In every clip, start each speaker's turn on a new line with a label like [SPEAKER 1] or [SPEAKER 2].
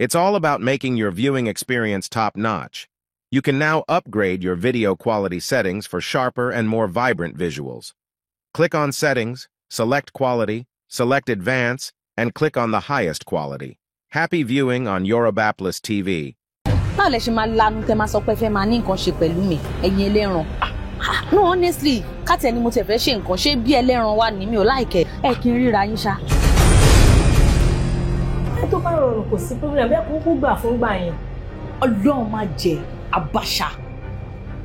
[SPEAKER 1] It's all about making your viewing experience top-notch. You can now upgrade your video quality settings for sharper and more vibrant visuals. Click on Settings, select Quality, select Advance, and click on the highest quality. Happy viewing on Yoruba TV.
[SPEAKER 2] No, honestly, cat any motivation, she be a leron one me like it. I can read Aisha.
[SPEAKER 3] I took a problem. Who bath from buying?
[SPEAKER 2] A long my jay, a basha.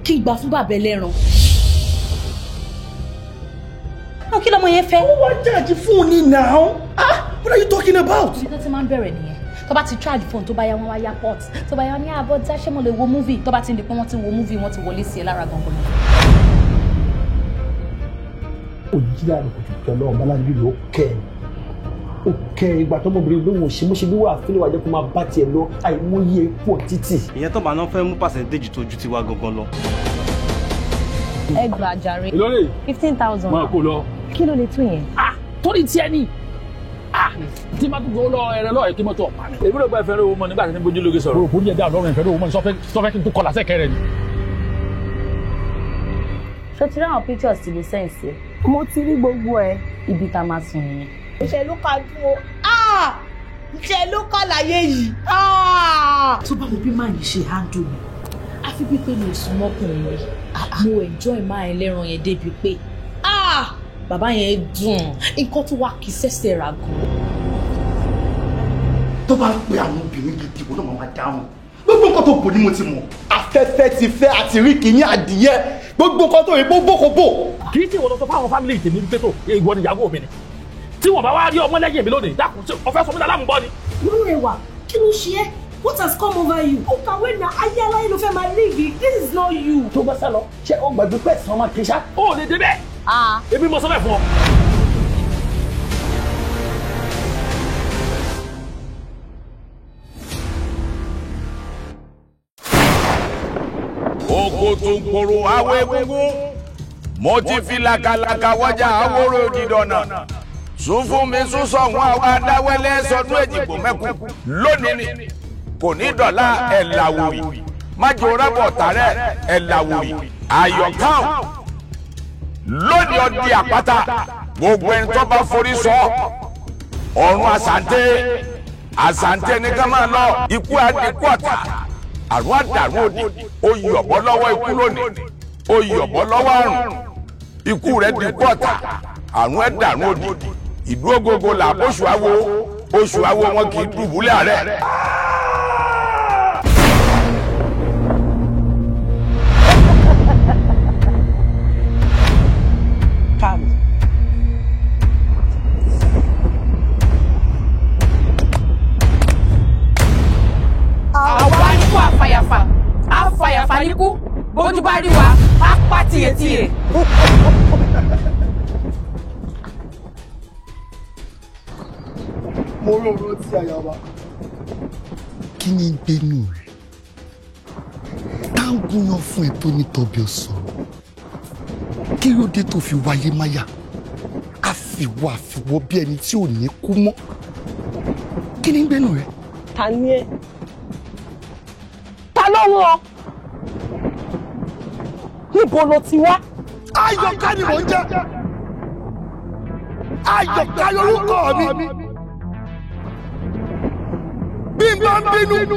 [SPEAKER 2] Keep Bafumba Beleron. How can I have
[SPEAKER 4] what charge your phone now? Ah, what are you talking about?
[SPEAKER 2] You got a man buried here. Toba to charge the phone to buy a wire pot. To buy a near about Zashemo the movie. Toba in the promoting movie want to Wally see Lara Gongo.
[SPEAKER 4] Okay, but I'm going to she must do a feel like my party low. I won't hear what it is.
[SPEAKER 5] Yet, I'm not famous percentage to duty wagon.
[SPEAKER 2] Egg Rajari 15,000. Kilo le twin.
[SPEAKER 6] Ah, Tony Tiani. Ah, Timatu go law and a lawyer, Timoto. They would have been a woman about him. Would you look at her? Put you down and a woman stopping to call a second.
[SPEAKER 2] So, today our pictures to the sense. Motiri Bogue, Ibitamasun.
[SPEAKER 3] Look at ah! Look at ah!
[SPEAKER 2] So, but the man she handle me. I feel people no smoking me. Mo enjoy my later on your debut pay. Ah! Baba yẹn dùn. Nǹkan tó wà kì í ṣẹ̀ṣẹ̀ ra gan.
[SPEAKER 4] Tó bá ń pe àwọn obìnrin gidi wo náà máa dáhùn. Gbogbo nǹkan tó bò ní mo ti mọ̀. Afẹ́fẹ́ ti fẹ́ àti rí kìíní adìyẹ. Gbogbo nǹkan tó rí gbogbo kò bò.
[SPEAKER 6] Kì í tí ìwọ lọ sọ fáwọn fámìlì tèmi ní pẹ́tò ìwọ ni ìyàwó mi ni. Tí wọ́n bá wá rí ọmọ lẹ́yìn mi lónìí, dákun ọ̀fẹ́ sọ mí dálámù bọ́ ni.
[SPEAKER 3] Morowore, kí ló ṣe é? What has come over you? Oh, can we now? Ayala, you my living. This is not you.
[SPEAKER 4] Tó bá sá lọ, ṣé o gbàgbé pẹ́ sàn máa kéṣá?
[SPEAKER 6] Ó lè dé bẹ́ẹ̀.
[SPEAKER 2] Ah.
[SPEAKER 6] Èmi mo sọ bẹ́ẹ̀ fún ọ.
[SPEAKER 7] Oko tó ń koro awé egungun. Mo ti fi làkàlàkà wọ́jà àwòrò òdìdọ̀nà. Sún fún mi sún sọ̀hún àwọn adáwẹ́lẹ́ sọdún èjìgbò mẹ́kún. Lónìí ni kò ní dọ̀la ẹ̀làwòrì. Májò rábọ̀ tààrẹ̀ ẹ̀làwòrì. Àyọ̀kán lónìí ọdí àpáta. Gbogbo ẹni tó bá forí sọ. Ọ̀run àsànté ní ká máa lọ. Ikú àdínkù ọ̀tá. Àrùn àdàrún òdì. Ó yọ̀bọ̀ lọ́wọ́ ikú lónìí. Ó yọ̀bọ̀ lọ́wọ́ àrùn. Ikú rẹ̀ dínkù ọ̀tá. Àrùn ẹ̀dàrún òdì. Ìlú Ògógó là oṣù awo wọn kì í dùbúlẹ̀ ààrẹ.
[SPEAKER 8] Àwa níkú àfàyàfà níkú bójú bá rí wa á pa tìyẹ̀tìyẹ̀.
[SPEAKER 4] Morowore ti àyàwá.
[SPEAKER 9] Kí ni gbénu rẹ̀? Táǹgùn yan fún ẹ tó ní tọ́bi ọ̀sán. Kí ló dé tó fi wáyé máyà? Àfiwọ́ bí ẹni tí ò ní kú mọ́. Kí ni gbénu rẹ̀?
[SPEAKER 3] Ta ni ẹ́? Ta ló wọ́n? Níbo lo ti wá?
[SPEAKER 4] Àyọ̀ká ni mò ń jẹ́. Àyọ̀ká lorúkọ mi. Bí n bá ń bínú,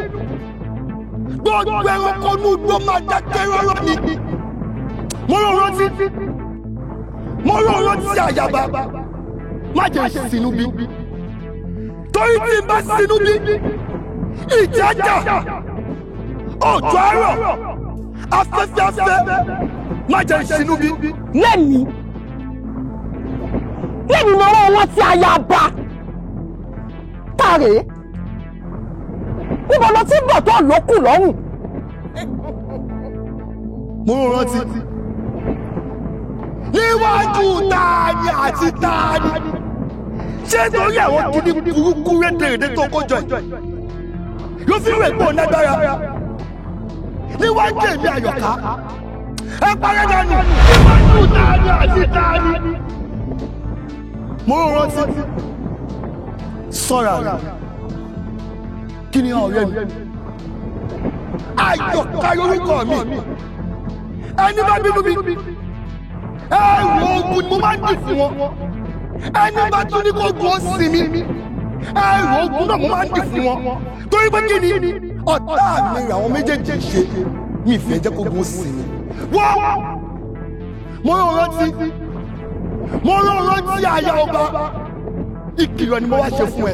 [SPEAKER 4] gbogbo ẹranko ní ugbó máa dákẹ́ rọ́rọ́ ni. Morowore ti àyàbá, má jẹ́ sínú bí. Torí tí n bá sínú bí, ìjà jà, òjò àárọ̀, afẹ́fẹ́, má jẹ́ sínú bí.
[SPEAKER 3] Lẹ́mi Morowore ti àyàbá. Tàrẹ́. Níbo ló ti bọ̀ tó lókù lọ́rùn?
[SPEAKER 4] Morowore ti. Níwájú tani àti tani. Ṣé torí àwọn kìíní burúkú rédèrèdè tó kójọ yìí? Ló fi rẹ̀ pọ̀ lágbára. Níwájú èmi Àyọ̀ká. Ẹ parẹ́ dànù. Níwájú tani àti tani. Morowore ti. Sọ́ra rẹ̀. kí ni ọ̀rẹ́ mi Àyọ̀ká lórúkọ mi ẹni bá bínú bí ẹrù ogun ni mo máa ń dì fún wọn ẹni bá tún ní kó gun ó sì mí ẹrù ogun náà mo máa ń dì fún wọn torí pé kí ni ọ̀tá mi àwọn méjèèjì ṣe mi ìfẹ́ jẹ́ kó gun ó sì mí wọ́n mo rán rántí àyà ọba ìkìlọ̀ ni mo wá ṣe fún ẹ.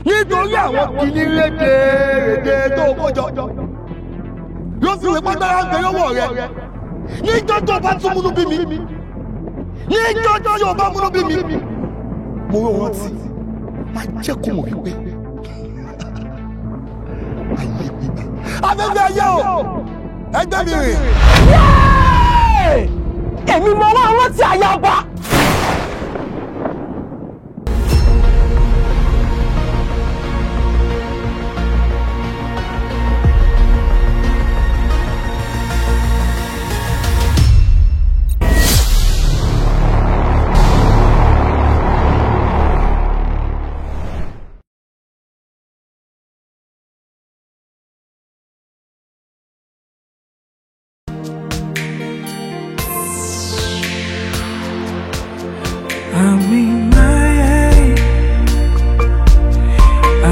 [SPEAKER 4] nítorí àwọn kìíní rédèrèdè tó kójọ ló fi wé pátára ń bẹ lọ́wọ́ rẹ níjọ́ tó bá tún múnú bí mi níjọ́ tí o bá múnú bí mi mo rán rántí máa jẹ́ kó mọ̀ wípé ayé gbígbà afẹ́fẹ́ ayé o ẹgbẹ́ mi rìn.
[SPEAKER 10] èmi mọ wá rántí àyà ọba.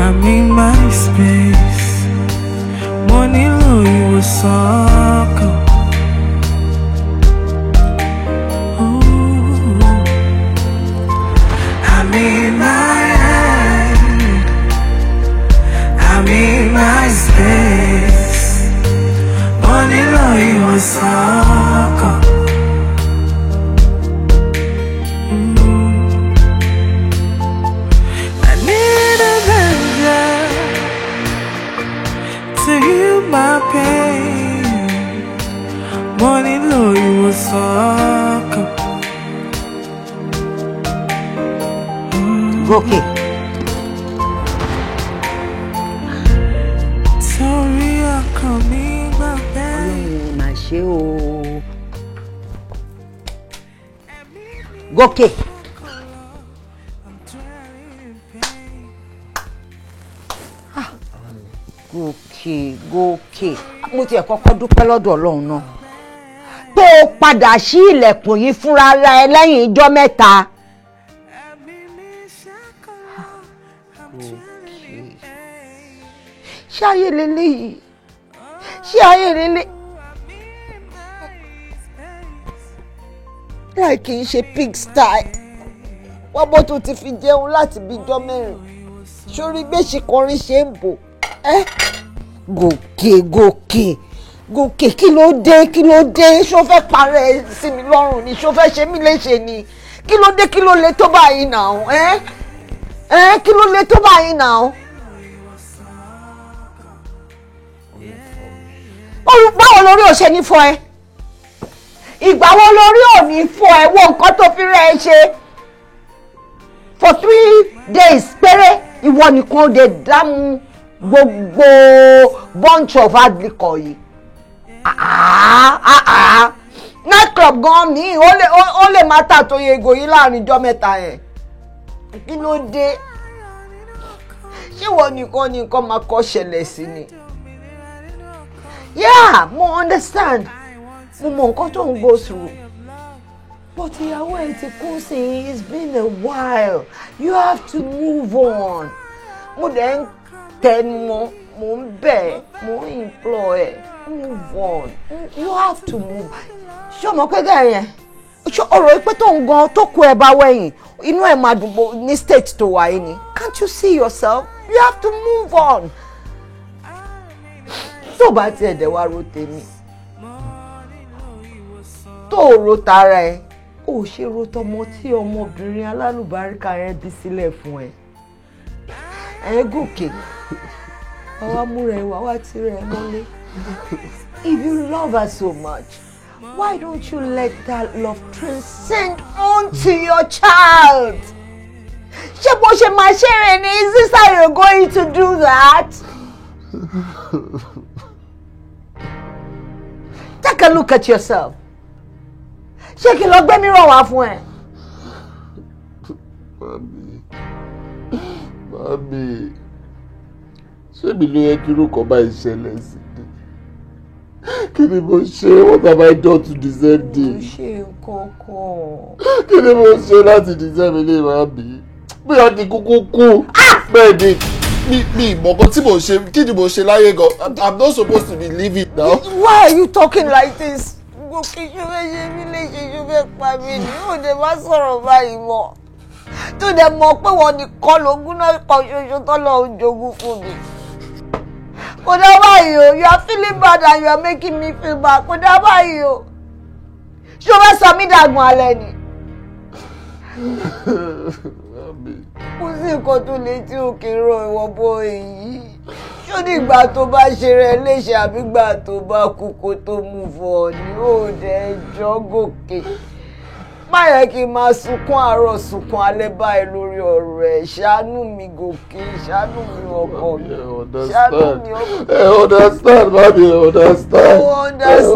[SPEAKER 11] I'm in my space. Money low, you a sucker. Ooh. I'm in my head. I'm in my space. Money low, you a sucker. My pain, money low, you a sucker.
[SPEAKER 10] Okay.
[SPEAKER 11] Sorry, I'm coming back.
[SPEAKER 10] My show. Gòkè. Gòkè mo tiẹ̀ kọ́kọ́ dúpẹ́ lọ́dọ̀ Ọlọ́run náà tó padà sí ilẹ̀kùn yìí fúnra ra ẹ lẹ́yìn ijọ́ mẹ́ta. ṣé ayé lélẹ́yìí ṣé ayé lélẹ́ láì kì í ṣe pig style wọ́n bó tó ti fi jẹun láti bí ijọ́ mẹ́rin sórí gbèsè kọrin ṣe ń bò. Gòkè kí ló dé ṣó fẹ́ parẹ́ sí mi lọ́rùn ni ṣó fẹ́ ṣe mí léṣe ni kí ló dé kí ló le tó báyìí náà kí ló le tó báyìí náà. báwo lórí ò ṣe ní fọ ẹ ìgbà wo lórí ò ní fọ ẹ wo nǹkan tó fi rẹ ẹ ṣe for 3 days péré ìwọ nìkan dé dámú gbogbo bunch of hard liquor yìí night club gan ni ó lè má tà tó yẹ ego yìí láàrin ijọ́ mẹ́ta yẹn kí ló dé ṣé ìwọ nìkan máa kọ́ ṣẹlẹ̀ sí ni yeah mo understand mo mọ nǹkan tó ń go through but ìyàwó ẹ ti kú sí i it's been a while you have to move on mo dẹ̀ ń tẹnumọ́ mo ń bẹ̀ mo ń implore move on you have to move ṣé ọmọ pẹ́gẹ́ yẹn ṣé ọ̀rọ̀ pé tó ń gan tó kú ẹ bá wẹ̀yìn inú ẹ̀ máa dùn ní state tó wà yìí ni can't you see yourself you have to move on tó bá tiẹ̀ dẹ̀ wá ro tèmi tó ro tara ẹ ó ṣe ro tọmọ tí ọmọbìnrin alálùbáríkà yẹn bí sílẹ̀ fún ẹ Gòkè àwa múra ẹ wá tirẹ̀ ẹ mọ́lé if you love her so much why don't you let that love transcend onto your child ṣé bó ṣe máa ṣe rẹ ni is this how you're going to do that? Take a look at yourself. Ṣé kí lọ gbé mi rọ̀ wá fún ẹ?
[SPEAKER 9] Mami. Mami, ṣé mi ló yẹ kí irú kan bá ìṣẹ̀lẹ̀ sí ni? Kí ni mo ṣe? What have I done to deserve this?
[SPEAKER 10] Ṣé kókó?
[SPEAKER 9] Kí ni mo ṣe láti deserve ilé mami? Bí a ti kúkú kú. Bẹ́ẹ̀ ni mi ìmọ̀kan tí mo ṣe kí ni mo ṣe láyé gan? I'm not supposed to be living now.
[SPEAKER 10] Why are you talking like this? Gòkè ṣọfẹ́ ṣe mí léṣe ṣọfẹ́ pa mí ni ó dé má sọ̀rọ̀ báyìí mọ́. Tó dẹ̀ mọ̀ pé wọ́n nìkan lógún náà kan ṣoṣo tọ́lọ́ ń jogún fún mi. Kò dá báyìí o, you are feeling bad and you are making me feel bad. Kò dá báyìí o. Ṣọfẹ́ sọ mí dàgbọ́n alẹ́ ni. Kò sí nǹkan tó lè tí òkè rọ ìwọ bọ èyí. Ṣó ní ìgbà tó bá ṣe rẹ léṣe àbí ìgbà tó bá kú kó tó mú fọ ni ó dẹ̀ jọ Gòkè. Má yẹ kí n máa sunkún àárọ̀ sunkún alẹ́ báyìí lórí ọ̀rọ̀ ẹ̀. Ṣàánú mi Gòkè, ṣàánú mi ọkọ mi. Ṣàánú mi ọkọ mi.
[SPEAKER 9] Understand, mami, understand.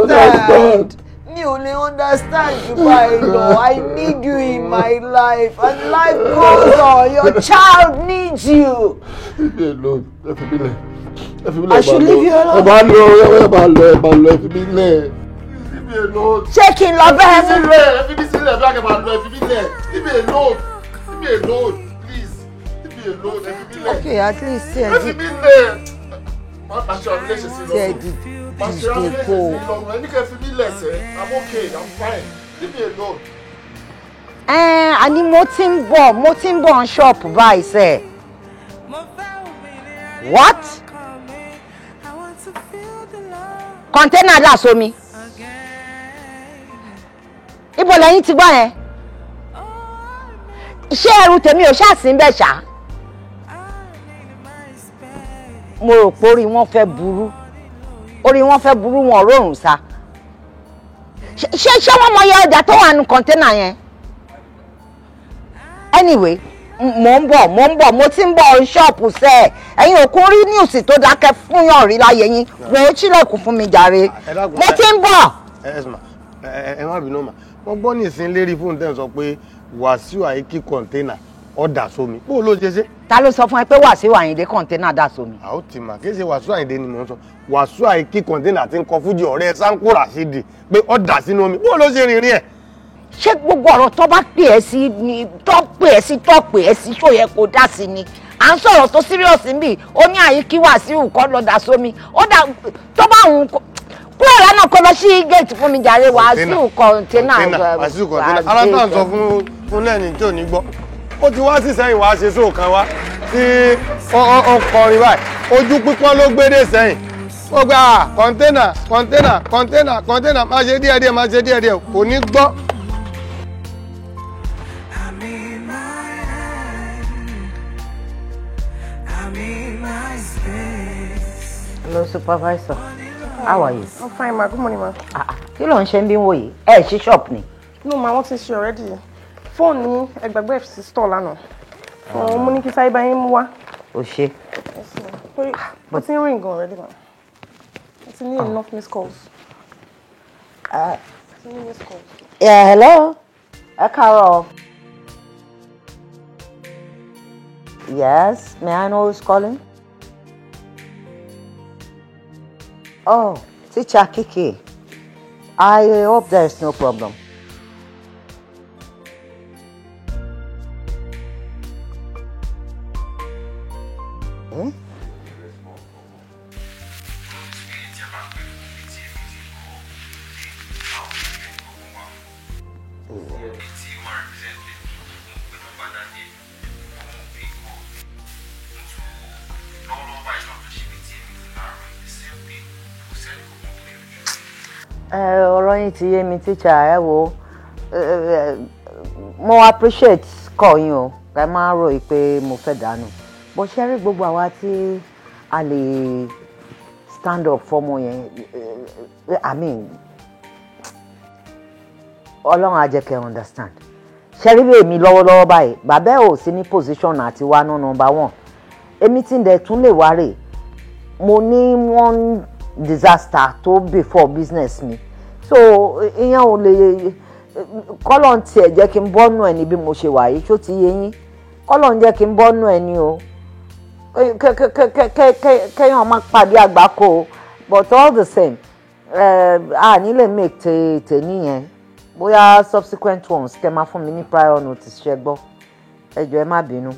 [SPEAKER 10] Understand. Mi ò lè understand you báyìí lọ. I need you in my life and life goes on. Your child needs you.
[SPEAKER 9] Leave me alone. Ẹ fi mí lẹ̀.
[SPEAKER 10] I should leave you alone.
[SPEAKER 9] Ẹ máa lọ, ẹ fi mí lẹ̀. Leave me alone.
[SPEAKER 10] Ṣé kí n lọ bẹ́ẹ̀ mú?
[SPEAKER 9] Ẹ fi mí sílẹ̀ bí a kẹ́ máa lọ, ẹ fi mí lẹ̀. Leave me alone. Leave me alone, please. Leave me alone, ẹ fi mí lẹ̀.
[SPEAKER 10] Okay, at least ṣe
[SPEAKER 9] ẹ fi mí lẹ̀. Má bá ṣe ọ̀rọ̀ léṣe sí lọ́wọ́. Má ṣe ọ̀rọ̀ léṣe sí lọ́wọ́. Ẹni kẹ́ fi mí lẹ̀ sẹ́. I'm okay, I'm fine. Leave me alone.
[SPEAKER 10] Àní mo ti ń bọ̀ ń ṣọ́ọ̀pù báyìí sẹ́. What? Kọ̀ńténà dà sómi. Ibo lẹ́yìn ti gbọ́ yẹn? Ṣé ẹrù tèmi ò ṣàṣì ń bẹ̀ ṣá? Mo rò pé orí wọn fẹ́ burú. Orí wọn fẹ́ burú wọn rọrùn sá. Ṣé wọ́n mọ iye ọjà tó wà nínú kọ̀ńténà yẹn? Anyway, mo ti ń bọ̀ ṣọ́ọ̀pù sẹ́ ẹ̀. Ẹ̀yin ò kún rí níùsì tó dákẹ́ fún yàn rí láyé yín. Wọ́n ó ṣílẹ̀kùn fún mi jàre. Mo ti ń bọ̀.
[SPEAKER 12] Ẹ má bínú mà. Wọ́n gbọ́ ní ìsín lérí fún tẹ́ ń sọ pé Wàsíù Àyìnkí kọ̀ńténà ọ̀dà sómi. Bó ló ṣe ṣe?
[SPEAKER 10] Ta ló sọ fún ẹ pé Wàsíù Àyìndé kọ̀ńténà dà sómi?
[SPEAKER 12] Àwọn ti mà kí ṣe Wàsíù Àyìndé ni mò ń sọ. Wàsíù Àyìnkí kọ̀ńténà ti ń kọ fújì ọ̀rẹ́ Sáńkó Ràṣídì pé ọ̀dà sínú omi. Bó ló ṣe rìnrìn ẹ̀?
[SPEAKER 10] Ṣé gbogbo ọ̀rọ̀ tó bá pè ẹ́ sí ni tó pè ẹ́ sí ṣó yẹ kó dá sí ni? À ń sọ̀rọ̀ tó serious níbí. Ó ní Àyìnkí Wàsíù kọ́ lọ dà sómi. Ó dà tó bá òun kúrò lánàá kó lọ sí gate fún mi jàre. Wàsíù kọ̀ńténà.
[SPEAKER 12] Wàsíù kọ̀ńténà. Aláǹtà ń sọ fún lẹ́ni tí ò ní gbọ́. Ó ti wá sí sẹ́yìn wá ṣe sóòkan wá tí ó kọrin báyìí. Ojú pípọ́n ló gbédè sẹ́yìn. Ó gba kọ̀ńténà máa ṣe díẹ̀díẹ̀ kò ní gbọ́.
[SPEAKER 10] Hello, supervisor. How are you?
[SPEAKER 13] I'm fine, ma. Good morning, ma.
[SPEAKER 10] Kí ló ń ṣe ń bí wòye? Ẹ ṣí shop ni.
[SPEAKER 13] No, ma, wọ́n ti ṣe already. Phone ní ẹgbẹ̀gbẹ́ fi store lánàá. Mo ní kí sáré bá yín mú wá.
[SPEAKER 10] O ṣe.
[SPEAKER 13] Mo ti ń ring already, ma. Mo ti ní enough missed calls.
[SPEAKER 10] Yeah, hello. Ẹ káàárọ̀. Yes, may I know who's calling? Oh, teacher Kiki. I hope there's no problem. Eh? Ọ̀rọ̀ yín ti yé mi teacher ẹ wo mo appreciate call yín o ẹ máa rò pé mo fẹ́ dànù bó ṣe rí gbogbo àwa tí a lè stand up fọ́mọ yẹn I mean Ọlọ́run á jẹ́ kẹ́ understand ṣe rí bí èmi lọ́wọ́lọ́wọ́ báyìí bàbá ẹ̀ ò sí ní position àti wá ná number one èmi tí ń dẹ̀ tún lè wá rè mo ní one disaster tó before business mi so ìyẹn ò lè kọ́lọ̀ tiẹ̀ jẹ́ kí n bọ́nù ẹ̀ ní bí mo ṣe wà yìí ṣó ti yé yín Ọlọ́run jẹ́ kí n bọ́ nú ẹ ni o. Kéèyàn má pàdé àgbákò, but all the same, a ní lè make tè nìyẹn. Bóyá subsequent ones kẹ́ máa fún mi ní prior notice ṣe gbọ́. Ẹ jọ̀ọ́ ẹ má bínú.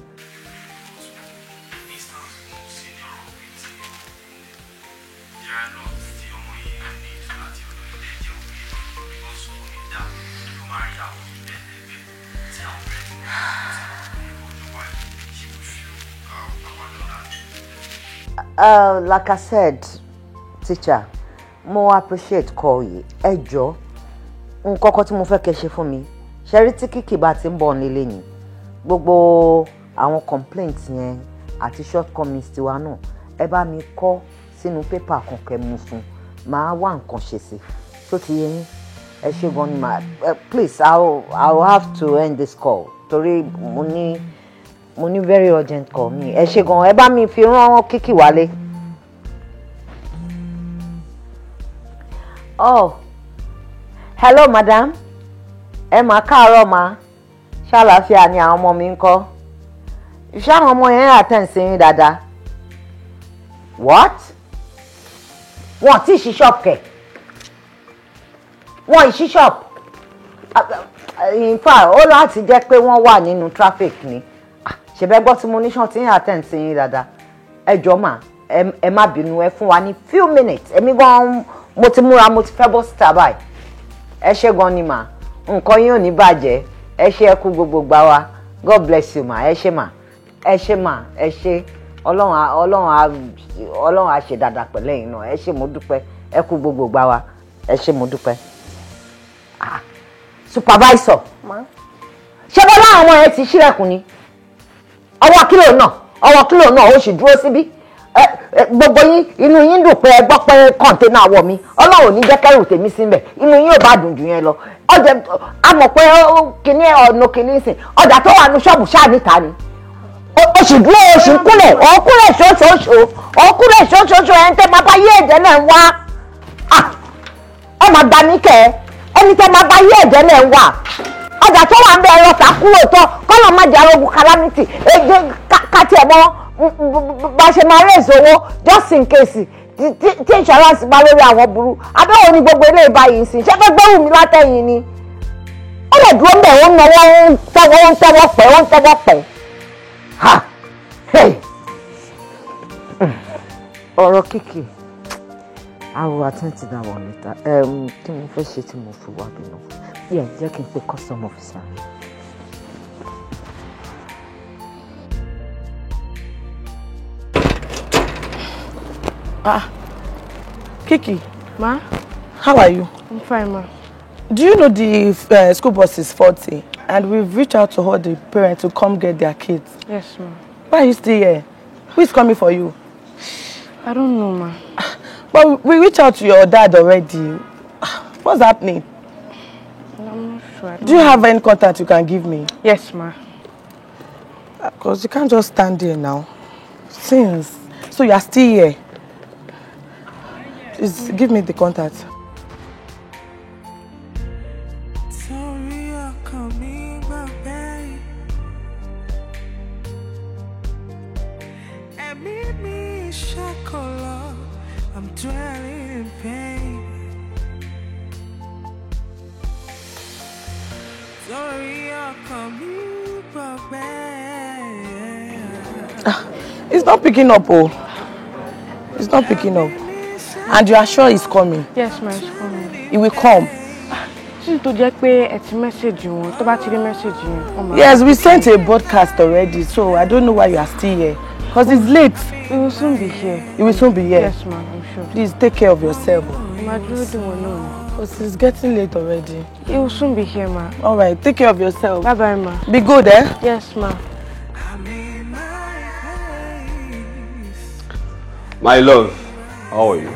[SPEAKER 10] Like I said, teacher, mo appreciate call yìí. Ẹ jọ̀ọ́, nǹkan kan tí mo fẹ́ kẹ́ ṣe fún mi. Ṣé rí tí Kiki bá ti ń bọ̀ nílé ni. Gbogbo àwọn complaints yẹn àti shortcomings tiwa náà, ẹ bá mi kọ sínú paper kan kẹ́ mú fún. Màá wá nǹkan ṣe sí. Tó ti yé yín. Ẹ ṣé gan ni ma. Please, I'll have to end this call. Torí mo ní very urgent call mi. Ẹ ṣé gan, ẹ bá mi fi rán Kiki wálé. Oh, hello madam. Ẹ mà káàárọ̀ ma. Ṣàlàáfíà ni àwọn ọmọ mi ńkọ́. Ṣé àwọn ọmọ yẹn attend sí yín dáadáa? What? Wọ́n ti ṣí shop kẹ̀. Wọ́n ṣí shop. In fact, ó láti jẹ́ pé wọ́n wà nínú traffic ni. Ṣé bẹ́ gbọ́ tí mo ní ṣan tí yín attend sí yín dáadáa? Ẹ jọ̀ọ́ mà, ẹ má bínú, ẹ fún wa ní few minutes. Èmi gan mo ti múra, mo ti fẹ́ bọ́ síta báyìí. Ẹ ṣé gan ni mà. Nǹkan yín ò ní bàjẹ́. Ẹ ṣé ẹ kú gbogbo gbà wá. God bless you ma. Ẹ ṣé mà. Ẹ ṣé mà. Ẹ ṣé. Ọlọ́run á ṣe dáadáa pẹ̀lú ẹ̀yin náà. Ẹ ṣé mo dúpẹ́. Ẹ kú gbogbo gbà wá. Ẹ ṣé mo dúpẹ́. Supervisor. Ṣé bọ́lá àwọn ọmọ yẹn ti ṣílẹ̀kùn ni? Ọwọ́ kílò náà ó sì dúró síbí. Gbogbo yín inú yín dùn pé ẹ gbọ́ pé kọ́ńténà wọ̀ mí. Ọlọ́run ò ní jẹ́ kẹ́rù tèmi síbẹ̀. Inú yín ò bá dùn jù yẹn lọ. Ọjà a mọ̀ pé kíní ọ̀nà kíní sìn. Ọjà tó wà ní ṣọ́ọ̀bù ṣáà níta ni. O sì dúró o sì ń kúnlẹ̀ ṣoṣooṣo ẹni tẹ́ máa bá yé ẹ̀jẹ̀ náà ń wá. Ẹ máa gbà mí kẹ́ ẹni tẹ́ máa bá yé ẹ̀jẹ̀ náà ń wá. Ọjà tó wà ń bẹ ẹ̀rọ ta kúrò tán kọ́nà má jẹ́ arógun calamity èdè kàtí ẹ̀mọ́ bá ṣe máa raise owó just in case tí insurance bá lórí àwọn burú. Abẹ́wò ni gbogbo ilé ìbáyìí sí. Ṣé fẹ́ gbẹ́rù mi látẹ̀yìn ni? Ó lè dúró ń bẹ̀ ó ń náwó ó ń tẹ́wọ́ pẹ́. Ọ̀rọ̀ Kiki, I will attend to that one later. Kí ni mo fẹ́ ṣe tí mo fi wá bínú? Yeah, jẹ́ kí n pe custom officer.
[SPEAKER 13] Kiki.
[SPEAKER 14] Ma?
[SPEAKER 13] How are you?
[SPEAKER 14] I'm fine, ma.
[SPEAKER 13] Do you know the school bus is faulty and we've reached out to all the parents to come get their kids?
[SPEAKER 14] Yes, ma.
[SPEAKER 13] Why are you still here? Who is coming for you?
[SPEAKER 14] I don't know, ma.
[SPEAKER 13] But we reached out to your dad already. What's happening?
[SPEAKER 14] I'm not sure.
[SPEAKER 13] Do you have any contact you can give me?
[SPEAKER 14] Yes, ma.
[SPEAKER 13] Because you can't just stand there now. Since. So you are still here. Please give me the contact.
[SPEAKER 11] I'm dwelling in pain. Sorry, I'll come back.
[SPEAKER 13] It's not picking up, oh. It's not picking up. And you are sure he's coming?
[SPEAKER 14] Yes, ma, he's coming.
[SPEAKER 13] He will come.
[SPEAKER 14] Since to just pay a message you want, message you.
[SPEAKER 13] Yes, we sent a broadcast already, so I don't know why you are still here. Because it's late.
[SPEAKER 14] We will soon be here.
[SPEAKER 13] You will soon be here?
[SPEAKER 14] Yes, ma'am, I'm sure.
[SPEAKER 13] Please take care of yourself.
[SPEAKER 14] Because
[SPEAKER 13] it's getting late already.
[SPEAKER 14] He will soon be here, ma.
[SPEAKER 13] All right, take care of yourself.
[SPEAKER 14] Bye-bye, ma.
[SPEAKER 13] Be good, eh?
[SPEAKER 14] Yes, ma.
[SPEAKER 15] My love, how are you?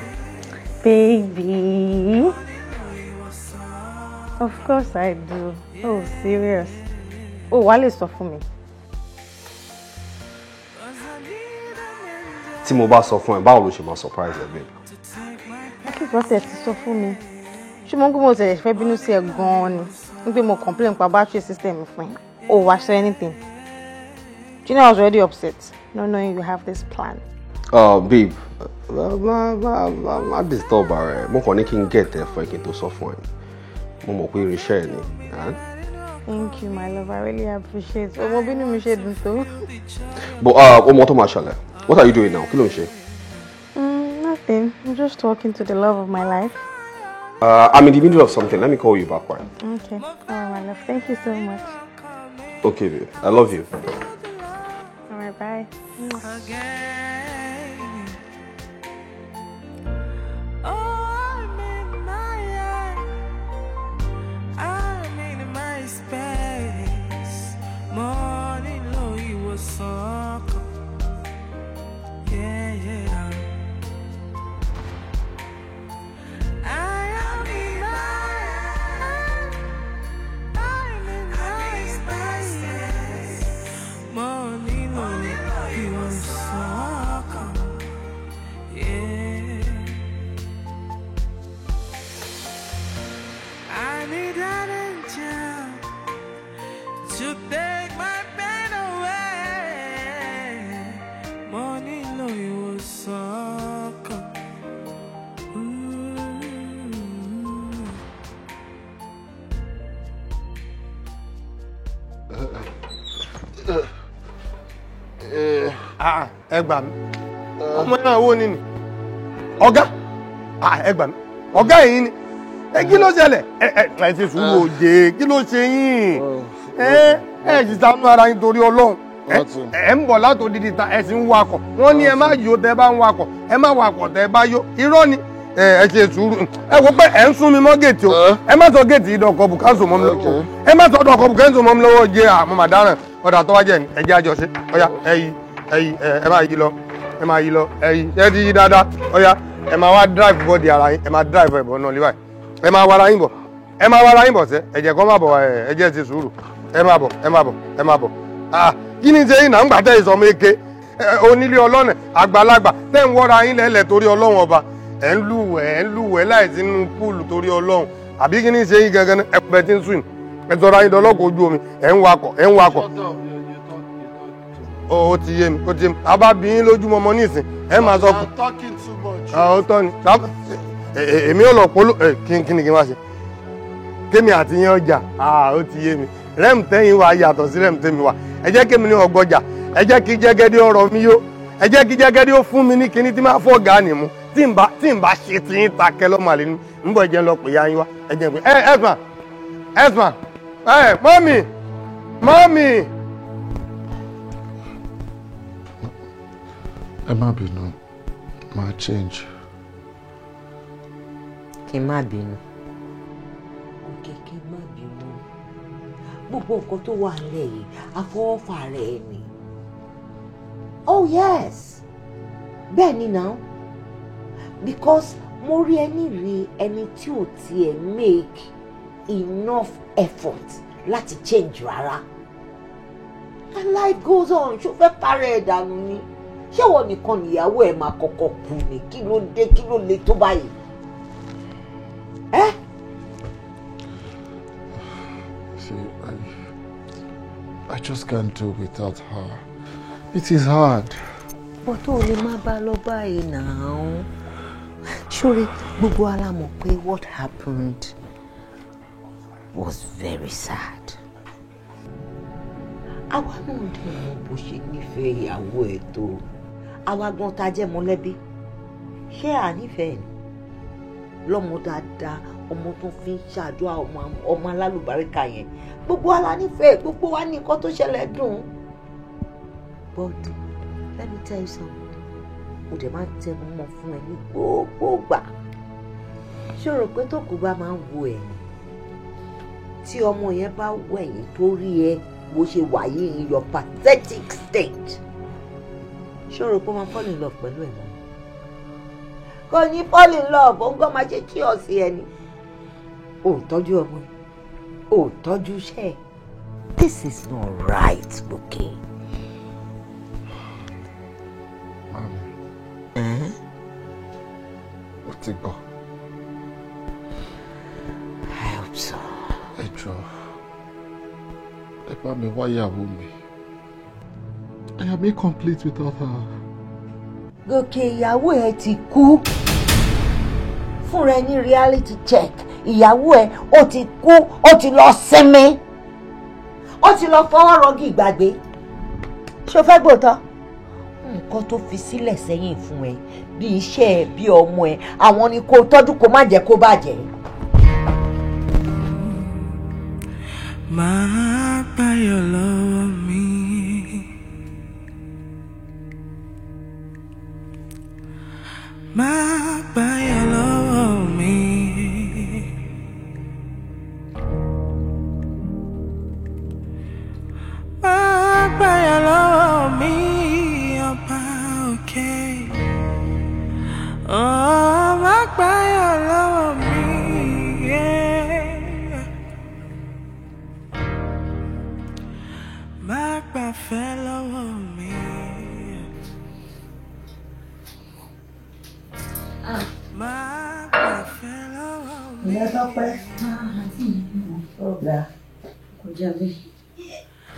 [SPEAKER 14] Baby. Of course I do. Oh, serious. Oh, Wale sọ fún mi.
[SPEAKER 15] Tí mo bá sọ fún ẹ, báwo ló ṣe máa surprise ẹ babe?
[SPEAKER 14] Akíkọ́ tẹ̀ ti sọ fún mi. Ṣé mo ń gbé mo tẹ̀lé fẹ́ bínú sí ẹ gan-an ni? Ń gbé mo complain pa battery system fún ẹ. Oh, wá ṣe anything. Do you know I was already upset, not knowing you have this plan?
[SPEAKER 15] Babe, má disturb her. Mo kàn ní kí n get there for kí n tó sọ fún ẹ. Mo mọ̀ pé irinṣẹ́ ni.
[SPEAKER 14] Thank you, my love. I really appreciate it. Ọmọ bínú mi ṣe dùn tó.
[SPEAKER 15] But ọmọ tó máa ṣẹlẹ̀. What are you doing now? Kí ló ń ṣe?
[SPEAKER 14] Nothing. I'm just talking to the love of my life.
[SPEAKER 15] I'm in the middle of something. Let me call you back, right?
[SPEAKER 14] Okay. All right, my love. Thank you so much.
[SPEAKER 15] Okay, babe. I love you.
[SPEAKER 14] All right, bye.
[SPEAKER 11] Morning low, you were so cold. Yeah, yeah. I'm in my space. Morning low, you were so cold. Yeah. I need an angel to take my pain away. Morning low, you were so cold.
[SPEAKER 12] Ẹ gbà mí. Ọmọ náà wo ni? Ọ̀gá. Ẹ gbà mí. Ọ̀gá yìí ni. Kí ló ṣẹlẹ̀? Ẹ ti sùúrù òjé. Kí ló ṣe yín? Ẹ sì ṣàánú ara yín torí Ọlọ́run. Ẹ ń bọ̀ láti odidi ta ẹ sì ń wakọ̀. Wọ́n ní ẹ má yó tẹ́ bá ń wakọ̀. Ẹ má wakọ̀ tẹ́ bá yó. Irọ́ ni. Ẹ ṣe sùúrù. Ẹ wo pé ẹ ń sún mi mọ́ géètì o. Ẹ má sọ géètì ìdọ̀kọ̀ bùkásù mọ́ mi lọ́wọ́. Ẹ má sọ ọ̀dọ̀kọ̀ bùkásù mọ́ mi lọ́wọ́ jẹ́ àmọ́ màdáràn. Ọ̀dà tó wá jẹ́ ẹ̀jẹ̀ àjọṣe. Ọ̀yá ẹ máa yí lọ. Ẹ máa yí lọ. Ẹ ti yí dáadáa. Ọ̀yá ẹ máa wá drive bọ́ọ̀dì ara yín. Ẹ máa drive ẹ̀ bọ̀ náà lé báyìí. Ẹ máa wá ara yín bọ̀. Ẹ máa wá ara yín bọ̀ sẹ́. Ẹ̀jẹ̀ kan má bọ̀ ẹ̀jẹ̀ ti sùúrù. Ẹ máa bọ̀. Kí ni ṣe yín náà ń gbà tẹ́ ìsọmọ eke? Onílé ọlọ́nà àgbàlagbà tẹ́ ń wọ́ra yín lẹ́lẹ̀ torí Ọlọ́run ọba. Ẹ ń lúwẹ̀ẹ́ láìsí nínú púùlù torí Ọlọ́run. Àbí kí ni ṣe yín gangan ẹ pẹ̀ tí ń swim. Ẹ sọ̀rọ̀ ayé dọ́lọ́kọ̀ ojú omi. Ẹ ń wakọ̀. Ó ti yé mi. A bá bí yín lójúmọmọ nísìn. Ẹ máa sọ fún.
[SPEAKER 9] Talking too much.
[SPEAKER 12] Ó tọ́ ni. Èmi ò lọ polo kí ni kí n wá ṣe? Kémi àti yín ọjà. Ó ti yé mi. Rẹ́m tẹ́yìn wa yàtọ̀ sí rẹ́m tẹ́mi wa. Ẹ jẹ́ kémi ní ọgbọ́jà. Ẹ jẹ́ kí jẹ́gẹ́dẹ́ ọ̀rọ̀ mi yó. Ẹ jẹ́ kí jẹ́gẹ́dẹ́ ó fún mi ní kinní tí máa fọ́ gàánì mu. Tí n bá ṣe tí yín ta kẹ́ lọ́mọ àlẹ́ ní. Ń bọ̀ jẹ́ lọ pè ya yín wá. Ẹ jẹ́ pé Esma. Mọ́mì.
[SPEAKER 9] Ẹ má bínú. Máa change.
[SPEAKER 10] Kí n má bínú. Kí n má bínú. Gbogbo nǹkan tó wà nílẹ̀ yìí, àfọwọ́fà rẹ̀ ni. Oh yes. Bẹ́ẹ̀ ni now. Because mo rí ẹni tí ò tiẹ̀ make enough effort láti change rárá. And life goes on. Ṣó fẹ́ parẹ́ ẹ̀ dànù ni? Ṣé wọ́n nìkan níyàwó ẹ̀ máa kọ́kọ́ kú ni? Kí ló dé kí ló le tó báyìí?
[SPEAKER 9] See, I just can't do without her. It is hard.
[SPEAKER 10] But ó lè má bá lọ báyìí now. Ṣórí gbogbo ara mọ̀ pé what happened was very sad. Àwa náà dẹ̀ mọ̀ bó ṣe nífẹ̀ẹ́ ìyàwó ẹ̀ tó. Àwa gan ta jẹ́ mọ̀lẹ́bí. Ṣé à nífẹ̀ẹ́ ni? Lọ́mọ dáadáa, ọmọ tó fi ń ṣàdúrà ọmọ alálùbáríkà yẹn. Gbogbo ala nífẹ̀ẹ́, gbogbo wa ní nǹkan tó ṣẹlẹ̀ dùn. But let me tell you something. Mo dẹ̀ máa ń tẹnu mọ́ fún ẹ ní gbogbo ìgbà. Ṣé o rò pé tó kù bá máa ń wo ẹ̀yìn? Tí ọmọ yẹn bá wẹ̀yìn tó rí ẹ bó ṣe wà yìí in your pathetic state. Ṣé o rò pé ó máa fall in love pẹ̀lú ẹ̀ mọ́? Kò ní fall in love, òun gan máa ṣe kí ọ sí ẹni. O ò tọ́jú ọmọ ẹ̀, o ò tọ́jú iṣẹ́ ẹ̀. This is not right, okay?
[SPEAKER 9] Ó ti gbọ́.
[SPEAKER 10] I hope so.
[SPEAKER 9] Ẹ jọ̀ọ́, ẹ bá mi wá ìyàwó mi. am incomplete without her.
[SPEAKER 10] Gòkè ìyàwó ẹ ti kú. Fúnra ẹ ní reality check. Ìyàwó ẹ ó ti kú, ó ti lọ sinmi. Ó ti lọ fọwọ́ rọgí ìgbàgbé. Ṣó fẹ́ gbòótọ́? Nǹkan tó fi sílẹ̀ sẹ́yìn fún ẹ bí iṣẹ́ ẹ bí ọmọ ẹ àwọn ni kó tọ́jú kó má jẹ́ kó bàjẹ́.
[SPEAKER 11] Máa gbáyọ̀ lọ́wọ́ mi. Máa gbáyọ̀ lọ́wọ́ mi. Máa gbáyọ̀ lọ́wọ́ mi, ọba òkè. Máa gbáyọ̀ lọ́wọ́ mi. Máa gbàfẹ́ lọ́wọ́ mi. Máa gbàfẹ́ lọ́wọ́ mi.
[SPEAKER 10] Ìyá Tọ́pẹ́. Ọ̀gá. Kò jẹ́ mi.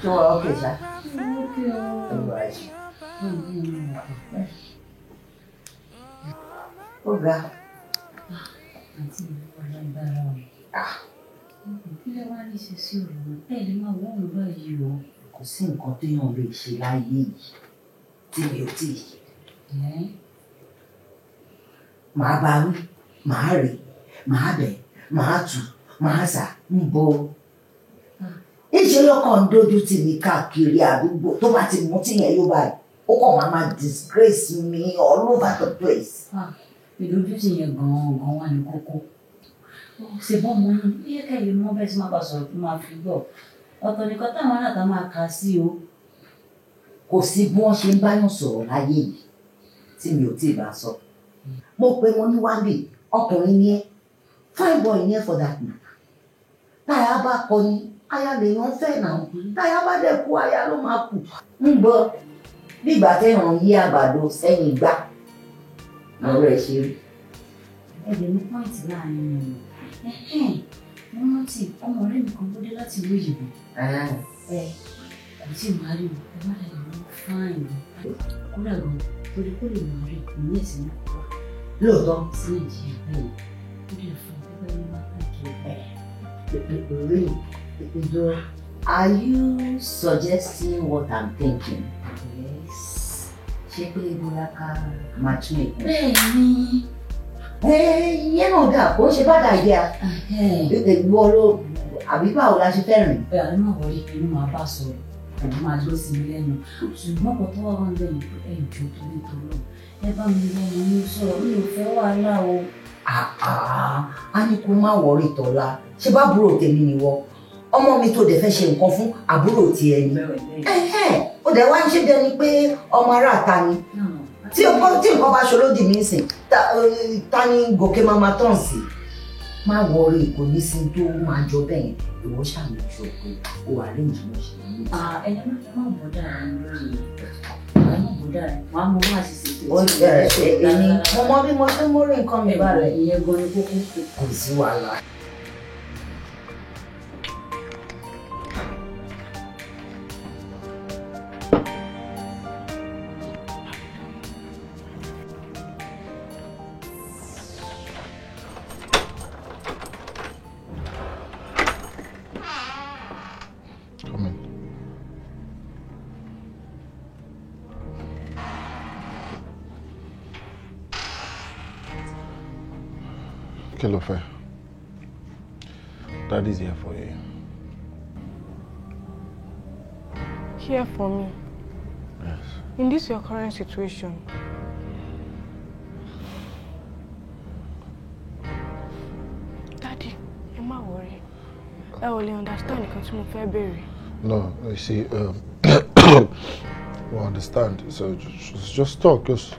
[SPEAKER 10] Ṣé wọ́n ọkẹ́ ṣá? Ọ̀gá.
[SPEAKER 2] Àǹtí mi wà lágbára o. Kí lẹ wá ní ṣe sí ọ̀rọ̀ náà? Ẹ lè máa wọ́n mi báyìí o.
[SPEAKER 10] Kò sí nǹkan téèyàn lè ṣe láyé yìí tí mi ò tí ì ṣe. Màá bá wí, màá rè, màá bẹ̀, màá tù, màá sà ń bo. Ìṣe lọ́kàn ń dójú tì mí káàkiri àdúgbò tó bá ti mú tíyẹn yóò báyìí. Ó kàn máa disgrace me all over the place.
[SPEAKER 2] Ìdójútì yẹn gan-an wà ní kókó. Ṣé bọ́ mo ní bí ẹ̀ka ìlú mọ́ bẹ́ẹ̀ tí máa bá sọ̀rọ̀ tó máa fi gbọ́? Ọ̀tọ̀ nìkan táwọn aláta máa kà sí o.
[SPEAKER 10] Kò sí bí wọ́n ṣe ń báyọ̀ sọ̀rọ̀ láyé yìí tí mi ò tí ì bá sọ. Mo pe mo ní wáńbì ọkùnrin ni ẹ́ fine boy ni ẹ́ for that matter. Táyà bá kọ ni aya lèèyàn fẹ́ náà. Táyà bá dẹ̀ kú aya ló máa kù. Ń gbọ́ bí ìgbà téèyàn yí àgbàdo sẹ́yìn gbá lọ́rọ̀ ẹ̀ ṣe rí.
[SPEAKER 2] Ẹ̀bẹ̀ ní pọ́ìntì láàrin mi. Wọ́n rántí ọmọ ọ̀rẹ́ mi kan tó dé láti ìlú òyìnbó. Kò tí ì máa rí o, ẹ má dàgbà mọ́ fáìn. Kódà gan, torí kó lè máa rí kò ní ẹ̀sìn náà kọ́.
[SPEAKER 10] Lóòótọ́.
[SPEAKER 2] Sí Nàìjíríà bẹ́ẹ̀ ó lè fún pípẹ́ ní mákàkiri.
[SPEAKER 10] Really? Are you suggesting what I'm thinking?
[SPEAKER 2] Yes.
[SPEAKER 10] Ṣé pé bóyá ká matchmake?
[SPEAKER 2] Bẹ́ẹ̀ni.
[SPEAKER 10] Ìyẹn náà dà kó ṣe bá dà ìdí à. Ìwọ ló àbí báwo la ṣe fẹ́ rìn?
[SPEAKER 2] Ẹ àní máa wọlé inú máa bá sọ̀rọ̀ òun máa lọ sí mi lẹ́nu. Ṣùgbọ́n kò tó wá wọn bẹ́ẹ̀ ni ẹ jù torí tọ́lọ́. Ẹ bá mi lẹ́nu ní sọ̀rọ̀ mi ò fẹ́ wàhálà o.
[SPEAKER 10] A ní kó má wọrí tọ́lá. Ṣé bá àbúrò tèmi ni wọ́? Ọmọ mi tó dẹ̀ fẹ́ ṣe nǹkan fún àbúrò tiẹ̀ ni. Ó dẹ̀ wá ń ṣe dẹni pé ọmọ ará ta ni. Tí nǹkan bá ṣolódì mí sìn, ta ni gòkè máa máa tàn sí? Má wọrí kò ní sí tó máa jọ bẹ́ẹ̀ ìwọ ṣàmìjọ pé o wà lẹ́yìn tí mo ṣe ní.
[SPEAKER 2] Ẹ̀yẹ́ má bọ̀dá rẹ̀ lórí má bọ̀dá rẹ̀ wàá mọ bá ṣe ṣètò
[SPEAKER 10] èmi mo mọ bí mo ṣe ń mórí nǹkan mi báyìí.
[SPEAKER 2] Ìyẹn gan ni kókó.
[SPEAKER 10] Kò sí wàhálà.
[SPEAKER 9] Kí ló fẹ́? Daddy's here for you.
[SPEAKER 13] Here for me?
[SPEAKER 9] Yes.
[SPEAKER 13] In this your current situation? Daddy, ẹ má worry. I will understand nǹkan tí mo fẹ́ béèrè.
[SPEAKER 9] No, you see, we understand. So just talk, just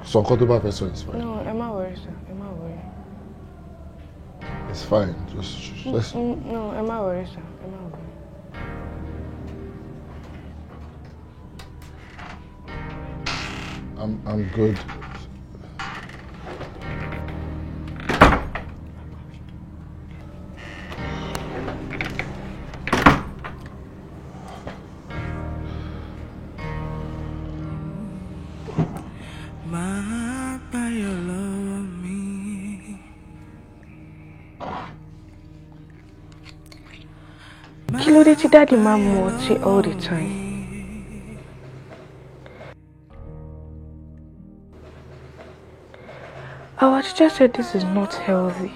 [SPEAKER 9] so comfortable person is fine.
[SPEAKER 13] No, ẹ má worry, sir. Ẹ má worry.
[SPEAKER 9] It's fine. Just
[SPEAKER 13] No, ẹ má worry, sir. Ẹ má worry.
[SPEAKER 9] I'm good.
[SPEAKER 13] did your daddy mom watch it all the time? Our teacher said this is not healthy.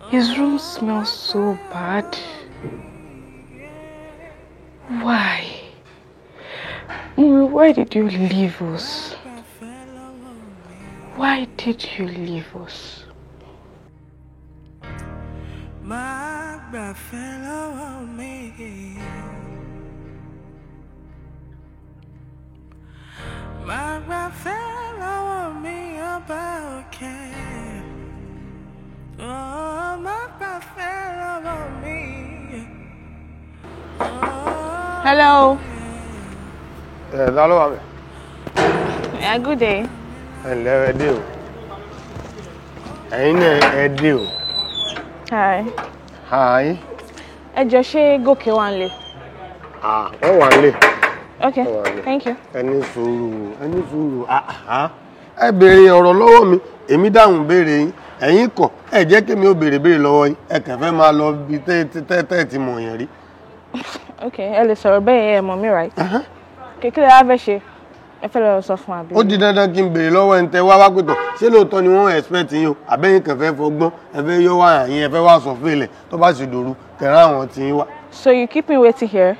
[SPEAKER 13] His room smells so bad. Why? Mommy, why did you leave us? Why did you leave us? My fellow me. My fellow me about okay. Oh, my fellow me. Hello.
[SPEAKER 12] Hello.
[SPEAKER 13] Yeah, good day.
[SPEAKER 12] Hello, Edio. Edio.
[SPEAKER 13] Hi.
[SPEAKER 12] Hi.
[SPEAKER 13] Ẹ jọ̀ọ́ ṣé Gòkè wà nílé?
[SPEAKER 12] Wọ́n wà nílé.
[SPEAKER 13] Okay, thank you.
[SPEAKER 12] Ẹni sùúrù. Ẹ béèrè ọ̀rọ̀ lọ́wọ́ mi, èmi dáhùn béèrè yín. Ẹ̀yin kọ̀, ẹ jẹ́ kí mi ó béèrè lọ́wọ́ yín. Ẹ kàn fẹ́ máa lọ bí tẹ́ ti mọ̀ yẹn rí.
[SPEAKER 13] Okay, ẹ lè sọ̀rọ̀ bẹ́ẹ̀ ẹ mọ̀ mi, right? Kékeré á fẹ́ ṣe. Ẹ fẹ́ lọ sọ fún àbí.
[SPEAKER 12] Ó di dandan kí n béèrè lọ́wọ́ ẹni tẹ́ wá pẹ̀tọ̀. Ṣé lóòótọ́ ni wọ́n expect yín o? Àbẹ́yìn kàn fẹ́ fọgbọ́n, ẹ fẹ́ yọ wá yín, ẹ fẹ́ wá sọ fèlè tó bá sì dòru kẹ̀rẹ́ àwọn tí yín wá.
[SPEAKER 13] So you keep me waiting here?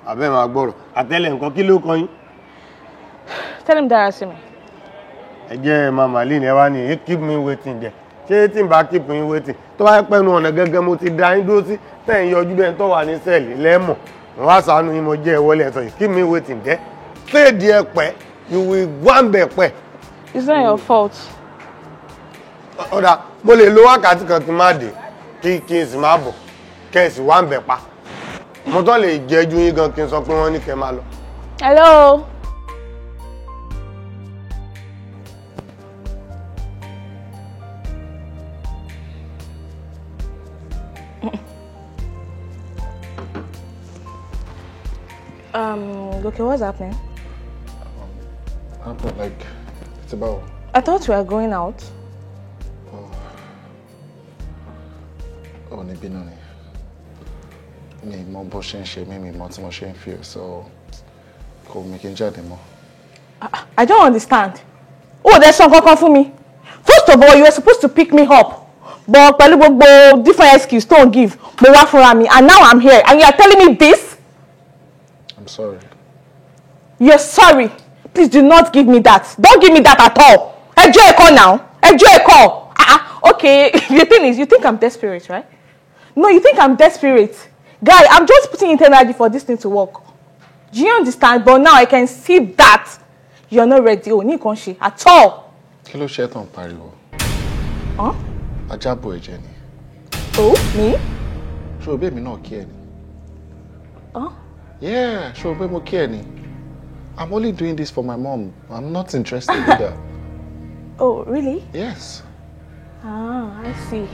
[SPEAKER 12] Àbẹ́ máa gbọ́rọ̀. Àtẹ́lẹ̀ nǹkan kí ló kọ yín?
[SPEAKER 13] Tell him dára sí mi.
[SPEAKER 12] Ẹ jẹ́ Mama Lynn ẹ wá ní keep me waiting there. Ṣé tí n bá keep me waiting? Tó bá pẹ́ nu ọ̀nà gẹ́gẹ́ mo ti da yín dúró sí tẹ̀ ń yọjú bẹ́ẹ̀ tó wà ní sẹ́ẹ̀lì lẹ́mọ̀. Wọ́n wá sànú yín mo jẹ́ ẹ wọlé ẹ̀ sọ yìí keep me waiting there. Say díẹ̀ pẹ́. You will one bepe.
[SPEAKER 13] It's not your fault.
[SPEAKER 12] Oda, mo lè lo wákàtí kan kí má dé. Kí n sì má bọ̀. Kẹ́ sì one bepa. Mo tó lè jẹ́jú yín gan kí n sọ pé wọ́n ní kẹ́ máa lọ.
[SPEAKER 13] Hello. Okay, what's happening?
[SPEAKER 9] Like, it's about...
[SPEAKER 13] I thought we were going out.
[SPEAKER 9] Oh, Nibinoni. Me more bushing she me more too much feel, so call me kinjade more.
[SPEAKER 13] I don't understand. Oh, there's some come for me. First of all, you were supposed to pick me up. But different excuse don't give. But what for me? And now I'm here. And you are telling me this?
[SPEAKER 9] I'm sorry.
[SPEAKER 13] You're sorry. Please do not give me that. Don't give me that at all. Enjoy a call now. Enjoy a call. Okay. The thing is, you think I'm desperate, right? No, you think I'm desperate. Guy, I'm just putting in energy for this thing to work. Do you understand? But now I can see that you're not ready. Oh, ni konse at all.
[SPEAKER 9] Kí ló ṣe tán pariwo?
[SPEAKER 13] Huh?
[SPEAKER 9] Ajaboye Jenny.
[SPEAKER 13] Oh, me?
[SPEAKER 9] Ṣé o be mi náà kí ẹ ni?
[SPEAKER 13] Huh?
[SPEAKER 9] Yeah, ṣé o be mo kí ẹ ni? I'm only doing this for my mom. I'm not interested in that.
[SPEAKER 13] Oh, really?
[SPEAKER 9] Yes.
[SPEAKER 13] Ah, I see.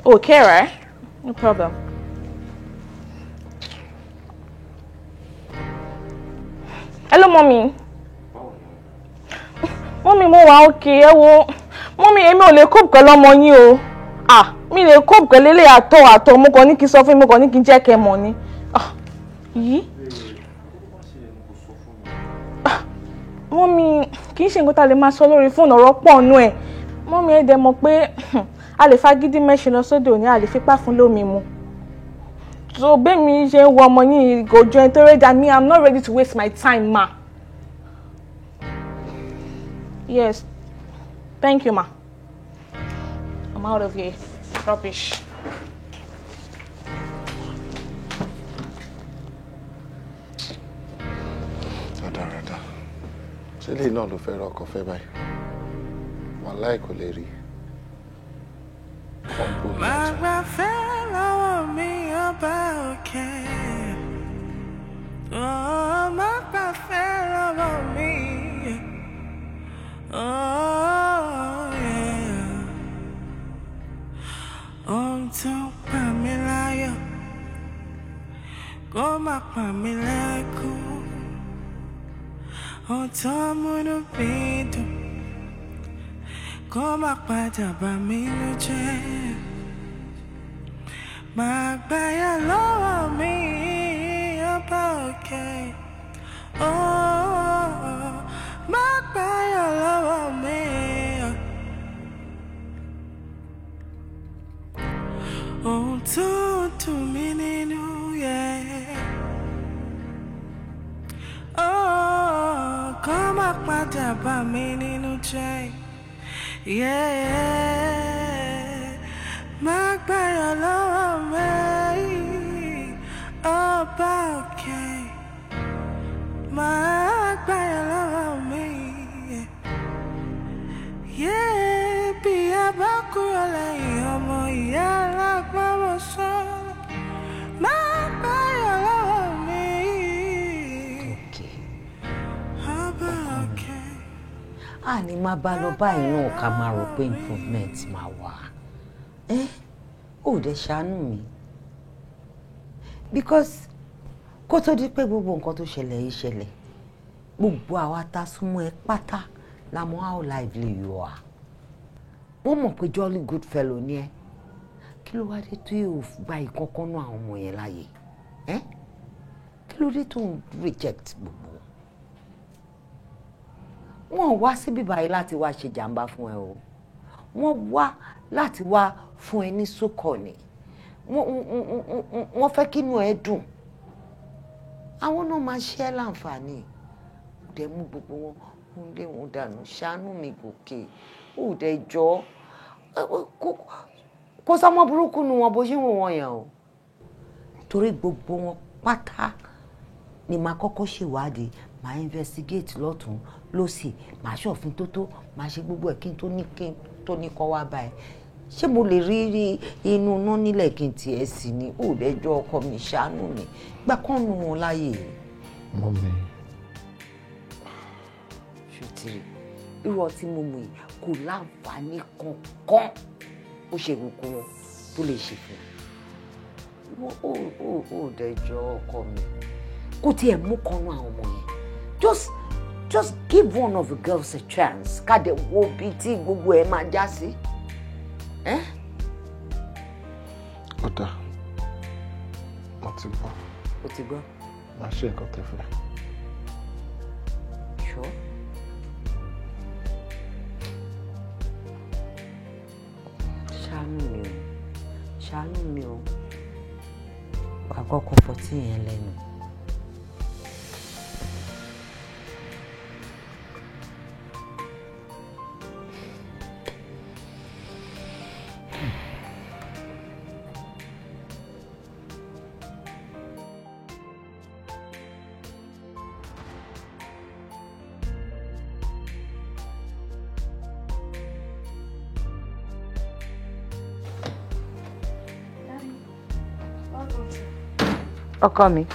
[SPEAKER 13] Okay, right? No problem. Hello, Mommy. Mommy, mo wà okay. Mommy, èmi ò lè cope pẹ̀lú ọmọ yín o. Mi lè cope pẹ̀lú ele àtọ̀. Mo kàn ní kí sọ fún mi, mo kàn ní kí jẹ́ kẹ́ mọ̀ ni. Yìí. Mommy, kì í ṣe nǹkan tá lè máa sọ lórí fóònù ọ̀rọ̀ pọ̀ nú ẹ̀. Mommy, ẹ dẹ̀ mọ̀ pé a lè fagídí mẹ́ṣin lọ sóde òní, a lè fipá fún lómi mu. So bẹ́ẹ̀mi ṣe ń wo ọmọ yín kò jọ ẹni tó rẹ̀ dá mi. I'm not ready to waste my time, ma. Yes. Thank you, ma. I'm out of here. Rubbish.
[SPEAKER 9] Rada. Ṣé lè náà ló fẹ́ rọ́kọ̀ fẹ́ báyìí? Wàláì kò lè rí.
[SPEAKER 11] Màgbà fẹ́ lọ́wọ́ mi ọba òkè. Màgbà fẹ́ lọ́wọ́ mi. Ohun tó pa mí láyọ̀ kó má pa mí lẹ́kún. Ohun tó múnú mi dùn kó má padà bà mí ló jẹ́. Má gbáyà lọ́wọ́ mi ọba òkè. Oh, má gbáyà lọ́wọ́ mi. Ohun tó dùn mí nínú yẹ. Oh, kó má padà bà mí nínú jẹ́. Yeah, má gbáyà lọ́wọ́ mi ọba òkè. Má gbáyà lọ́wọ́ mi. Yeah, bí a bá kúrò lẹ́yìn ọmọ ìyá alágbàmọ̀ sọ. Má gbáyà lọ́wọ́ mi ọba òkè.
[SPEAKER 10] A ní máa bá lọ báyìí náà ká máa rò pé improvement máa wà. Ó dẹ̀ ṣàánú mi. Because kó tó di pé gbogbo nǹkan tó ṣẹlẹ̀ yìí ṣẹlẹ̀, gbogbo àwa tá súnmọ́ ẹ pátá la mọ̀ how lively you are. Wọ́n mọ̀ pé jolly good fellow ni ẹ. Kí ló wá dé tó yóò gba ìkọ̀kan náà àwọn ọmọ yẹn láàyè? Kí ló dé tó ń reject gbogbo? Wọ́n wá síbí báyìí láti wá ṣe jàǹbá fún ẹ o. Wọ́n wá láti wá fún ẹ ní sókọ̀ ni. Wọ́n fẹ́ kínú ẹ dùn. Àwọn náà máa ṣe ẹ́ láǹfààní. Dẹ̀ mú gbogbo wọn, ó lé wọn dànù, ṣàánú mi gòkè. Ó dẹ̀ jọ. Kò sọmọ burúkú nu wọn bó ṣe wò wọ́n yẹn o. Torí gbogbo wọn pátá ni màá kọ́kọ́ ṣèwádìí, màá investigate lọ́tún lósì, màá ṣọ̀fin tótó, màá ṣe gbogbo ẹ̀ kí n tó ní kọ́ wá báyìí. Ṣé mo lè rí inú iná nílẹ̀ kí n tiẹ̀ sí ni? Ó lẹ́jọ́ ọkọ mi, ṣàánú mi, gbà kán nu wọn láyè.
[SPEAKER 9] Mọ́mí.
[SPEAKER 10] Ṣùtìrì irú ọtí mímu yìí kò láǹfààní kankan bó ṣe wù kó wọn tó lè ṣe fún un. Ó lẹ́jọ́ ọkọ mi, kò tiẹ̀ mú kan nu àwọn ọmọ yẹn. Just give one of the girls a chance. Ká dẹ̀ wo bí tí gbogbo ẹ̀ máa já sí.
[SPEAKER 9] Ọ̀dà, mo ti gbọ́.
[SPEAKER 10] O ti gbọ́?
[SPEAKER 9] Máa ṣe nǹkan tẹ́ fẹ́.
[SPEAKER 10] Sure. Ṣàánú mi o. Wàá kọ́kọ́ fọtí yẹn lẹ́nu. Ọkọ mi,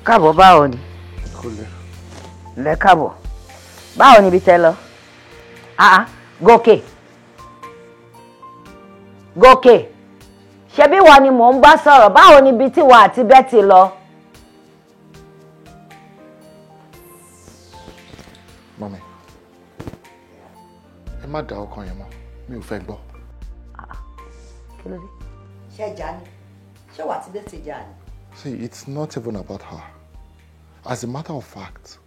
[SPEAKER 10] káàbọ̀ báwo ni?
[SPEAKER 9] Kúlẹ̀.
[SPEAKER 10] Lẹ́ káàbọ̀. Báwo ni ibi tẹ́ lọ? Gòkè. Ṣebí wà ni mò ń bá sọ̀rọ̀, báwo ni ibi tí wà àti Betty lọ?
[SPEAKER 9] Mọ́mí, ẹ má dá ọkàn yẹn mọ́, mi ò fẹ́ gbọ́.
[SPEAKER 10] Kí ló dé? Ṣé jà ni? Ṣé wà àti Betty jà ni?
[SPEAKER 9] See, it's not even about her. As a matter of fact,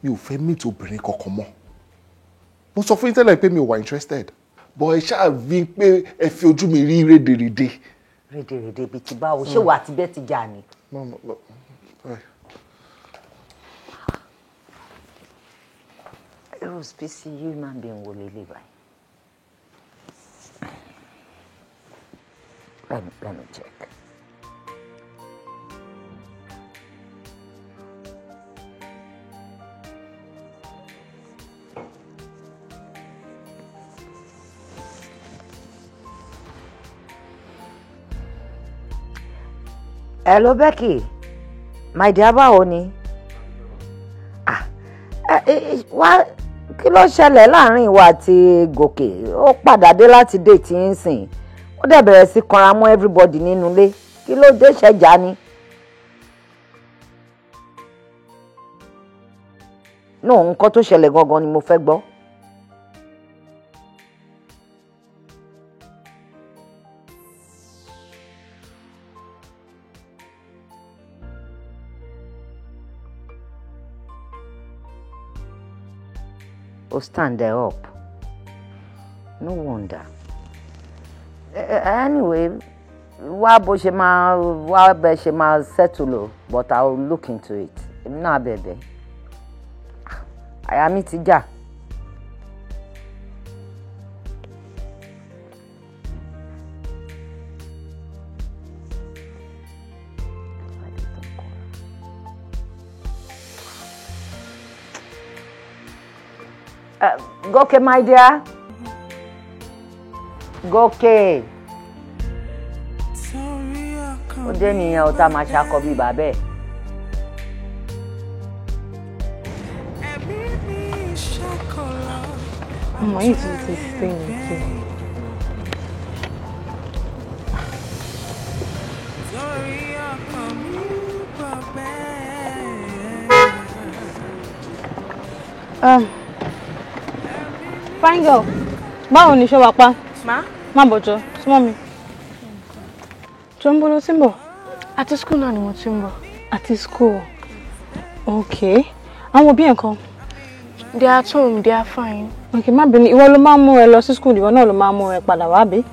[SPEAKER 9] mi ò fẹ́ meet obìnrin kankan mọ́. Mo sọ fún yín tẹ́lẹ̀ pé mi ò wà interested. But ẹ ṣáà rí pé ẹ fi ojú mi rí rédèrèdè.
[SPEAKER 10] Rédèrèdè bíi ti báwo? Ṣé wà àti Betty jà ni?
[SPEAKER 9] No.
[SPEAKER 10] Irú spèsì human being wo lélẹ̀ báyìí? Let me check. Hello Becky, my dear, báwo ni? Wá kí ló ṣẹlẹ̀ láàrin ìwọ àti Gòkè? Ó padà dé láti date ń sìn. Ó dẹ̀ bẹ̀rẹ̀ sí kanra mọ́ everybody nínú ilé. Kí ló dé, ṣẹ̀jà ni? No, nǹkan tó ṣẹlẹ̀ gangan ni mo fẹ́ gbọ́. or stand there up. No wonder. Anyway, Wabeshema settle, but I'll look into it. Nah, baby. I am it. Goke, my dear. Goke. Ó dé nìyẹn ó tá máa ṣakọ bí bàbá ẹ̀.
[SPEAKER 13] Ọmọ yìí ti stay ní kí. Fine girl, báwo ni iṣẹ́ wa pa? Má bọ̀jọ́, súnmọ́ mi. Jumbo ló ti ń bọ̀? Àti school náà ni mo ti ń bọ̀. Àti school? Okay. Àwọn òbí ẹ̀ ńkọ́? They are at home, they are fine. Okay, má bínú, ìwọ ló máa ń mú ẹ lọ sí school, ìwọ náà ló máa ń mú ẹ padà wá bí?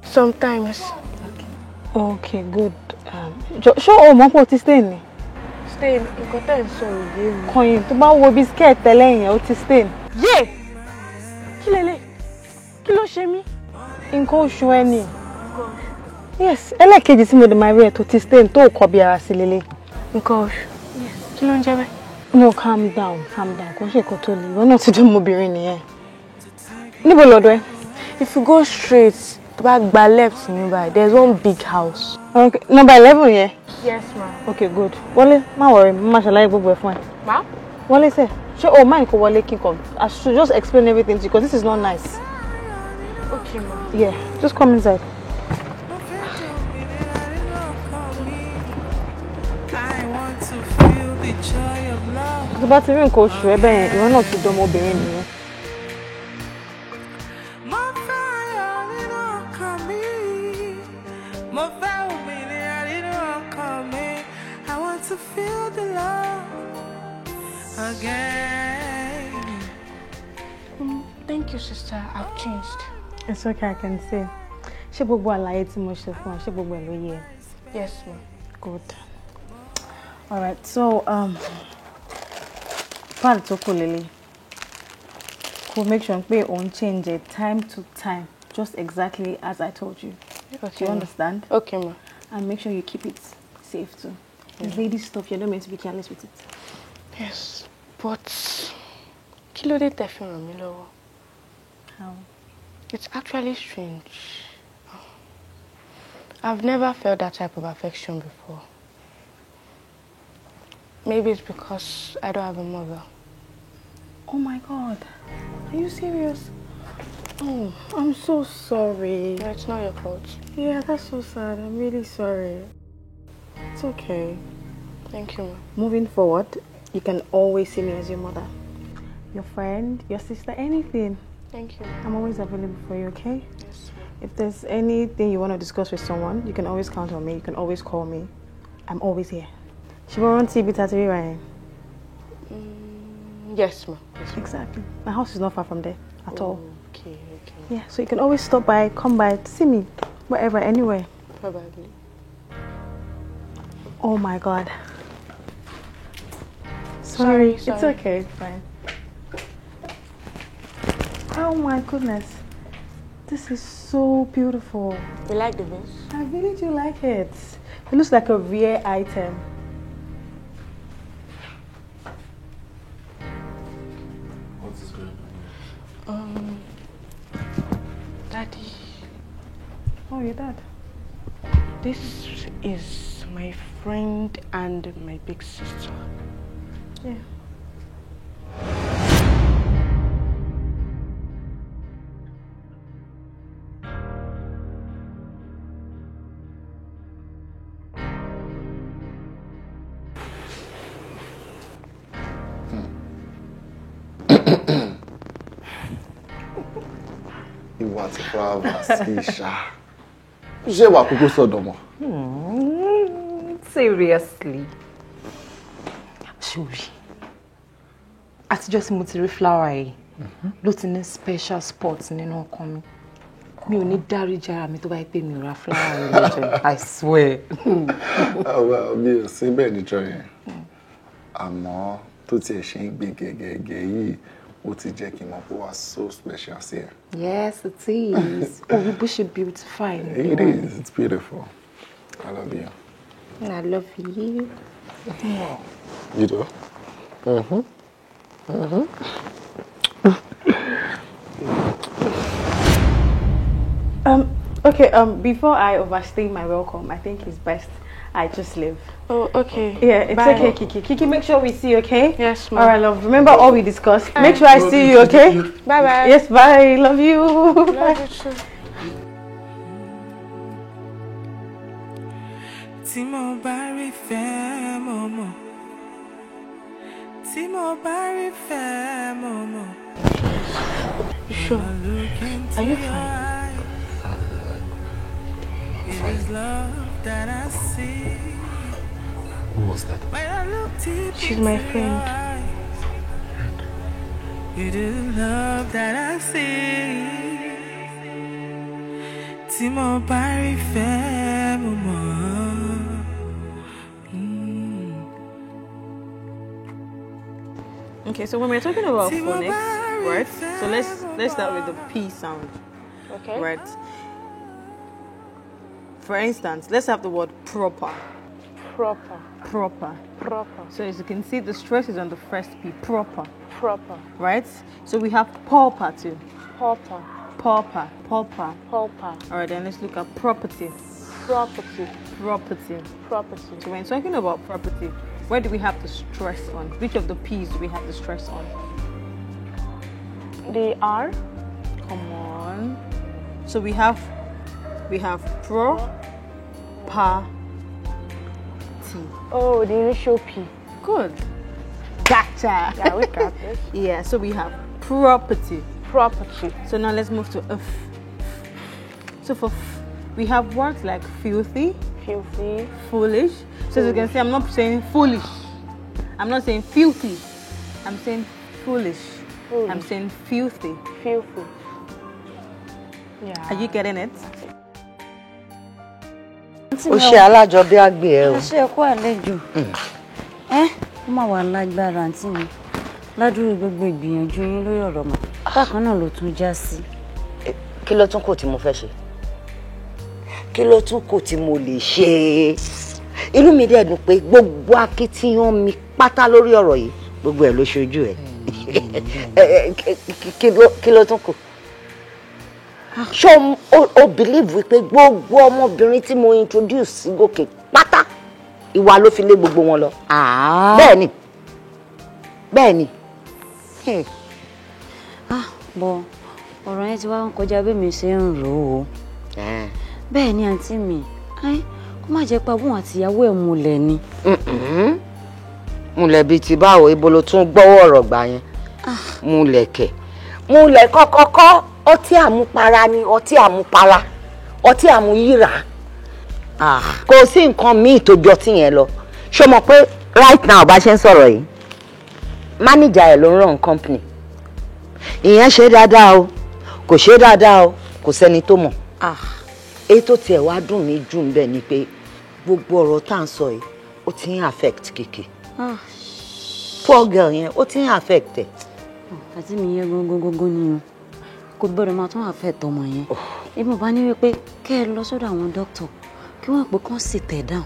[SPEAKER 13] Sometimes. Okay, good. Ṣé o mọ̀ pé o ti stain ni? Stain, nǹkan tẹ́ ń sọ òye mi. Kọ̀yìn tó bá wo bí skirt tẹ́lẹ̀ yẹn, o ti stain. Yé! Kí lélẹ̀? Kí ló ṣe mí? Nǹkan oṣù ẹ ni. Yes, ẹlẹ́kejì tí mo dé máa rí ẹ tó ti stain tó kọ bí ara sí lélẹ̀. Nǹkan oṣù? Kí ló ń jẹ́ bẹ́ẹ̀? No, calm down. Kò ṣe nǹkan tó le. Ìwọ náà ti dún ọmọbìnrin nìyẹn. Níbo lọ́dọ̀ ẹ? If you go straight, tó bá gba left nearby, there's one big house. Okay, number 11 yẹn? Yes, ma'am. Okay, good. Wọlé, má worry, má ṣàlàyé gbogbo ẹ̀ fún ẹ. Ma? Wọlé sẹ́, ṣé o mind kó wọlé kí n come? I should just explain everything to you because this is not nice. Okay, ma'am. Yeah, just come inside. Tó bá ti rí nǹkan oṣù ẹ bẹ́ẹ̀ ìwọ náà ti dán ọmọbìnrin nìyẹn. Thank you, sister. I've changed. It's okay, I can see. Ṣé gbogbo àlàyé tí mo ṣe fún ẹ, ṣé gbogbo ẹ̀ ló yé ẹ? Yes, ma'am. Good. All right, so part tó kù lélẹ̀. We'll make sure pé òun change it time to time, just exactly as I told you. Okay. Do you understand? Okay, ma. And make sure you keep it safe too. The lady stuff, you're not meant to be careless with it. Yes, but kí ló dé tẹ́ fi ràn mí lọ́wọ́? How? It's actually strange. I've never felt that type of affection before. Maybe it's because I don't have a mother. Oh my God. Are you serious? Oh, I'm so sorry. No, it's not your fault. Yeah, that's so sad. I'm really sorry. It's okay. Thank you, ma. Moving forward, you can always see me as your mother. Your friend, your sister, anything. Thank you. I'm always available for you, okay? Yes, ma'am. If there's anything you want to discuss with someone, you can always count on me. You can always call me. I'm always here. She will run TV Tatari, right? Yes, ma'am. Yes, exactly. My house is not far from there at all. Okay. Yeah, so you can always stop by, come by, see me, wherever, anywhere. Probably. Oh my God. Sorry. It's okay, it's fine. Oh my goodness. This is so beautiful. You like the vase? I really do like it. It looks like a rare item.
[SPEAKER 9] What's this going on?
[SPEAKER 13] Daddy. Oh, your dad. This is my friend and my big sister. Yeah.
[SPEAKER 9] Ìwà tí Flava sí ṣá. Ṣé wà kúkú sọ́dọ̀ mọ́?
[SPEAKER 16] Seriously. Ṣùrí. Àtijọ́ tí mo ti rí Flower yìí,
[SPEAKER 13] ló ti ní special spots nínú ọkàn mi. Mi ò ní dáríjì ara mi tó bá pé mi ò ra flower lọ́jọ́. I swear.
[SPEAKER 9] Well, mi ò sí bẹ́ẹ̀ níjọ́ yẹn. Àmọ́ tó tiẹ̀ ṣe ń gbé gẹ́gẹ́gẹ́ yìí, ó ti jẹ́ kí n mọ̀ pé wà so special sí ẹ.
[SPEAKER 13] Yes, it is. Oh, we should beautify.
[SPEAKER 9] It is. It's beautiful. I love you.
[SPEAKER 13] I love you.
[SPEAKER 9] You do?
[SPEAKER 13] Okay, before I overstay my welcome, I think it's best I just leave.
[SPEAKER 14] Oh, okay.
[SPEAKER 13] Yeah, it's
[SPEAKER 14] Bye.
[SPEAKER 13] okay, Kiki. Kiki, make sure we see you, okay?
[SPEAKER 14] Yes, ma'am.
[SPEAKER 13] All right, love. Remember all we discussed. Make sure I see you, okay?
[SPEAKER 14] Bye-bye.
[SPEAKER 13] Yes, bye. Love you.
[SPEAKER 14] Love you too.
[SPEAKER 11] Tí mo bá rí fẹ́ mo mọ̀. Tí mo bá rí fẹ́ mo mọ̀.
[SPEAKER 14] Sure. Are you fine?
[SPEAKER 11] It is love that I see.
[SPEAKER 9] Who was that?
[SPEAKER 11] When I look deep
[SPEAKER 14] She's my friend.
[SPEAKER 11] It is love that I see. Tí mo bá rí fẹ́ mo mọ̀.
[SPEAKER 13] Okay, so when we're talking about phonics, right? So let's start with the P sound.
[SPEAKER 14] Okay.
[SPEAKER 13] Right. For instance, let's have the word proper.
[SPEAKER 14] Proper.
[SPEAKER 13] Proper.
[SPEAKER 14] Proper.
[SPEAKER 13] So as you can see, the stress is on the first P. Proper.
[SPEAKER 14] Proper.
[SPEAKER 13] Right? So we have pauper too.
[SPEAKER 14] Pauper.
[SPEAKER 13] Pauper. Pauper.
[SPEAKER 14] Pauper.
[SPEAKER 13] All right, then let's look at property.
[SPEAKER 14] Property.
[SPEAKER 13] Property.
[SPEAKER 14] Property.
[SPEAKER 13] So when talking about property, where do we have the stress on? Which of the P's do we have the stress on?
[SPEAKER 14] The R.
[SPEAKER 13] Come on. So we have pro, pa, T.
[SPEAKER 14] Oh, the initial P.
[SPEAKER 13] Good. Gotcha.
[SPEAKER 14] Yeah, we got this.
[SPEAKER 13] Yeah, so we have property.
[SPEAKER 14] Property.
[SPEAKER 13] So now let's move to F. So for F, we have words like filthy,
[SPEAKER 14] Filthy.
[SPEAKER 13] foolish. So as you can see, I'm not saying foolish. I'm not saying filthy. I'm saying foolish.
[SPEAKER 14] Foolish.
[SPEAKER 13] I'm saying filthy.
[SPEAKER 14] Filthy. Yeah.
[SPEAKER 13] Are you getting it?
[SPEAKER 10] Ó ṣe alájọbí àgbẹ̀ ẹ o.
[SPEAKER 2] Ó ṣe ẹ̀kọ́ àlejò. Ó máa wà lágbára àǹtí mi. Ládùúgbò gbogbo ìgbìyànjú yín lórí ọ̀rọ̀ mọ̀. Bákan náà ló tún já sí.
[SPEAKER 10] Kí ló tún kù tí mo fẹ́ ṣe? Kí ló tún kù tí mo lè ṣe? Inú mi dẹ̀ dùn pé gbogbo akitiyan mi pátá lórí ọ̀rọ̀ yìí, gbogbo ẹ̀ ló ṣojú ẹ̀. Kí ló tún kù? Ṣé o believe wípé gbogbo ọmọbìnrin tí mo introduce sí gòkè pátá ìwà ló fi lé gbogbo wọn lọ? Bẹ́ẹ̀ni. Bẹ́ẹ̀ni.
[SPEAKER 2] Bọ̀ ọ̀rọ̀ yẹn ti wá ń kọjá bí mi ṣe ń rò ó. Bẹ́ẹ̀ ni àǹtí mi, kó má jẹ́ pé abúwọn àti ìyàwó ẹ̀ múlẹ̀ ni.
[SPEAKER 10] Múlẹ̀ bíi ti báwo, ibo ló tún gbọ́wọ́ ọ̀rọ̀ gbà yẹn? Múlẹ̀ kẹ̀. Múlẹ̀ kọ́kọ́kọ́, ọtí àmupara ni ọtí àmupara, ọtí àmuyíra. Kò sí nǹkan míì tó jọ tí yẹn lọ. Ṣé o mọ̀ pé right now bá ṣe ń sọ̀rọ̀ yìí, manager ẹ̀ ló ń run company. Ìyẹn ṣe dáadáa o, kò ṣe dáadáa o, kò sẹ́ni tó mọ̀. Èyí tó tiẹ̀ wá dùn mí jù ń bẹ̀ ni pé gbogbo ọ̀rọ̀ tá à ń sọ yìí ó ti ń affect Kiki. Poor girl yẹn ó ti ń affect ẹ̀.
[SPEAKER 2] Àti mi yẹn gógógógó ni o. Kò gbọ́dọ̀ máa tún affect ọmọ yẹn. Èmi bá ní wípé kẹ́ ẹ lọ sọ́dọ̀ àwọn doctor kí wọ́n pè kán sit ẹ̀ down,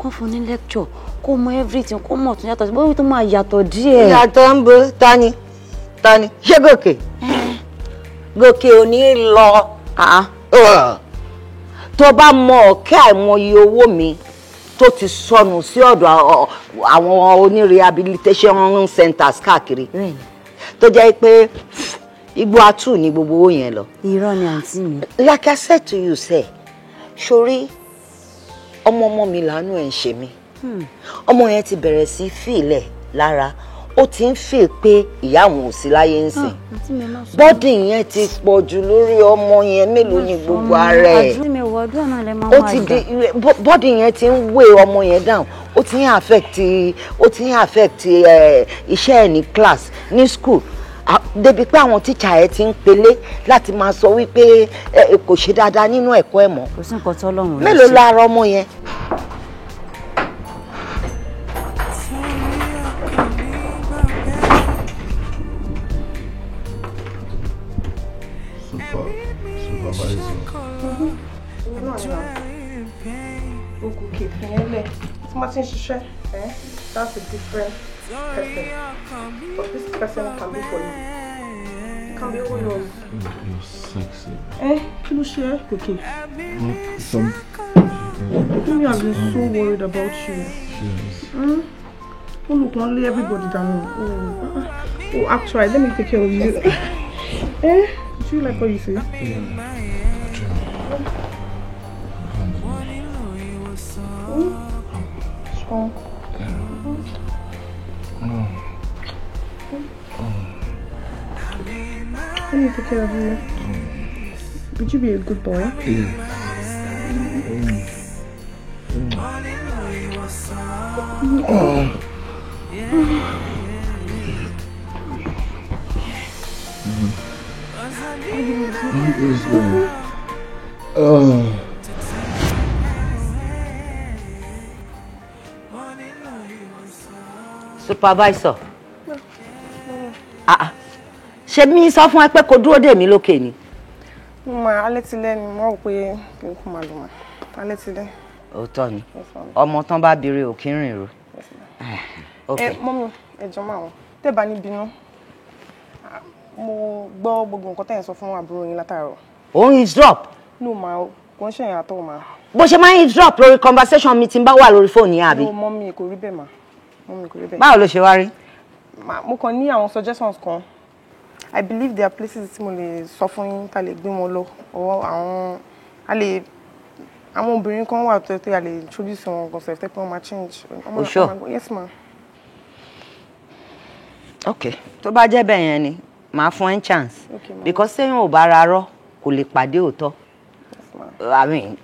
[SPEAKER 2] kán fún ní lecture, kó mọ everything, kó mọ̀ tún yàtọ̀ sí bóyá tó máa yàtọ̀ díẹ̀.
[SPEAKER 10] Yàtọ̀ ń bo tani ṣé Gòkè? Gòkè ò ní lọ. Tó bá mọ ọ̀kẹ́ àìmọye owó mi tó ti sọnù sí ọ̀dọ̀ àwọn oní rehabilitation centers káàkiri tó jẹ́ pé igbó atú ní gbogbo owó yẹn lọ.
[SPEAKER 2] Irọ́ ni àǹtí mi.
[SPEAKER 10] Like I said to you, sori ọmọ mi làánú ẹ̀ ń ṣe mí. Ọmọ yẹn ti bẹ̀rẹ̀ sí fìlẹ̀ lára, ó ti ń feel pé ìyá òun ò sí láyé ń sìn. Bọ́dì yẹn ti pọ̀ jù lórí ọmọ yẹn, mélòó ni gbogbo ara ẹ̀. Ó ti di bọ́dì yẹn ti ń wé ọmọ yẹn down, ó ti ń affect iṣẹ́ ẹ̀ ní class ní school. débi pé àwọn tíṣà ẹ ti ń pelé láti máa sọ wípé kò ṣe dáadáa nínú ẹ̀kọ́ ẹ̀ mọ́.
[SPEAKER 2] Kò sí nǹkan t'Ọlọ́run lè ṣe.
[SPEAKER 10] Mélòó lára ọmọ yẹn?
[SPEAKER 13] That's a different person. But this person can be for you. It can be who knows.
[SPEAKER 9] You're sexy.
[SPEAKER 13] Kí ló ṣe ẹ́, Kiki?
[SPEAKER 9] Some.
[SPEAKER 13] Maybe I've been so worried about you.
[SPEAKER 9] Yes.
[SPEAKER 13] Oh, look, only everybody down. Oh, actually, let me take care of you. Do you like what you say? Strong. Let me take care of you. Would you be a good boy?
[SPEAKER 10] Supervisor. Ṣé mi sọ fún ẹ pé kó dúró dè mí lókè ni?
[SPEAKER 13] Alẹ́ ti lẹ́ ni mo rò pé kí n kú máa lọ mà. Alẹ́ ti lẹ́.
[SPEAKER 10] Òótọ́ ni. Ọmọ tán bá bire ò kí ń rìn ro.
[SPEAKER 13] Mọ́mí, ẹ jọ̀ọ́ mà wọ́n. Tẹ́ bá ní bínú. Mo gbọ́ gbogbo nǹkan tẹ́ ẹ sọ fún àbúrò yín látàárọ̀.
[SPEAKER 10] Ó ń eavesdrop.
[SPEAKER 13] No ma, kò ń ṣe yẹn àtọ̀ ma.
[SPEAKER 10] Bó ṣe máa ń eavesdrop lórí conversation mi tí ń bá wà lórí fóònù yẹn àbí?
[SPEAKER 13] No, mọ́mí kò rí bẹ́ẹ̀ mà. Mọ́mí kò rí bẹ́ẹ̀.
[SPEAKER 10] Báwo ló ṣe wá rí?
[SPEAKER 13] Mo kàn ní àwọn suggestions kan. I believe there are places tí mo lè sọ fún yín tá lè gbé wọn lọ. Or àwọn obìnrin kan wà tó a lè introduce wọn concept pé wọ́n máa change.
[SPEAKER 10] Oh, sure.
[SPEAKER 13] Yes ma.
[SPEAKER 10] Okay, tó bá jẹ́ bẹ́ẹ̀ yẹn ni màá fún ẹ chance.
[SPEAKER 13] Okay, ma.
[SPEAKER 10] Because sẹ́yìn ò bá ra rọ́ kò lè pàdé òótọ́. I mean,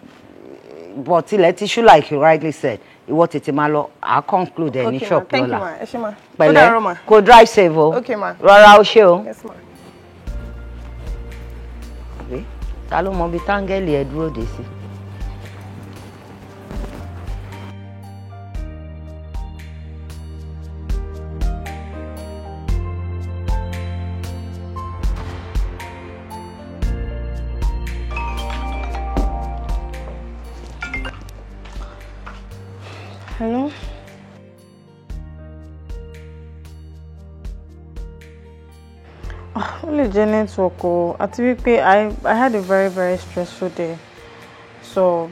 [SPEAKER 10] but ilẹ̀ ti ṣú like you rightly said. Ìwọ tètè máa lọ, I'll conclude any shop lọ́la.
[SPEAKER 13] Thank you ma, ẹ ṣé ma.
[SPEAKER 10] Pẹ̀lẹ́, kò drive safe o.
[SPEAKER 13] Okay ma.
[SPEAKER 10] Rọra o ṣé o.
[SPEAKER 13] Yes ma.
[SPEAKER 10] Ta ló mọ bí táńgẹ́lì ẹ dúró dé sí?
[SPEAKER 13] Hello? Only network o. Àti wípé I had a very stressful day. So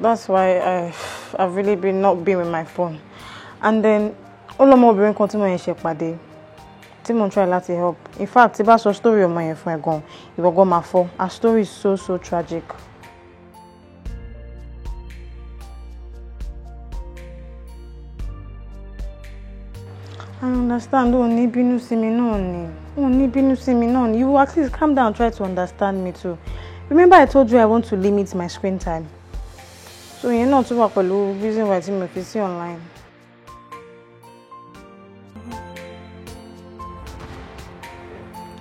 [SPEAKER 13] that's why I've really not been with my phone. And then ọmọbìnrin kan tí mo yẹn ṣe pàdé tí mo try láti help. In fact, tí bá sọ story ọmọ yẹn fún ẹ gan, ìwọ gan máa fọ́. Her story is so tragic. I understand. Don't ní bínú sí mi náà ni. You will at least calm down and try to understand me too. Remember I told you I want to limit my screen time. So you're not too much pẹ̀lú reason why tí mo fi sí online.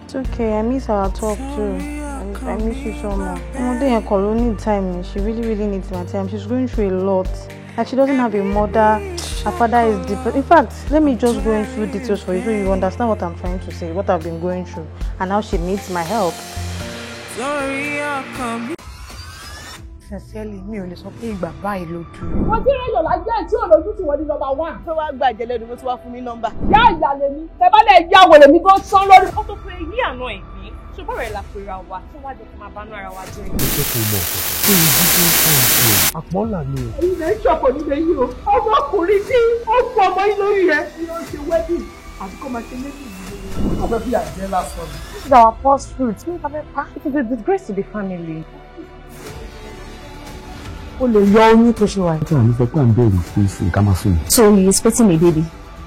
[SPEAKER 13] It's okay. I miss our talk too. I miss you so much. Ọmọdé yẹn kò ló need time. She really needs my time. She's going through a lot. Like she doesn't have a mother. Her father is different. In fact, let me just go into details for you so you understand what I'm trying to say, what I've been going through, and how she needs my help. Sincerely, mi ò lè sọ pé ìgbà báyìí ló dúró.
[SPEAKER 8] Mo ti rẹ́yọ̀ lájẹ́ tí olójú tí wọ́n ní number 1.
[SPEAKER 3] Tó wá gba ìjẹ́lẹ̀ ni mo ti wá fún mi nọ́mbà.
[SPEAKER 8] Yá ìyá lèmi, tẹ bá lẹ̀ yá wèrè mi gan sán lórí.
[SPEAKER 3] Ó tó pé ní àná ìgbín, ṣùgbọ́n rẹ̀ la pera wa, tí wọ́n á jẹ́ kí máa bánú ara wa jẹ́.
[SPEAKER 4] Ṣé kò mọ̀ ṣé ibi tó ń sọ ìṣe àpọ́nlà ni o?
[SPEAKER 8] Ẹ̀yin lè ṣọ̀pọ̀ nílé yìí o. Ọmọkùnrin tí ó fún ọmọ yín lórí rẹ̀ ni ó ṣe wedding àti kó máa ṣe méjì yìí. Ọ̀fẹ́ fi àjẹ́ lásán ni.
[SPEAKER 3] This is our first fruit. It is a disgrace to the family.
[SPEAKER 8] O lè yọ oyún tó ṣe wà.
[SPEAKER 4] Ṣé àmì sọ pé à ń bẹ̀rù fún ìsìn ká máa sùn?
[SPEAKER 3] So he is expecting a baby.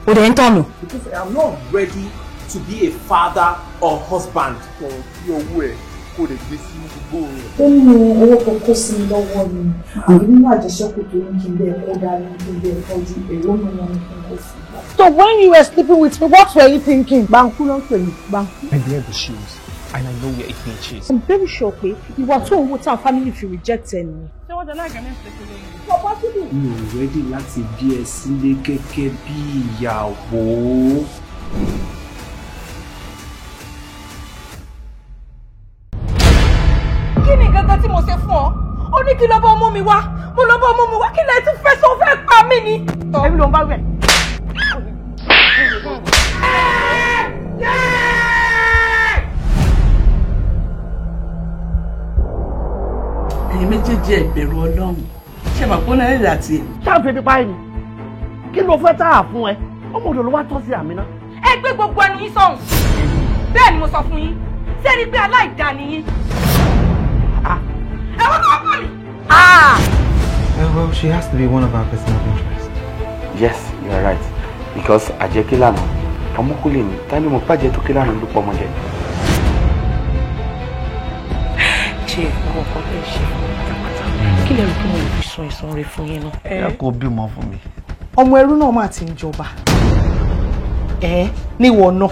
[SPEAKER 3] O dẹ̀ ń tọ̀nù.
[SPEAKER 16] Because I am not ready to be a father or husband.
[SPEAKER 12] Bí owó ẹ̀
[SPEAKER 9] kó lè gbé sí gbogbo.
[SPEAKER 3] Ó mú owó kan kó sí mi lọ́wọ́ ni. Àbí nínú àjẹsẹ́kù tó ní kí n bẹ́ẹ̀ kó dání kí n bẹ́ẹ̀ tọ́jú èrò mi wọn ní kí n kó sí.
[SPEAKER 13] So when you were sleeping with me, what were you thinking? Banku ló ń pè mí, Banku.
[SPEAKER 16] I wear the shoes and I know you're eating cheese.
[SPEAKER 3] I'm very sure pé ìwà tó ń wo tí àwọn family fi reject ẹ nìyẹn.
[SPEAKER 13] Ṣé wọ́n jẹ láì gẹ̀mẹ́ ìpèsè lóyún?
[SPEAKER 16] Mi ò ready láti bí ẹ sílé gẹ́gẹ́ bí ìyàwó.
[SPEAKER 13] Kí ni gangan tí mo ṣe fún ọ? Ó ní kí lọ bá ọmọ mi wá. Mo lọ bá ọmọ mi wá. Kí lẹ tún fẹ́ sọ fẹ́ pa mí ni? Èmi ló ń bá wẹ̀.
[SPEAKER 17] Ẹ̀yin méjèèjì ẹ bẹ̀rù Ọlọ́run. Ṣé màá pọ́n náírà àti ẹ̀?
[SPEAKER 8] Ṣáà fi pípa ẹ̀ ni. Kí ló fẹ́ tá a fún ẹ? Ọmọ òdò ló wá tọ́ sí àmì náà.
[SPEAKER 13] Ẹ gbé gbogbo ẹnu yín sọ̀hún. Bẹ́ẹ̀ ni mo sọ fún yín. Ṣé ẹ rí pé aláìda ni yín? Ẹ wọ́n kọ́ pọ̀ mi.
[SPEAKER 16] Well, she has to be one of our person of interest.
[SPEAKER 18] Yes, you are right. Because Ajekilano, Omokulini, Tani Mopaje to Kilano look for Monday.
[SPEAKER 17] Chief, mo kọ́ fẹ́ ṣe pátápátá. Kí lẹ rò pé mo lè fi sun ìsan rẹ fún yín náà?
[SPEAKER 16] Ẹ kò bímọ fún mi.
[SPEAKER 3] Ọmọ ẹrú náà máa ti ń jọba. Níwọ náà.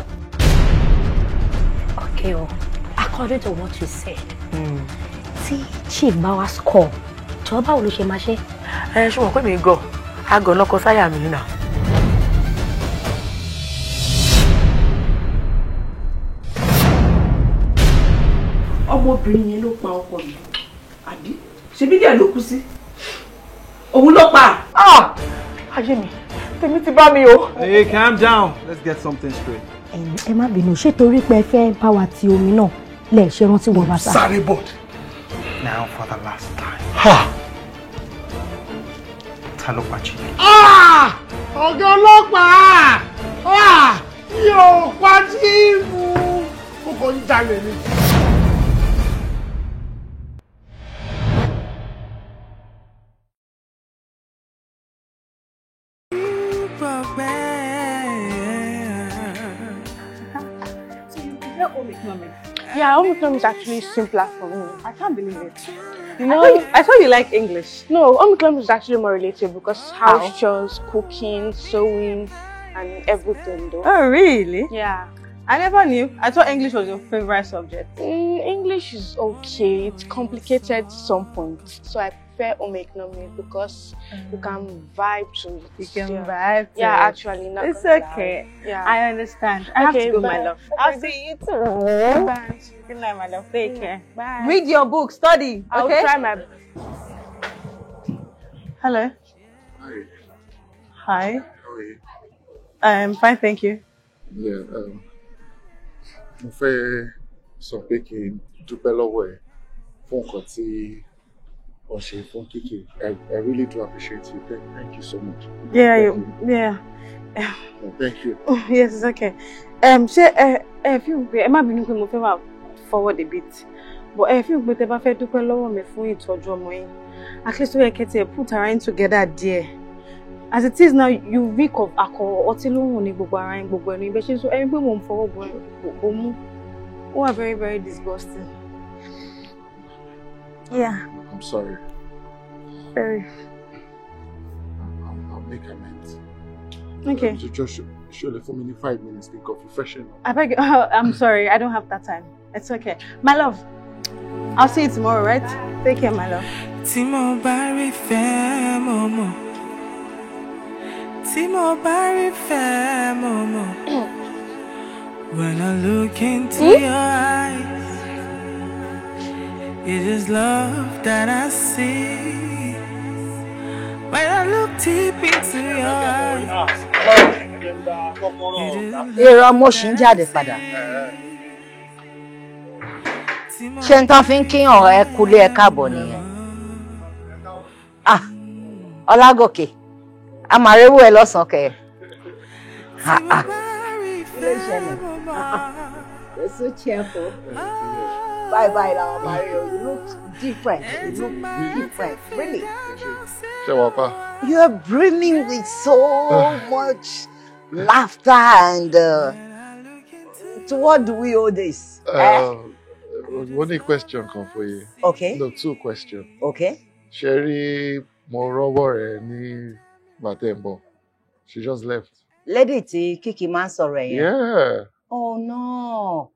[SPEAKER 19] Okay, according to what you said, tí chief bá wá score, jọ̀ọ́ báwo ló ṣe máa ṣe?
[SPEAKER 17] Ṣé mo pé mi gọ̀? Agọ̀ náà kọ sáyà mi náà. Ọmọbìnrin yẹn ló pa ọkọ mi. Àbí? Ṣebí díẹ̀ ló kú sí. Òun ló pa.
[SPEAKER 13] Ayé mi, tèmi ti bá mi o.
[SPEAKER 16] Hey, calm down. Let's get something straight.
[SPEAKER 19] Ẹ má bínú, ṣé torí pé ẹ fẹ́ bá wa ti omi náà lẹ ṣe rántí wọ bàtà.
[SPEAKER 9] Sorry, but
[SPEAKER 16] now for the last time. Ta ló pa Chief?
[SPEAKER 8] Ọ̀gá ọlọ́pàá! Yóò pa Chief! Mo kàn ń jalè ni.
[SPEAKER 13] Yeah, home economics is actually simpler for me. I can't believe it. You know, I thought you like English. No, home economics is actually more relatable because house chores, cooking, sewing, and everything though.
[SPEAKER 14] Oh, really?
[SPEAKER 13] Yeah.
[SPEAKER 14] I never knew. I thought English was your favorite subject.
[SPEAKER 13] English is okay. It's complicated at some point. So I prefer home economics because you can vibe to it.
[SPEAKER 14] You can vibe to
[SPEAKER 13] Yeah,
[SPEAKER 14] it.
[SPEAKER 13] actually. Not
[SPEAKER 14] It's okay.
[SPEAKER 13] Yeah.
[SPEAKER 14] I understand. I have to go, my love. I'll
[SPEAKER 13] Okay.
[SPEAKER 14] see you too. Bye. Good night, my love. Take care.
[SPEAKER 13] Bye.
[SPEAKER 14] Read your book. Study.
[SPEAKER 13] I'll
[SPEAKER 14] okay?
[SPEAKER 13] try my best.
[SPEAKER 14] Hello.
[SPEAKER 9] Hi.
[SPEAKER 14] Hi.
[SPEAKER 9] How are you?
[SPEAKER 14] I'm fine, thank you.
[SPEAKER 9] Yeah, mo fẹ́ sọ pé kí n dúpẹ́ lọ́wọ́ ẹ fún nǹkan tí o ṣe fún Kiki. I really do appreciate you. Thank you so much.
[SPEAKER 14] Yeah,
[SPEAKER 9] Thank you.
[SPEAKER 14] Yes, it's okay. Ṣé ẹ fi hàn pé ẹ má bínú pé mo fẹ́ wà forward a bit. But ẹ fi hàn pé tẹ́ bá fẹ́ dúpẹ́ lọ́wọ́ mi fún ìtọ́jú ọmọ yín. At least we can put our hand together there. As it is now, you reek of alcohol. Ọtí ló ń rùn ní gbogbo ara yín, gbogbo ẹnu ibẹ̀ ṣe so ẹni pé mo ń fọwọ́ bọ̀ mú. Ó wà very, very disgusting. Yeah.
[SPEAKER 9] I'm sorry.
[SPEAKER 14] Very.
[SPEAKER 9] I'll make amends.
[SPEAKER 14] Okay.
[SPEAKER 9] Just surely for me 5 minutes think of refreshing.
[SPEAKER 14] I beg. I'm sorry. I don't have that time. It's okay. My love. I'll see you tomorrow, right? Take care, my love.
[SPEAKER 11] Tí mo bá rí fẹ́ mo mọ̀. Tí mo bá rí fẹ́ mo mọ̀. When I look into your eyes, it is love that I see. When I look deep into your eyes,
[SPEAKER 10] èrò ọmọ ṣì ń jáde padà. Ṣé n tán fi ń kíyàn ẹ kulé ẹ káàbọ̀ nìyẹn? Ọlágòkè, a máa réwú ẹ lọ́sàn-án kẹ̀. You're so cheerful. Bye, now, Mario. You look different. You look different. Really. You're brimming with so much laughter and to what do we owe this?
[SPEAKER 9] One question come for you.
[SPEAKER 10] Okay.
[SPEAKER 9] No, 2 questions.
[SPEAKER 10] Okay.
[SPEAKER 9] Sherry Morowore ní Batembo. She just left.
[SPEAKER 10] Lady tí Kiki máa ń sọ̀rọ̀ yẹn.
[SPEAKER 9] Yeah.
[SPEAKER 10] Oh no.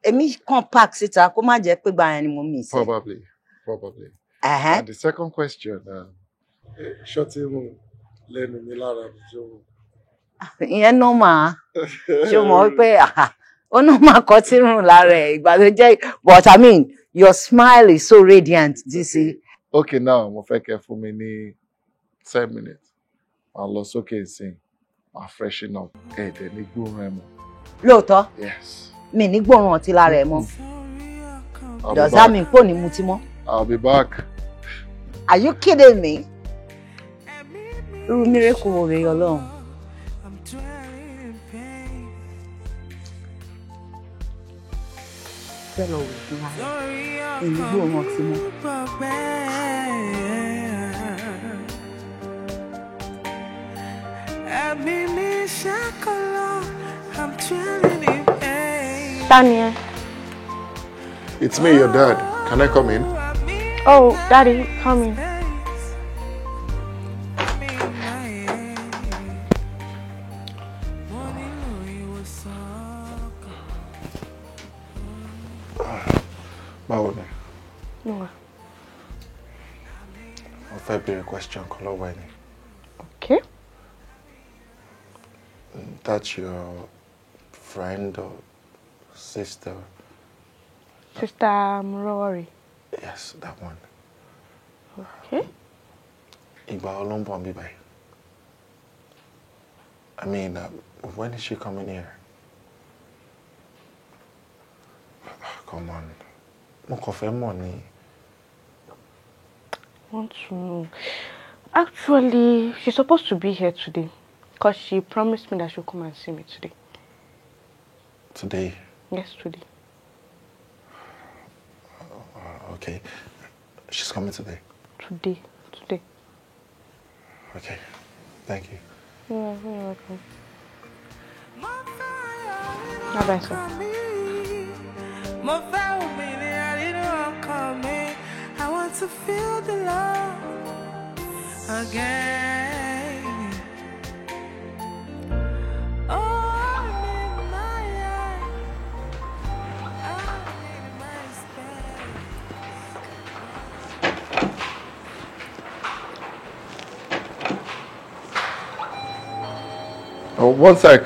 [SPEAKER 10] Èmi kan park síta kó má jẹ́ pé gbà yẹn ni mo miss.
[SPEAKER 9] Probably. And the second question, short him lẹ́nu mi lára mi jo.
[SPEAKER 10] Ìyẹn normal. Ṣé o mọ̀ pé ó normal kọ́ tí rùn lára ẹ̀ ìgbà tó jẹ́, but I mean your smile is so radiant this is.
[SPEAKER 9] Okay, now mo fẹ́ kẹ́ fún mi ní 10 minutes. I'll lọ sókè ìsìn. I'll freshen up. Dẹ̀ ní gbóòórùn ẹ̀ mọ́.
[SPEAKER 10] Lóòótọ́?
[SPEAKER 9] Yes.
[SPEAKER 10] Mi ní gbóòórùn ọtí lára ẹ̀ mọ́. Does that mean pò ní mutí mọ́?
[SPEAKER 9] I'll be back.
[SPEAKER 10] Are you kidding me? Irú miracle wo rèé Ọlọ́run? Fẹ́ lọ wò fún wa. Èmi gbóòórùn ọtí mọ́.
[SPEAKER 13] Daniel.
[SPEAKER 9] It's me, your dad. Can I come in?
[SPEAKER 13] Oh, Daddy, come in.
[SPEAKER 9] Báwo ni?
[SPEAKER 13] No.
[SPEAKER 9] Mo fẹ́ béèrè question kan lọ́wọ́ ẹ ni.
[SPEAKER 13] Okay.
[SPEAKER 9] That's your friend or sister?
[SPEAKER 13] Sister Morowore.
[SPEAKER 9] Yes, that one.
[SPEAKER 13] Okay.
[SPEAKER 9] Ìgbà wo ló ń bọ̀ níbí báyìí? I mean, when is she coming here? Come on. Mo kàn fẹ́ mọ̀ ni.
[SPEAKER 13] Want to know. Actually, she's supposed to be here today because she promised me that she'll come and see me today.
[SPEAKER 9] Today?
[SPEAKER 13] Yes, today.
[SPEAKER 9] Okay. She's coming today?
[SPEAKER 13] Today.
[SPEAKER 9] Okay. Thank you.
[SPEAKER 13] You're welcome. Bye-bye, sir.
[SPEAKER 11] I want to feel the love again. Oh, I'm in my eye. I'm in my space.
[SPEAKER 9] Oh, one sec.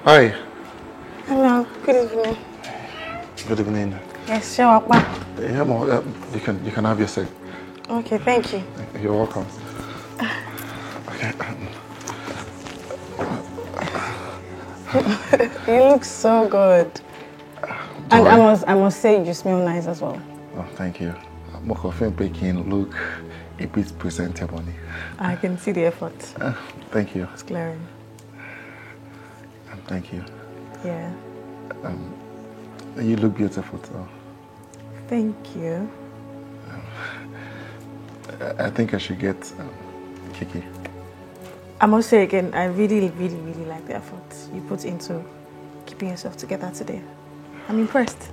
[SPEAKER 9] Hi.
[SPEAKER 14] Hello, good evening.
[SPEAKER 9] Good evening.
[SPEAKER 14] Yes, show up.
[SPEAKER 9] Yeah, you can have your seat.
[SPEAKER 14] Okay, thank you.
[SPEAKER 9] You're welcome. Okay.
[SPEAKER 14] You look so good. And I must say you smell nice as well.
[SPEAKER 9] Oh, thank you. Mokofin Pekin look a bit presentable.
[SPEAKER 14] I can see the effort.
[SPEAKER 9] Thank you.
[SPEAKER 14] It's glaring.
[SPEAKER 9] Thank you.
[SPEAKER 14] Yeah.
[SPEAKER 9] You look beautiful too.
[SPEAKER 14] Thank you.
[SPEAKER 9] I think I should get Kiki.
[SPEAKER 14] I must say again, I really, really, really like the effort you put into keeping yourself together today. I'm impressed.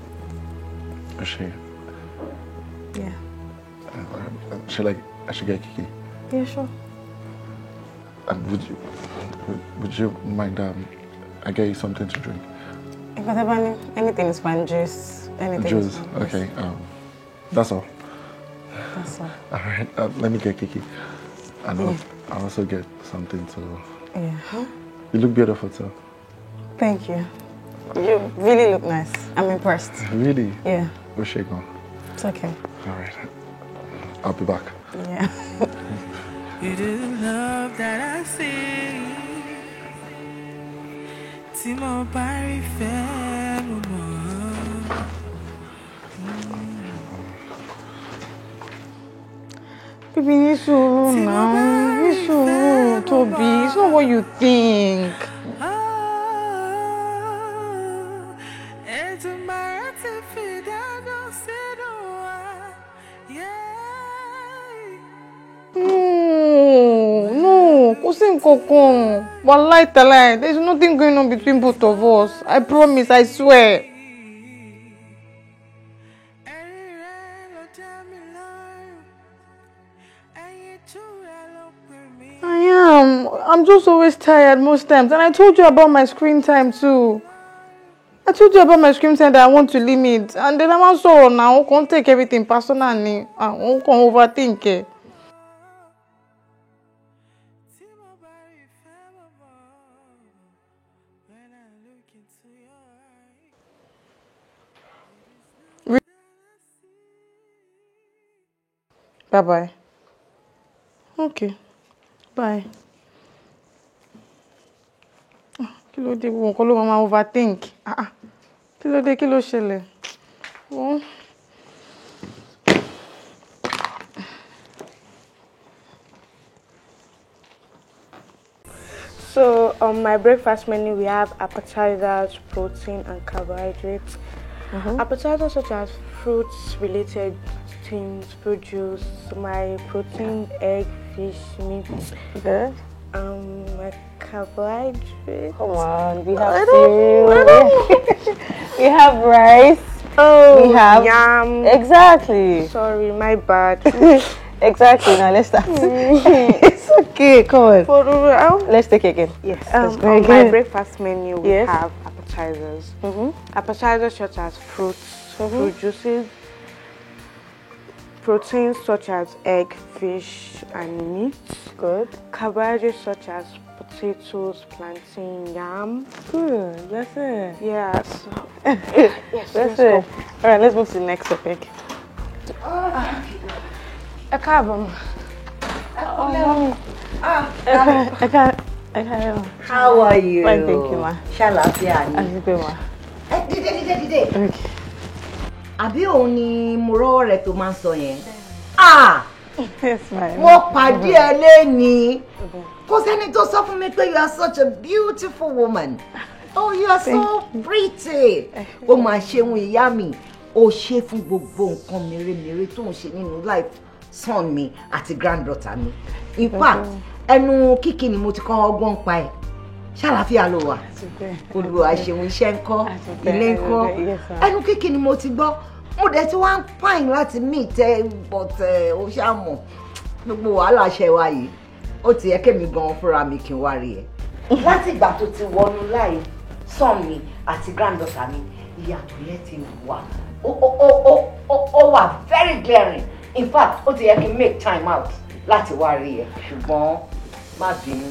[SPEAKER 9] Is she?
[SPEAKER 14] Yeah.
[SPEAKER 9] I should get Kiki.
[SPEAKER 14] Yeah, sure.
[SPEAKER 9] Would you mind I get you something to drink?
[SPEAKER 14] Anything is fine. Juice. Anything.
[SPEAKER 9] Juice.
[SPEAKER 14] Is fine.
[SPEAKER 9] Okay. That's all.
[SPEAKER 14] That's all.
[SPEAKER 9] All right. Let me get Kiki. And I'll also get something to.
[SPEAKER 14] Yeah.
[SPEAKER 9] You look beautiful too.
[SPEAKER 14] Thank you. You really look nice. I'm impressed.
[SPEAKER 9] Really?
[SPEAKER 14] Yeah.
[SPEAKER 9] Where's she gone?
[SPEAKER 14] It's okay.
[SPEAKER 9] All right. I'll be back.
[SPEAKER 14] Yeah.
[SPEAKER 11] You didn't love that I see. Timo Barry
[SPEAKER 13] Baby, you so now. You so Toby. It's not what you think. No, kò Kusin kokon. Wallahi talai. There's nothing going on between both of us. I promise, I swear. I am. I'm just always tired most times. And I told you about my screen time too. I told you about my screen time that I want to limit. And then I'm also now. I can't take everything personally. I can't overthink it. Bye-bye. Okay. Bye. Kí ló dé gbogbo nǹkan ló máa overthink. Kí ló dé, kí ló ṣẹlẹ̀?
[SPEAKER 14] So on my breakfast menu we have appetizers, protein and carbohydrates. Appetizers such as fruits related things, fruit juice, my protein, egg, fish, meat.
[SPEAKER 13] Good.
[SPEAKER 14] My carbohydrates.
[SPEAKER 13] Come on, we have cereal. We have rice.
[SPEAKER 14] Oh,
[SPEAKER 13] we have
[SPEAKER 14] yam.
[SPEAKER 13] Exactly.
[SPEAKER 14] Sorry, my bad.
[SPEAKER 13] Exactly. Now let's start. It's okay. Come on. Let's take it again.
[SPEAKER 14] Yes.
[SPEAKER 13] Let's go
[SPEAKER 14] on
[SPEAKER 13] again.
[SPEAKER 14] my breakfast menu we have appetizers. Appetizers such as fruits, fruit juices, proteins such as egg, fish, and meat.
[SPEAKER 13] Good.
[SPEAKER 14] Carbohydrates such as potatoes, plantain, yam.
[SPEAKER 13] Good. That's it.
[SPEAKER 14] Yes.
[SPEAKER 13] Yes. That's it. All right. Let's move to the next topic.
[SPEAKER 14] A carbon.
[SPEAKER 10] How are you?
[SPEAKER 13] Fine, thank you, ma.
[SPEAKER 10] Ṣàlàáfíà ni.
[SPEAKER 13] Àdúgbò, ma.
[SPEAKER 10] Dìde. Okay. Àbí òun ni Morowore tó máa ń sọ yẹn?
[SPEAKER 13] Yes, ma'am.
[SPEAKER 10] Mo pàdé ẹ lẹ́ni. Kò sẹ́ni tó sọ fún mi pé you are such a beautiful woman. Oh, you are so pretty. Ó máa ṣeun ìyá mi. Ó ṣe fún gbogbo nǹkan mèremère tó ń ṣe nínú life son mi àti granddaughter mi. In fact, ẹnu Kiki ni mo ti kọ́ ọgbọ́n pa ẹ̀. Ṣàlàáfíà ló wà. Olúwa ṣeun iṣẹ́ ńkọ́, ilé ńkọ́. Ẹnu Kiki ni mo ti gbọ́. Mo dẹ̀ ti wá ń pine láti meet ẹ but ó ṣá mọ̀ gbogbo wàhálà ṣe wa yìí. Ó ti yẹ kémi gan fúnra mi kí n wá rí ẹ. Láti ìgbà tó ti wọnú life son mi àti granddaughter mi, ìyàtọ̀ yẹn ti wà. Ó wà very glaring. In fact, ó ti yẹ kí n make time out láti wá rí ẹ. Ṣùgbọ́n má bínú.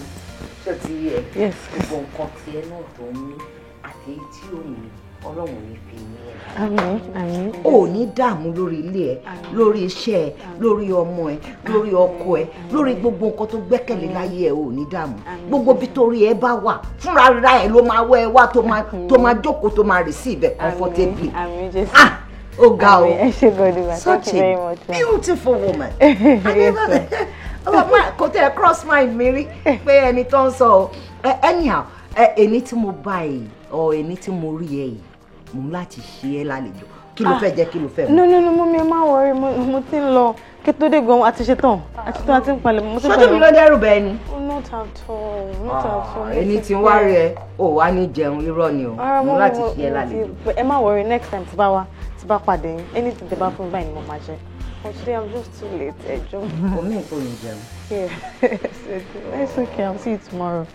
[SPEAKER 10] Ṣé ti yẹ?
[SPEAKER 13] Yes.
[SPEAKER 10] Gbogbo nǹkan tiẹ̀ náà tó ń ní àti èyí tí ò ní Ọlọ́run ní fi ní ẹ̀.
[SPEAKER 13] Àmín.
[SPEAKER 10] Ò ní dààmú lórí ilé ẹ, lórí iṣẹ́ ẹ, lórí ọmọ ẹ, lórí ọkọ ẹ, lórí gbogbo nǹkan tó gbẹ́kẹ̀lé láyé ẹ ò ní dààmú. Gbogbo bí torí ẹ bá wà, fúnra ra ẹ ló máa wọ ẹ wá tó máa jókòó tó máa receive ẹ comfortably.
[SPEAKER 13] Àmín Jésù.
[SPEAKER 10] Ó ga o.
[SPEAKER 13] Ẹ ṣé Godima.
[SPEAKER 10] Such
[SPEAKER 13] Thank you very much.
[SPEAKER 10] a beautiful woman. Kò tẹ́ cross mind mi rí pé ẹni tó ń sọ anyhow ẹni tí mo bá yìí ọ ẹni tí mo rí ẹ yìí mo láti ṣe ẹ lálejò kí ló fẹ́ jẹ́ kí ló fẹ́ mu.
[SPEAKER 13] No mummy, ẹ má worry, mo ti ń lọ kí tó dé gan àti ṣetán àti ń palẹ̀ mo ti
[SPEAKER 10] palẹ̀. Ṣé mi ló dẹ́rù bẹ́ẹ̀ ni?
[SPEAKER 13] Not at all.
[SPEAKER 10] Ẹni tí ń wá rí ẹ ò wá ní jẹun irọ́ ni o mo láti ṣe ẹ lálejò.
[SPEAKER 13] Ẹ má worry, next time tí bá pàdé yín anything tẹ́ bá fún báyìí ni mo máa jẹ. But today I'm just too late.
[SPEAKER 10] Omi ìfò ní jẹun.
[SPEAKER 13] Yeah. It's okay. I'll see you tomorrow.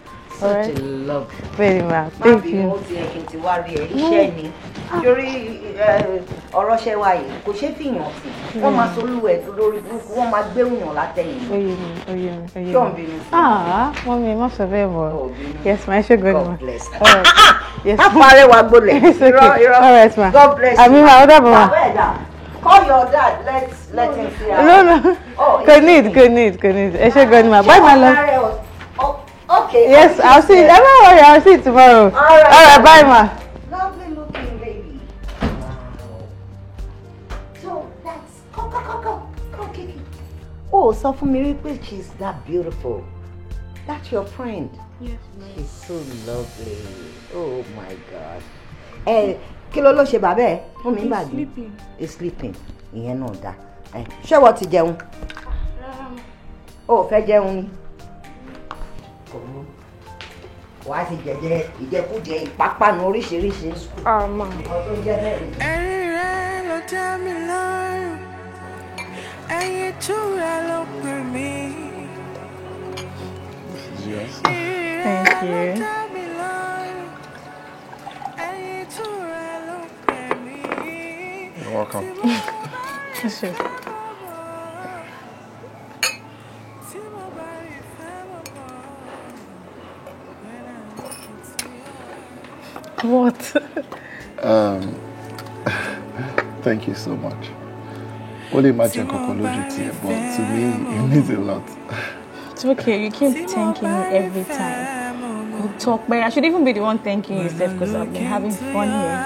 [SPEAKER 10] Such a love.
[SPEAKER 13] Very well. Thank you.
[SPEAKER 10] Má bí mo ti yẹ kí n ti wá rí ẹ iṣẹ́ ni. Torí ọ̀rọ̀ ṣẹ́ wa yìí kò ṣeé fìyàn sí. Wọ́n máa solú ẹ̀ lórí burúkú, wọ́n máa gbéwùyàn látẹ̀yìn.
[SPEAKER 13] Oye mi.
[SPEAKER 10] Ṣé ò ń bínú?
[SPEAKER 13] Mọ́mí, má sọ bẹ́ẹ̀ mọ́. Yes, ma. Ẹ ṣé Godima.
[SPEAKER 10] God bless.
[SPEAKER 13] All right. Yes.
[SPEAKER 10] Má parẹ́ wa gbolẹ̀.
[SPEAKER 13] It's okay. All right, ma.
[SPEAKER 10] God bless you.
[SPEAKER 13] Àmì ma, ó dàbọ̀ ma.
[SPEAKER 10] Call your dad. Let him see her.
[SPEAKER 13] No. Good need. Ẹ ṣé Godima. Bye, my love.
[SPEAKER 10] Okay.
[SPEAKER 13] Yes, I'll see you. Don't worry, I'll see you tomorrow. All right, bye, ma.
[SPEAKER 10] Lovely looking baby. Wow. So that's come, Kiki. Oh, sọ fún mi rí pé she's that beautiful. That's your friend.
[SPEAKER 14] Yes, ma'am.
[SPEAKER 10] She's so lovely. Oh my God. Kí ló ṣe bàbá ẹ? Fún mi gbàgbé.
[SPEAKER 14] Sleeping.
[SPEAKER 10] He's sleeping. Ìyẹn náà dá. Ṣé wọ́n ti jẹun? O fẹ́ jẹun ni. Wà á ti jẹjẹ ìjẹkújẹ ìpápánu oríṣiríṣi.
[SPEAKER 13] Àmọ́.
[SPEAKER 10] Nǹkan tó jẹ́ bẹ́ẹ̀ ni.
[SPEAKER 11] Ẹ̀rín rẹ̀ ló dá mi lọ́rùn. Ẹyin tú rẹ̀ ló pè mí.
[SPEAKER 9] Yes.
[SPEAKER 13] Thank you.
[SPEAKER 9] You're welcome.
[SPEAKER 13] Sure. What?
[SPEAKER 9] Thank you so much. Only imagine Kokolojuti, but to me, it means a lot.
[SPEAKER 13] It's okay, you keep thanking me every time. We'll talk, but I should even be the one thanking you yourself because I've been having fun here.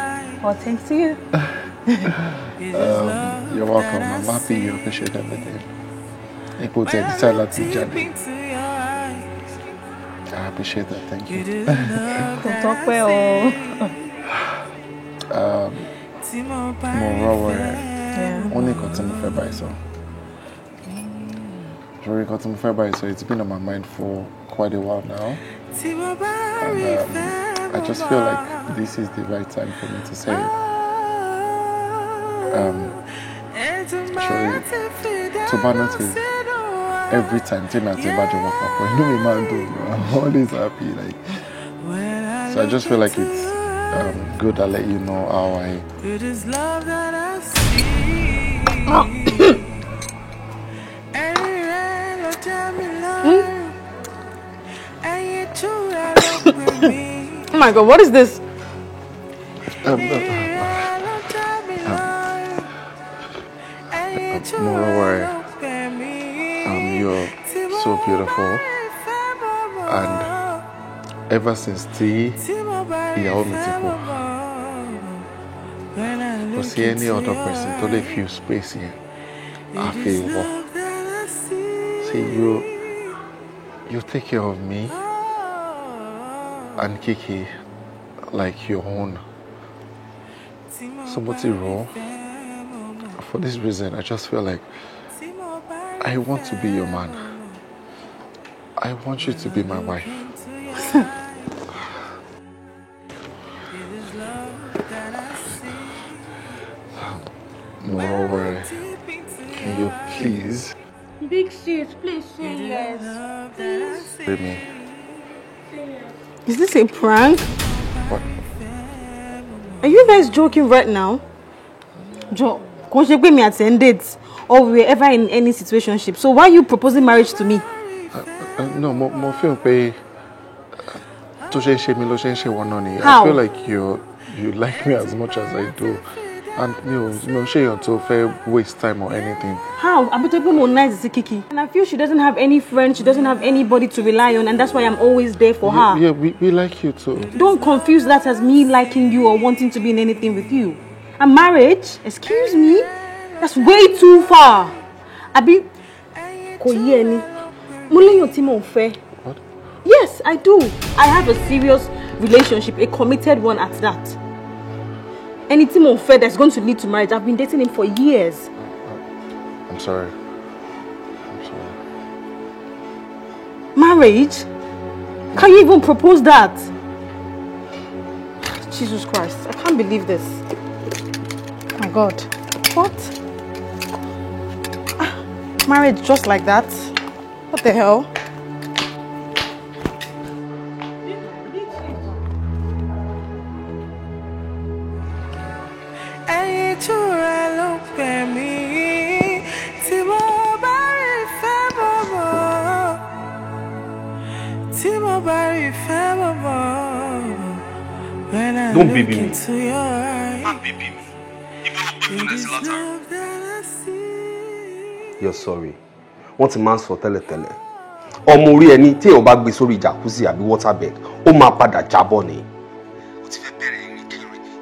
[SPEAKER 13] Well, thanks to you.
[SPEAKER 9] You're welcome. I'm happy you appreciate everything. I appreciate that. Thank you.
[SPEAKER 13] We'll talk well.
[SPEAKER 9] Morowore. Only got some advice. So it's been on my mind for quite a while now. And I just feel like this is the right time for me to say it. Actually, to be honest, every time I'm always happy. Like, so I just feel like it's good to let you know how I.
[SPEAKER 13] Oh my God, what is this?
[SPEAKER 9] Morowore, you're so beautiful, and ever since ìyàwó mi ti kú, kò sí any other person tó lè fill space here. Afeez, see you take care of me and Kiki like your own. Somebody wrong. For this reason, I just feel like I want to be your man. I want you to be my wife. Morowore, can you please?
[SPEAKER 13] Big sis, please say yes.
[SPEAKER 9] Please. Me.
[SPEAKER 13] Is this a prank?
[SPEAKER 9] What?
[SPEAKER 13] Are you guys joking right now? Joe, can't you me attended or we were ever in any situationship? So why are you proposing marriage to me?
[SPEAKER 9] No, more feel pay. How? I feel like you like me as much as I do. And no shame to waste time or anything.
[SPEAKER 13] How? Abiodun nice is Kiki. And I feel she doesn't have any friends, she doesn't have anybody to rely on, and that's why I'm always there for her.
[SPEAKER 9] Yeah, we like you too.
[SPEAKER 13] Don't confuse that as me liking you or wanting to be in anything with you. And marriage, excuse me, that's way too far. Abi, what? Yes, I do. I have a serious relationship, a committed one at that. Anything unfair that's going to lead to marriage. I've been dating him for years.
[SPEAKER 9] I'm sorry.
[SPEAKER 13] Marriage? Can you even propose that? Jesus Christ, I can't believe this. Oh my God. What? Marriage just like that? What the hell?
[SPEAKER 15] Don't baby me. You're sorry. Wọ́n ti máa ń sọ tẹ́lẹ̀tẹ́lẹ̀. Ọmọ orí ẹni tí èèyàn bá gbé sórí jacuzzi àbí waterbed, ó máa padà jábọ́ ni. Ó ti fẹ́ bẹ̀rẹ̀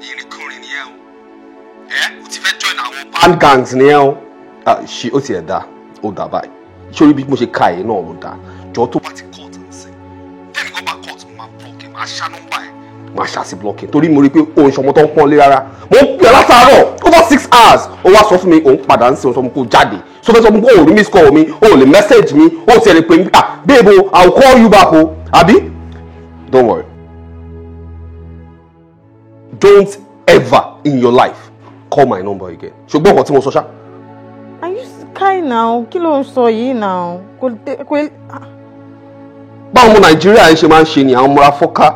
[SPEAKER 15] ìrìnkúrìn ni ẹ́ o. Ó ti fẹ́ join àwọn band gangs ni ẹ́ o. Ó ti ẹ̀ dá, ó dà báyìí. Sórí bí mo ṣe ka ẹ̀ náà ló dá. Jọ tó bá ti court ń sìn. Tẹ́mi kan bá court mo máa block ẹ̀, máa ṣá nọ́mbà ẹ̀. máa ṣàṣì blocking torí mo rí pé òun ṣọmọ tó ń pọ́n lé rárá mo ń pè látàárọ̀ over 6 hours ó wá sọ fún mi òun padà ń sọ fún mi kó jáde so fẹ́ sọ fún mi kó òun rí miss call mi òun lè message mi òun ti ẹ̀ lè pè mí babe I will call you back o àbí don't worry don't ever in your life call my number again ṣùgbọ́n nǹkan tí mo sọ ṣá.
[SPEAKER 14] Are you kind now? Kí ló ń sọ yìí now?
[SPEAKER 15] báwo ọmọ nàìjíríà ṣe máa ń ṣe ni àwọn ọmọ afọ́ká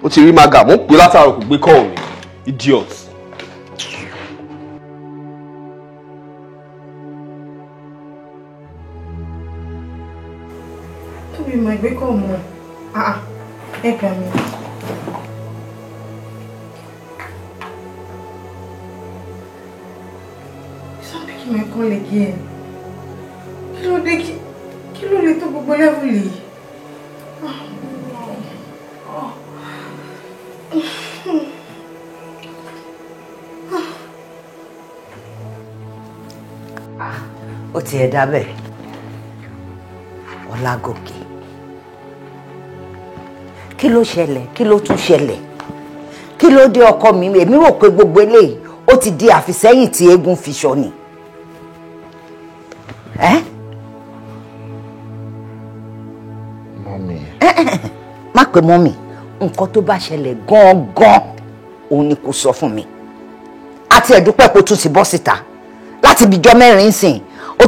[SPEAKER 15] ó ti rí maga mo ń pè látàrọ kò gbé call mi idiot.
[SPEAKER 14] tóbi mọ ẹgbẹ́ kọ̀ mọ́ ẹ gbà mí. My call again. Kí ló lè tó gbogbo level yìí?
[SPEAKER 10] Ó ti ẹ̀ dábẹ̀. Ọlágòkè. Kí ló ṣẹlẹ̀? Kí ló tún ṣẹlẹ̀? Kí ló dé ọkọ mi? Èmi rò pé gbogbo eléyìí ó ti di àfisẹ́yìn tí eégún fi ṣọ ni.
[SPEAKER 9] Mọ́mì.
[SPEAKER 10] Má pè mọ́mì, nǹkan tó bá ṣẹlẹ̀ gangan òun ni kò sọ fún mi. Àti ẹ̀dúpẹ́ kó tún ti bọ́ síta láti bíjọ́ mẹ́rin sìn ó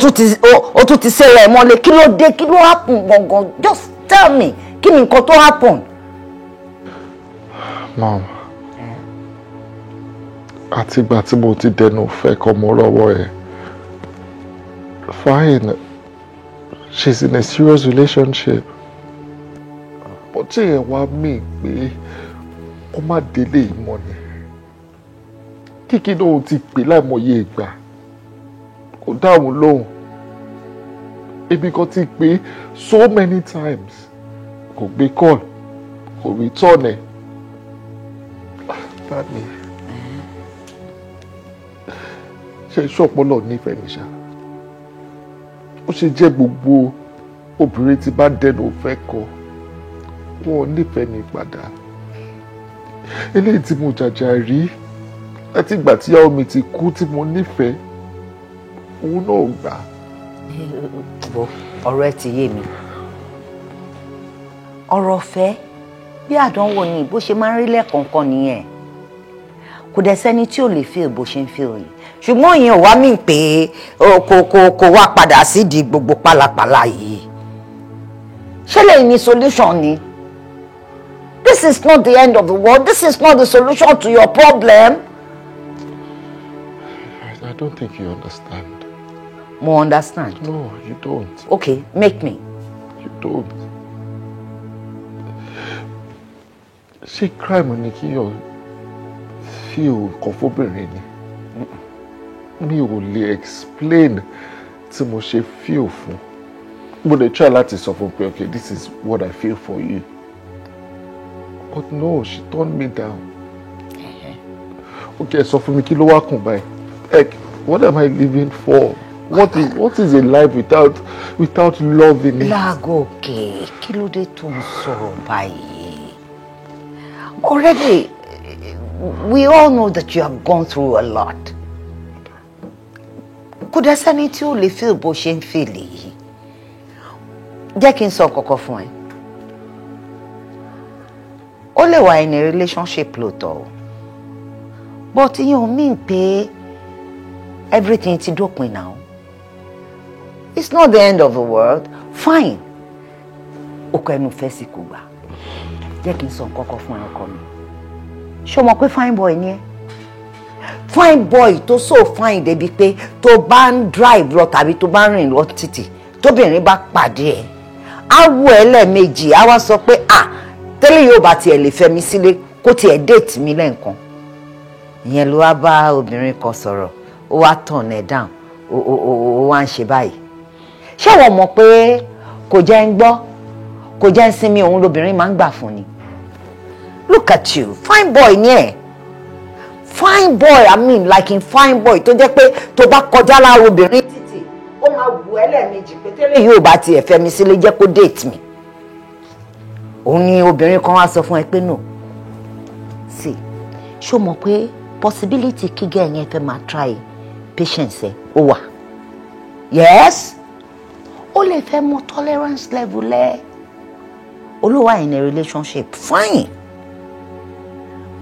[SPEAKER 10] tún ti ṣẹlẹ̀ mọ́lẹ̀ kí ló dé kí ló happen gangan just tell me kí ni nǹkan tó happen.
[SPEAKER 9] Mom, àtìgbà tí mo ti dẹnu fẹ́ kọ́ Morowore ẹ̀. Fine, she's in a serious relationship. But ṣé ẹ wá mí pé kó má délé ìmọ̀ ni? Kiki náà ti pè láìmọye ìgbà. Kò dáhùn lóhùn. Èmi kan ti pè so many times. Kò gbé call, kò return ẹ̀. Tani, ṣe ṣọ́pọ̀ náà nífẹ̀ẹ́ mi ṣá? Ó ṣe jẹ́ gbogbo obìnrin tí bá dẹnu fẹ́ kọ wọn ò nífẹ̀ẹ́ mi padà. Eléyìí tí mo jàjà rí láti ìgbà tí ìyàwó mi ti kú tí mo nífẹ̀ẹ́ òun náà gbà.
[SPEAKER 10] Ọ̀rọ̀ ẹ ti yé mi. Ọ̀rọ̀ ọ̀fẹ́ bí àdánwò ni bó ṣe máa ń rí lẹ́ẹ̀kọ̀ọ̀kan nìyẹn. Kò dẹ̀ sẹ́ni tí ò lè feel bó ṣe ń feel yìí. Ṣùgbọ́n ìyẹn ò wá mí pé kò wá padà sídìí gbogbo pálapàla yìí. Ṣé lè ní solution ni? This is not the end of the world. This is not the solution to your problem.
[SPEAKER 9] I don't think you understand.
[SPEAKER 10] Mo understand.
[SPEAKER 9] No, you don't.
[SPEAKER 10] Okay, make me.
[SPEAKER 9] You don't. Ṣé crime ni kí yọ feel kọfóbìnrin ni? Mi ò lè explain tí mo ṣe feel fún. Mo dey try láti sọ fún pé okay, this is what I feel for you. But no, she turned me down. Okay, sọ fún mi kí ló wá kùn báyìí. Heck, what am I living for? What is a life without loving it?
[SPEAKER 10] Lágòkè, kí ló dé tó ń sọ̀rọ̀ báyìí? Already, we all know that you have gone through a lot. Kò dẹ̀ sẹ́ni tí ó lè feel bó ṣe ń feel yìí. Jẹ́ kí n sọ kọ́kọ́ fún ẹ. Ó lè wà in a relationship lóòótọ́. But ìyẹn ò mean pé everything ti dópin now. It's not the end of the world. Fine. Ọkọ ẹnu fẹ́ sí kò gbà. Jẹ́ kí n sọ kọ́kọ́ fún ẹ ọkọ mi. Ṣé o mọ̀ pé fine boy ni ẹ́? Fine boy tó so fine débi pé tó bá ń drive lọ tàbí tó bá ń rìn lọ títì tóbìnrin bá pàdé ẹ̀ á wò ẹ́ lẹ́ẹ̀mejì á wá sọ pé tẹ́lẹ̀ yóò bá tiẹ̀ lè fẹ́ mi sílé kó tiẹ̀ date mi lẹ́ǹkan. Ìyẹn ló wá bá obìnrin kan sọ̀rọ̀ ó wá turn ẹ̀ down ó wá ń ṣe báyìí. Ṣé wọ́n mọ̀ pé kò jẹ́ ń gbọ́ kò jẹ́ ń sinmi òun lobìnrin máa ń gbà fún ni? Look at you, fine boy ni ẹ̀. Fine boy, I mean like in fine boy tó jẹ́ pé tó bá kọjá lára obìnrin títì ó máa wù ẹ́ lẹ́ẹ̀mejì pé tẹ́lẹ̀ yóò bá tiẹ̀ fẹ́ mi sílé jẹ́ kó date mi. Òun ni obìnrin kan wá sọ fún ẹ pé no ṣó mọ̀ pé possibility kí girl yẹn fẹ́ máa try patience ẹ̀ ó wà. Yes, ó lè fẹ́ mọ tolerance level ẹ̀. Olúwa in a relationship, fine.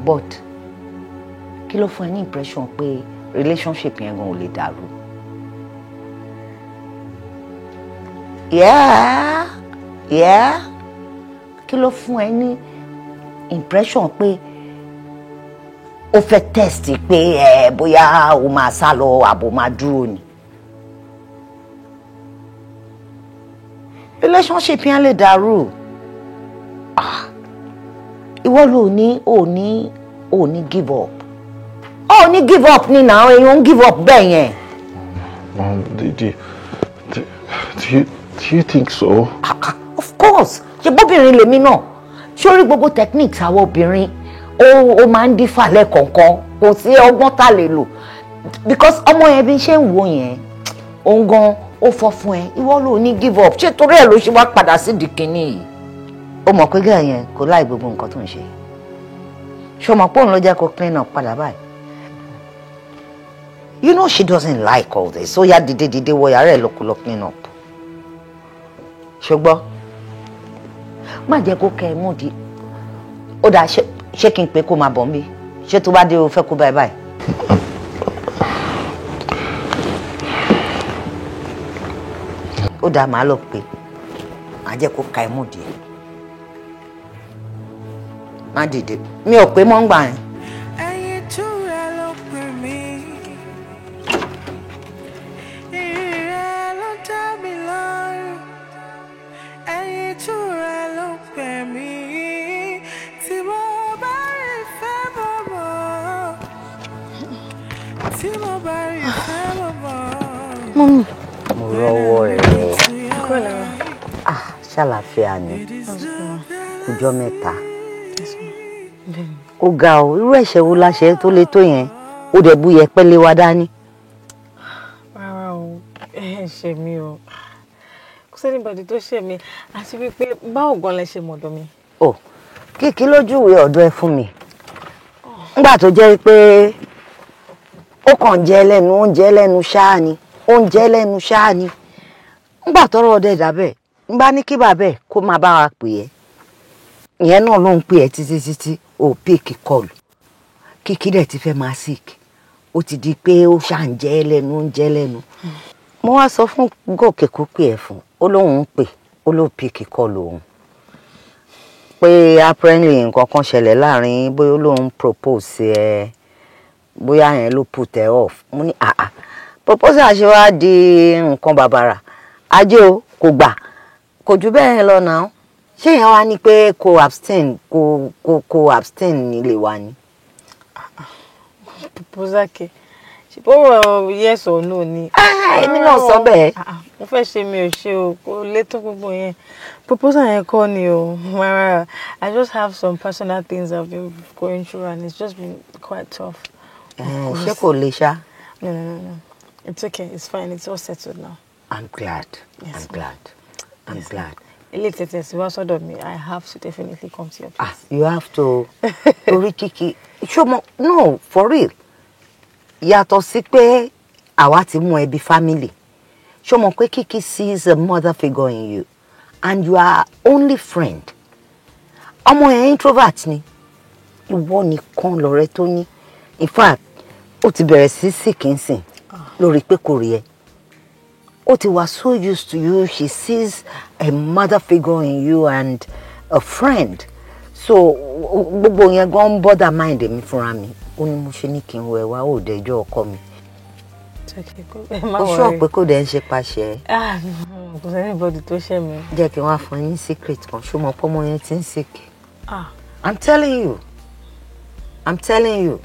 [SPEAKER 10] But kí ló fún ẹ ní impression pé relationship yẹn gan ò lè dàrú? Yeah. Kí ló fún ẹ ní impression pé ó fẹ́ test pé bóyá o máa sá lọ àbò máa dúró ni? Relationship yẹn lè dàrú. Ìwọ ló ní give up. Give up ni now, you won't give up bẹ́ẹ̀ yẹn.
[SPEAKER 9] Mom, do you think so?
[SPEAKER 10] Of course. Ṣé bóbìnrin lèmi náà? Sórí gbogbo techniques àwọn obìnrin ó máa ń dífà lẹ́ẹ̀kọ̀ọ̀kan, kò sí ọgbọ́n tá lè lò. Because ọmọ yẹn bí ṣe ń wò yẹn, òun gan ó fọ́ fún ẹ. Ìwọ ló ní give up. Ṣé torí ẹ̀ ló ṣe wá padà sí dìkínní yìí? Ó mọ̀ pé gẹ́gẹ́ yẹn kò láì gbogbo nǹkan tó ń ṣe. Ṣé o mọ̀ pé òun ló jẹ́ kó clean up padà báyìí? You know she doesn't like all this. So ya dìde wọ yàrá ẹ̀ lọ clean up. Ṣùgbọ́n má jẹ́ kó kẹ́ ẹ mú di. Ó dáa ṣé kí n pé kó máa bọ̀ mí? Ṣé tó bá dé o fẹ́ kó báyìí? Ó dáa máa lọ pé má jẹ́ kó ka ẹ mú di. Má dìde. Mi ò pé mọ́ ń gbà yẹn. Morowore. Ṣàlàáfíà ni. Ọjọ́ mẹ́ta. Ó ga o, irú ẹ̀ṣẹ̀ wo la ṣe tó le tó yẹn? Ó dẹ̀ bu yẹpẹ́ lé wa dání.
[SPEAKER 14] Rárá o, ẹ̀ṣẹ̀ mi o. Kò sí anybody tó ṣẹ̀ mi, àti wípé báwo gan lẹ ṣe mọ̀dọ̀ mi.
[SPEAKER 10] Kìkì lójúwe ọ̀dọ̀ ẹ fún mi. Nígbà tó jẹ́ pé ó kàn jẹ́ lẹ́nu, oúnjẹ lẹ́nu ṣáá ni. Oúnjẹ lẹ́nu ṣáá ni. Nígbà tọ́rọ̀ ọdẹ dàbẹ̀, nígbà ní kí bàbá ẹ̀ kó máa bá wa pè ẹ́. Ìyẹn náà ló ń pè ẹ́ títí ó pick call. Kìkì dẹ̀ ti fẹ́ máa sick. Ó ti di pé ó ṣàǹjẹ́ lẹ́nu, oúnjẹ lẹ́nu. Mo wá sọ fún Gòkè kó pè ẹ́ fún. Ó lóun ń pè, ó ló pick call òun. Pé apparently nǹkan kan ṣẹlẹ̀ láàrin bóyá ó lóun propose ẹ, bóyá yẹn ló put ẹ off. Mo ní proposal ṣe wá di nǹkan bàbàrà. Ajé o kò gbà. Kò jù bẹ́ẹ̀ lọ náà. Ṣé yẹn wá ní pé kò abstain nílé wa ni?
[SPEAKER 14] Proposal ke. Ṣé bó yes or no ni?
[SPEAKER 10] Èmi náà sọ bẹ́ẹ̀.
[SPEAKER 14] Mo fẹ́ ṣe mi ò ṣe o, kò lè tó gbogbo yẹn. Proposal yẹn kọ́ ni o. I just have some personal things I've been going through and it's just been quite tough.
[SPEAKER 10] Ṣé kò lè ṣá?
[SPEAKER 14] No. It's okay. It's fine. It's all settled now.
[SPEAKER 10] I'm glad. Yes, I'm glad.
[SPEAKER 14] I have to definitely come to your place.
[SPEAKER 10] You have to. Kiki. No, for real. Yàtọ̀ sí pé àwa ti mú ẹbí family. Ṣó mọ̀ pé Kiki sees a mother figure in you and you are only friend. Ọmọ yẹn introvert ni. Ìwọ nìkan lọ̀rẹ́ tó ní. In fact, ó ti bẹ̀rẹ̀ sí sick lórí pé kò rí ẹ. Ó ti wà so used to you. She sees a mother figure in you and a friend. So gbogbo yẹn gan bother mind mi fúnra mi. Ó ní mo ṣe ní kí n wẹ̀ wá ó dẹjọ́ ọkọ mi. Ó sọ pé kò dẹ̀ ń ṣe pàṣẹ.
[SPEAKER 14] Kò sí anybody tó ṣẹ̀ mi.
[SPEAKER 10] Jẹ́ kí n wá fún ẹ ní secret kan. Ṣó mọ̀ pé ọmọ yẹn ti ń sick. I'm telling you.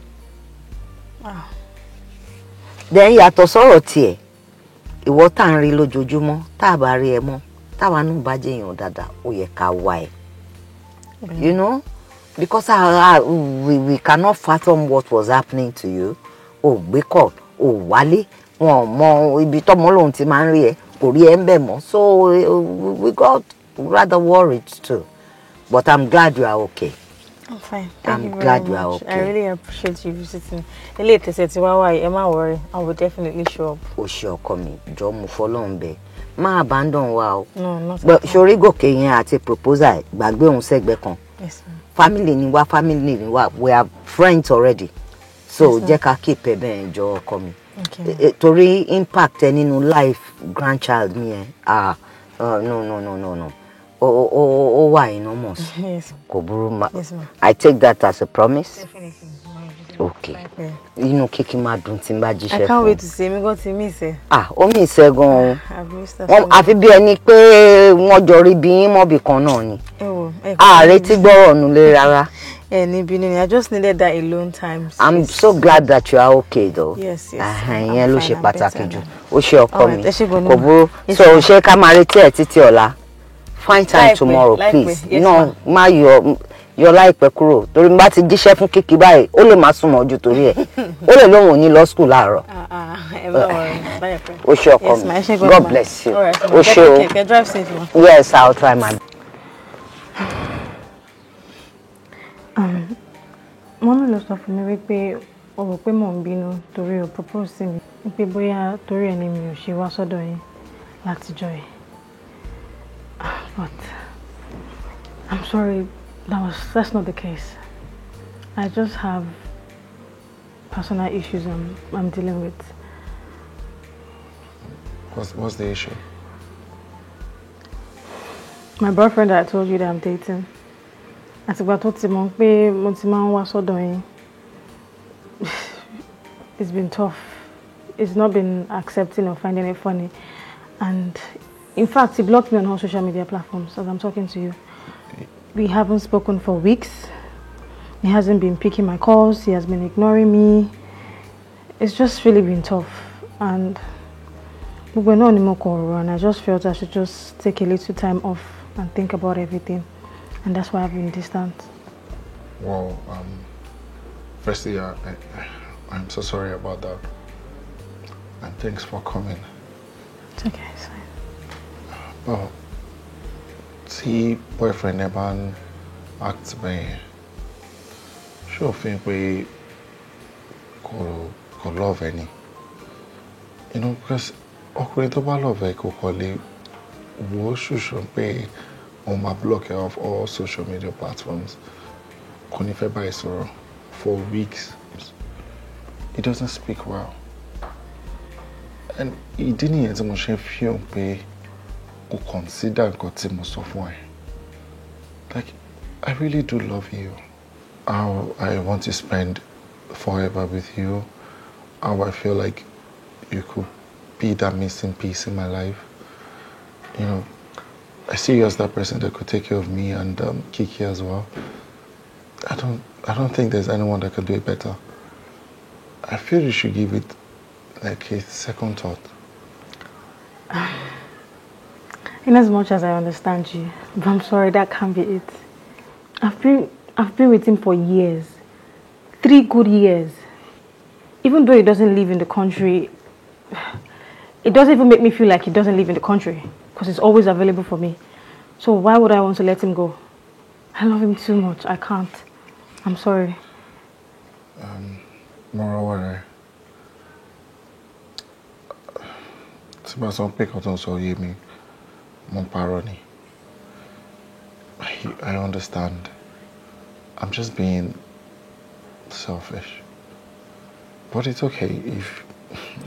[SPEAKER 10] Then yàtọ̀ sọ̀rọ̀ tiẹ̀. Ìwọ tá ń rí lójoojúmọ́, tá bá rí ẹ mọ́, tá wá nù bá jẹ́ èèyàn dáadáa, ó yẹ ká wá ẹ. You know? Because we cannot fathom what was happening to you. Gbé call, wálé, wọn mọ ibi tọ́mọ lòun ti máa ń rí ẹ, kò rí ẹ ń bẹ̀ mọ́. So we got rather worried too. But I'm glad you are okay.
[SPEAKER 14] I'm fine. Thank you very
[SPEAKER 10] glad you
[SPEAKER 14] much.
[SPEAKER 10] are okay.
[SPEAKER 14] I really appreciate you visiting. Later, Emma worry. I will definitely show up.
[SPEAKER 10] Oh, sure, come. Jomo folombe. Ma abandon wow.
[SPEAKER 14] No, not
[SPEAKER 10] but sori goke yen ati proposal. Gbagbe on segbe kan.
[SPEAKER 14] Yes, ma'am.
[SPEAKER 10] Family ni wa. We are friends already. So,
[SPEAKER 14] Yes,
[SPEAKER 10] jeka keep ebe jo come.
[SPEAKER 14] Okay.
[SPEAKER 10] Tori impact nínú life grandchild mi no. Oh, why enormous?
[SPEAKER 14] Yes.
[SPEAKER 10] Yes, I take that as a promise.
[SPEAKER 14] Definitely.
[SPEAKER 10] Okay. You know, Kiki ma dun timba jíṣẹ́.
[SPEAKER 14] I can't wait to see me. Go to miss it.
[SPEAKER 10] O miss ẹ gan.
[SPEAKER 14] I've missed her.
[SPEAKER 10] Àfi bí ẹni pé wọ́n jọ rí bí yín mọ́ bí kan náà ni. Retí gbọ́rọ̀ nulẹ̀ rárá.
[SPEAKER 14] I just needed that alone time.
[SPEAKER 10] I'm so glad that you are okay though.
[SPEAKER 14] Yes.
[SPEAKER 10] Ìyẹn ló ṣe pàtàkì jù. Ó ṣe ọkọ mi.
[SPEAKER 14] Kò
[SPEAKER 10] burú. So ṣé ká máa retí ẹ títí ọ̀la. Find time tomorrow, please.
[SPEAKER 14] Yes,
[SPEAKER 10] no, ma your láìpẹ́ kúrò. Torí n bá ti jíṣẹ́ fún Kiki báyìí, ó lè má súnmọ́ ojú torí ẹ̀. Ó lè lóhùn ní lọ school láàárọ̀. Ó ṣe ọkọ mi. God bless you. Ó ṣe o.
[SPEAKER 14] Okay, drive safe.
[SPEAKER 10] Yes, I'll try my.
[SPEAKER 14] Mọ́mí ló sọ fún mi wípé o rò pé mò ń bínú torí o propose sí mi. Wípé bóyá torí ẹni mi ò ṣe wá sọ́dọ̀ yín látijọ́ yìí. But I'm sorry, that's not the case. I just have personal issues I'm dealing with.
[SPEAKER 9] What's the issue?
[SPEAKER 14] My boyfriend that I told you that I'm dating. Àtìgbà tó ti mọ̀ pé mo ti máa ń wá sọ́dọ̀ yín. It's been tough. It's not been accepting or finding it funny. And in fact, he blocked me on all social media platforms as I'm talking to you. We haven't spoken for weeks. He hasn't been picking my calls. He has been ignoring me. It's just really been tough. And we're not anymore, and I just felt I should just take a little time off and think about everything. And that's why I've been distant.
[SPEAKER 9] Well, firstly, I'm so sorry about that. And thanks for coming.
[SPEAKER 14] It's okay, it's fine.
[SPEAKER 9] Oh, see, boyfriend never acts by. Sure, think we could love any. You know, because ọkùnrin tó bá love ẹ kò kò lè wo ṣùṣù pé on my block off all social media platforms. Kò ní fẹ́ bá ẹ sọ̀rọ̀ for weeks. He doesn't speak well. And ìdí nìyẹn tí mo ṣe feel pé kò consider nǹkan tí mo sọ fún ẹ. Like, I really do love you. How I want to spend forever with you. How I feel like you could be that missing piece in my life. You know, I see you as that person that could take care of me and Kiki as well. I don't think there's anyone that can do it better. I feel you should give it like a second thought.
[SPEAKER 14] In as much as I understand you, but I'm sorry, that can't be it. I've been with him for years. 3 good years. Even though he doesn't live in the country, it doesn't even make me feel like he doesn't live in the country because he's always available for me. So why would I want to let him go? I love him too much. I can't. I'm sorry.
[SPEAKER 9] Morowore. Tí bá sọ pé kò tó ń sọ yé mi, mo ń parọ́ ni. I understand. I'm just being selfish. But it's okay if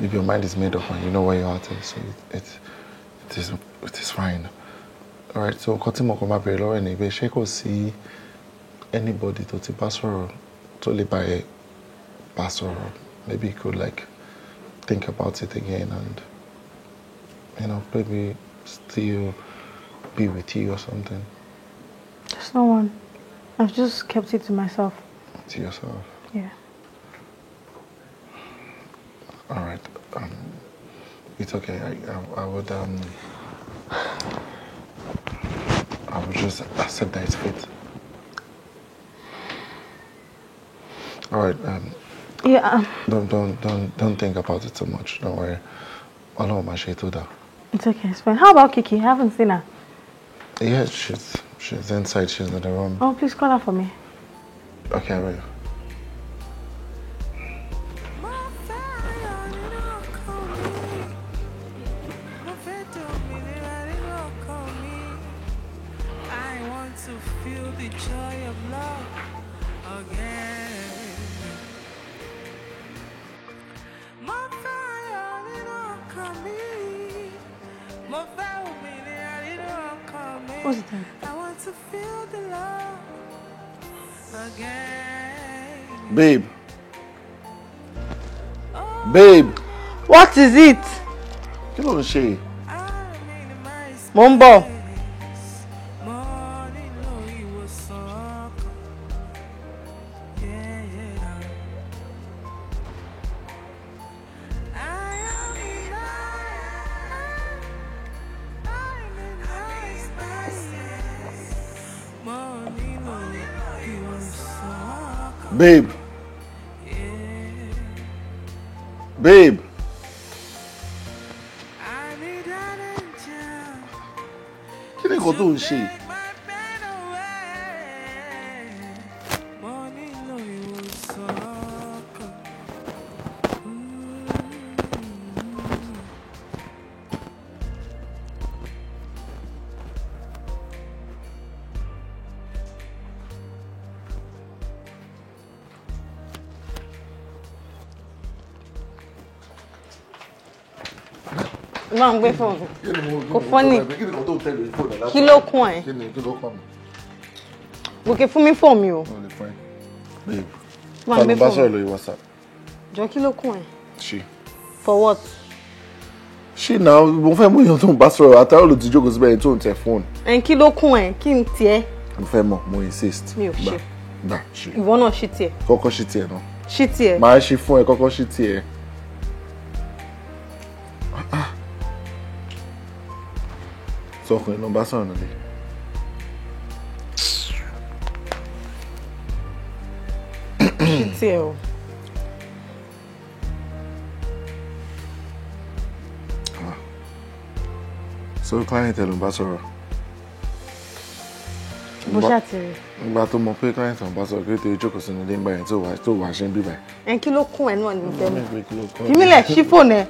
[SPEAKER 9] your mind is made up and you know where your heart is. So it is fine. Alright, so nǹkan tí mo kàn máa bèrè lọ́wọ́ ẹ̀ ni pé ṣé kò sí anybody tó ti bá sọ̀rọ̀ tó lè bá ẹ bá sọ̀rọ̀? Maybe you could like think about it again and, you know, maybe still be with you or something.
[SPEAKER 14] There's no one. I've just kept it to myself.
[SPEAKER 9] To yourself?
[SPEAKER 14] Yeah.
[SPEAKER 9] Alright. It's okay. I would just accept that it's fate. Alright.
[SPEAKER 14] Yeah.
[SPEAKER 9] Don't think about it too much. Don't worry.
[SPEAKER 14] It's okay. It's fine. How about Kiki? I haven't seen her.
[SPEAKER 9] Yeah, she's inside. She's in the room.
[SPEAKER 14] Oh, please call her for me.
[SPEAKER 9] Okay, I'm ready.
[SPEAKER 11] I want to feel the joy of love again.
[SPEAKER 13] What's that?
[SPEAKER 11] I want to feel the love again.
[SPEAKER 9] Babe. Babe.
[SPEAKER 13] What is it?
[SPEAKER 9] Kí ló ń ṣe?
[SPEAKER 13] Mo ń bọ̀.
[SPEAKER 9] Babe. Babe. Kí ni nǹkan tó ń ṣe?
[SPEAKER 13] Máa ń gbé fóònù. Kò fọ́nì. Kí ló kún ẹ? Gòkè fún mi fóònù mi o.
[SPEAKER 9] Babe.
[SPEAKER 13] Máa ń gbé
[SPEAKER 9] bá sọ̀rọ̀
[SPEAKER 13] fóònù.
[SPEAKER 9] lórí WhatsApp.
[SPEAKER 13] Jọ kí ló kún ẹ?
[SPEAKER 9] She.
[SPEAKER 13] For what?
[SPEAKER 9] She now, mo fẹ́ mú èèyàn tó ń bá sọ̀rọ̀ àtàrà ló ti jókòó síbẹ̀ tó ń tẹ fóònù.
[SPEAKER 13] Kí ló kún ẹ? Kí n tiẹ̀?
[SPEAKER 9] Mo fẹ́ mọ̀, mo insist.
[SPEAKER 13] Mi ò ṣe.
[SPEAKER 9] Gbà ṣe.
[SPEAKER 13] Ìwọ náà ṣí tiẹ̀.
[SPEAKER 9] Kọ́kọ́ ṣí tiẹ̀ náà.
[SPEAKER 13] Ṣí tiẹ̀.
[SPEAKER 9] Màá ṣí fún ẹ, kọ́kọ́ ṣí tiẹ̀. Sọkùnrin ló ń bá sọ̀rọ̀ nílé.
[SPEAKER 13] Ṣí tiẹ̀ o.
[SPEAKER 9] So client ló ń bá sọ̀rọ̀.
[SPEAKER 13] Bó ṣáà ti rí.
[SPEAKER 9] Ìgbà tó mọ̀ pé client ló ń bá sọ̀rọ̀ kí ó jókòó sínú ilé ń bá yẹn tó wà ṣe ń bíbà.
[SPEAKER 13] Kí ló kún ẹ náà ní tẹ́lẹ̀?
[SPEAKER 9] Kí
[SPEAKER 13] Fímílẹ̀ ṣí fóònù ẹ.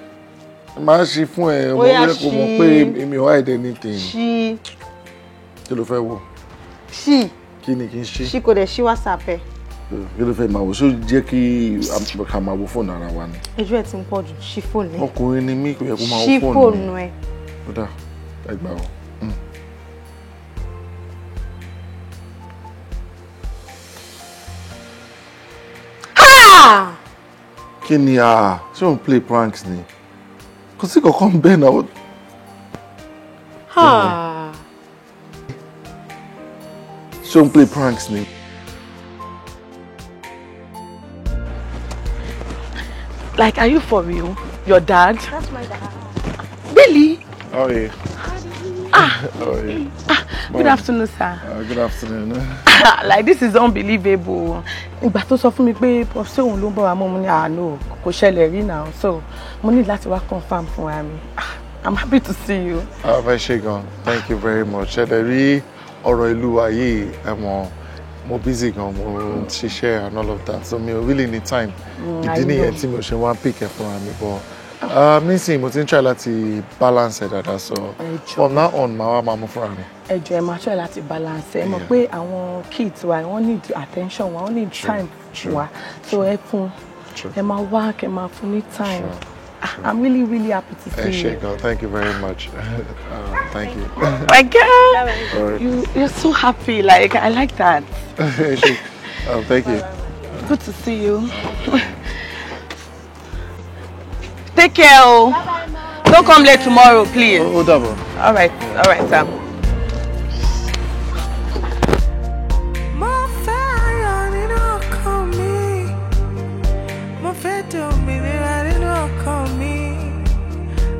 [SPEAKER 9] Máa ṣí fún ẹ, ọmọ
[SPEAKER 13] Oya,
[SPEAKER 9] wẹ́rẹ́ kò mọ̀
[SPEAKER 13] ṣí.
[SPEAKER 9] pé èmi ò hide anything.
[SPEAKER 13] Ṣí.
[SPEAKER 9] Kí ló fẹ́ wò?
[SPEAKER 13] Ṣí.
[SPEAKER 9] Kí ni kí n ṣe?
[SPEAKER 13] Ṣí kò dẹ̀ ṣí WhatsApp ẹ.
[SPEAKER 9] Kí ló fẹ́ máa wò? Ṣó jẹ́ kí ká máa wo fóònù ara wa ni?
[SPEAKER 13] Ẹjọ́ ẹ ti ń pọ̀ jù. Ṣí fóònù ẹ.
[SPEAKER 9] Ọkùnrin ni mí kò yẹ kó máa wo
[SPEAKER 13] Ṣí
[SPEAKER 9] fóònù mi.
[SPEAKER 13] fóònù ẹ.
[SPEAKER 9] Ó dà, ẹgbàá o. Kí ni ṣé òun play pranks ni? Kò sí kankan bẹ́ẹ̀ náà. Ṣé òun play pranks ni?
[SPEAKER 17] Like, are you for real? Your dad?
[SPEAKER 13] That's my dad.
[SPEAKER 17] Really?
[SPEAKER 9] Oh yeah. Oh yeah.
[SPEAKER 17] Good afternoon, sir.
[SPEAKER 9] Good afternoon.
[SPEAKER 17] Like, this is unbelievable. Ìgbà tó sọ fún mi pé ṣé òun ló ń bọ̀ wá mọ́ mo ní no kò ṣẹlẹ̀ rí now, so mo ní láti wá confirm fún wa mi. I'm happy to see you.
[SPEAKER 9] Ẹ ṣé gan. Thank you very much. Ẹ dẹ̀ rí ọ̀rọ̀ ìlú wa yìí mo busy gan, mo ṣiṣẹ́ and all of that, so mi ò really need time. Ìdí nìyẹn tí mo ṣe wá pick ẹ fúnra mi bọ̀. Nísìnyí mo ti ń try láti balance ẹ̀ dáadáa, so from now on màá wá máa mú fúnra mi.
[SPEAKER 17] Ẹ jọ̀ọ́ ẹ máa try láti balance ẹ mọ̀ pé àwọn kids wa wọ́n need attention wa, wọ́n need time wa, so ẹ fún ẹ máa work, ẹ máa fún ní time. I'm really, really happy to see you.
[SPEAKER 9] Ẹ ṣé gan, thank you very much. Thank you.
[SPEAKER 17] My girl, you're so happy. Like, I like that.
[SPEAKER 9] Thank you.
[SPEAKER 17] Good to see you. Take care. Don't come late tomorrow, please.
[SPEAKER 9] Oh, double.
[SPEAKER 17] All right, Sam.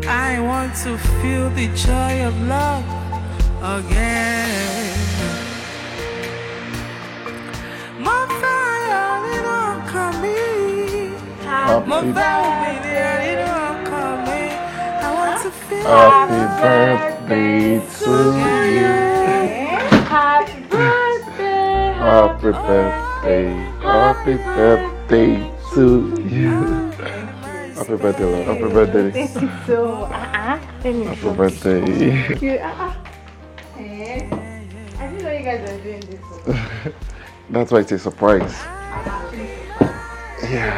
[SPEAKER 11] I want to feel the joy of love again. My fire, little coming. My fire, little coming. I want to feel
[SPEAKER 9] Happy birthday to you.
[SPEAKER 13] Happy birthday.
[SPEAKER 9] Happy birthday birthday. Happy birthday to you. Happy birthday, Lord. Happy birthday.
[SPEAKER 13] Thank you so much.
[SPEAKER 9] Happy birthday.
[SPEAKER 13] Thank you. I didn't know you guys are doing this.
[SPEAKER 9] That's why it's a surprise. Yeah.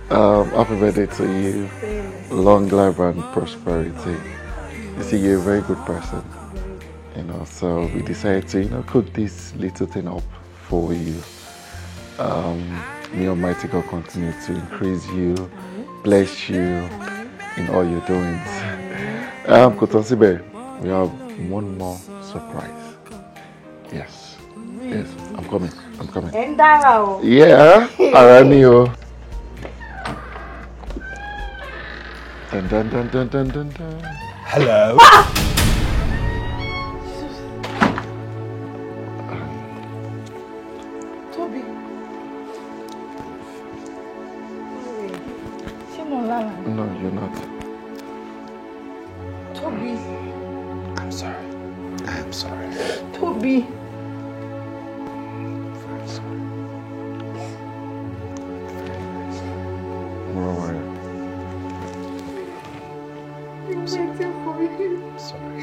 [SPEAKER 9] Happy birthday to you. Long life and prosperity. You see, you're a very good person. You know, so we decided to, you know, cook this little thing up for you. May Almighty God continue to increase you, bless you in all your doings. Kotonsibe, we have one more surprise. Yes. Yes, I'm coming. Yeah, Aramio. Dun dun dun dun dun dun dun.
[SPEAKER 12] Hello.
[SPEAKER 13] Toby.
[SPEAKER 9] No, you're not.
[SPEAKER 13] Toby.
[SPEAKER 15] I'm sorry. I am sorry.
[SPEAKER 13] Toby.
[SPEAKER 15] I'm sorry.
[SPEAKER 9] Morowore.
[SPEAKER 13] I'm waiting for you.
[SPEAKER 15] Sorry.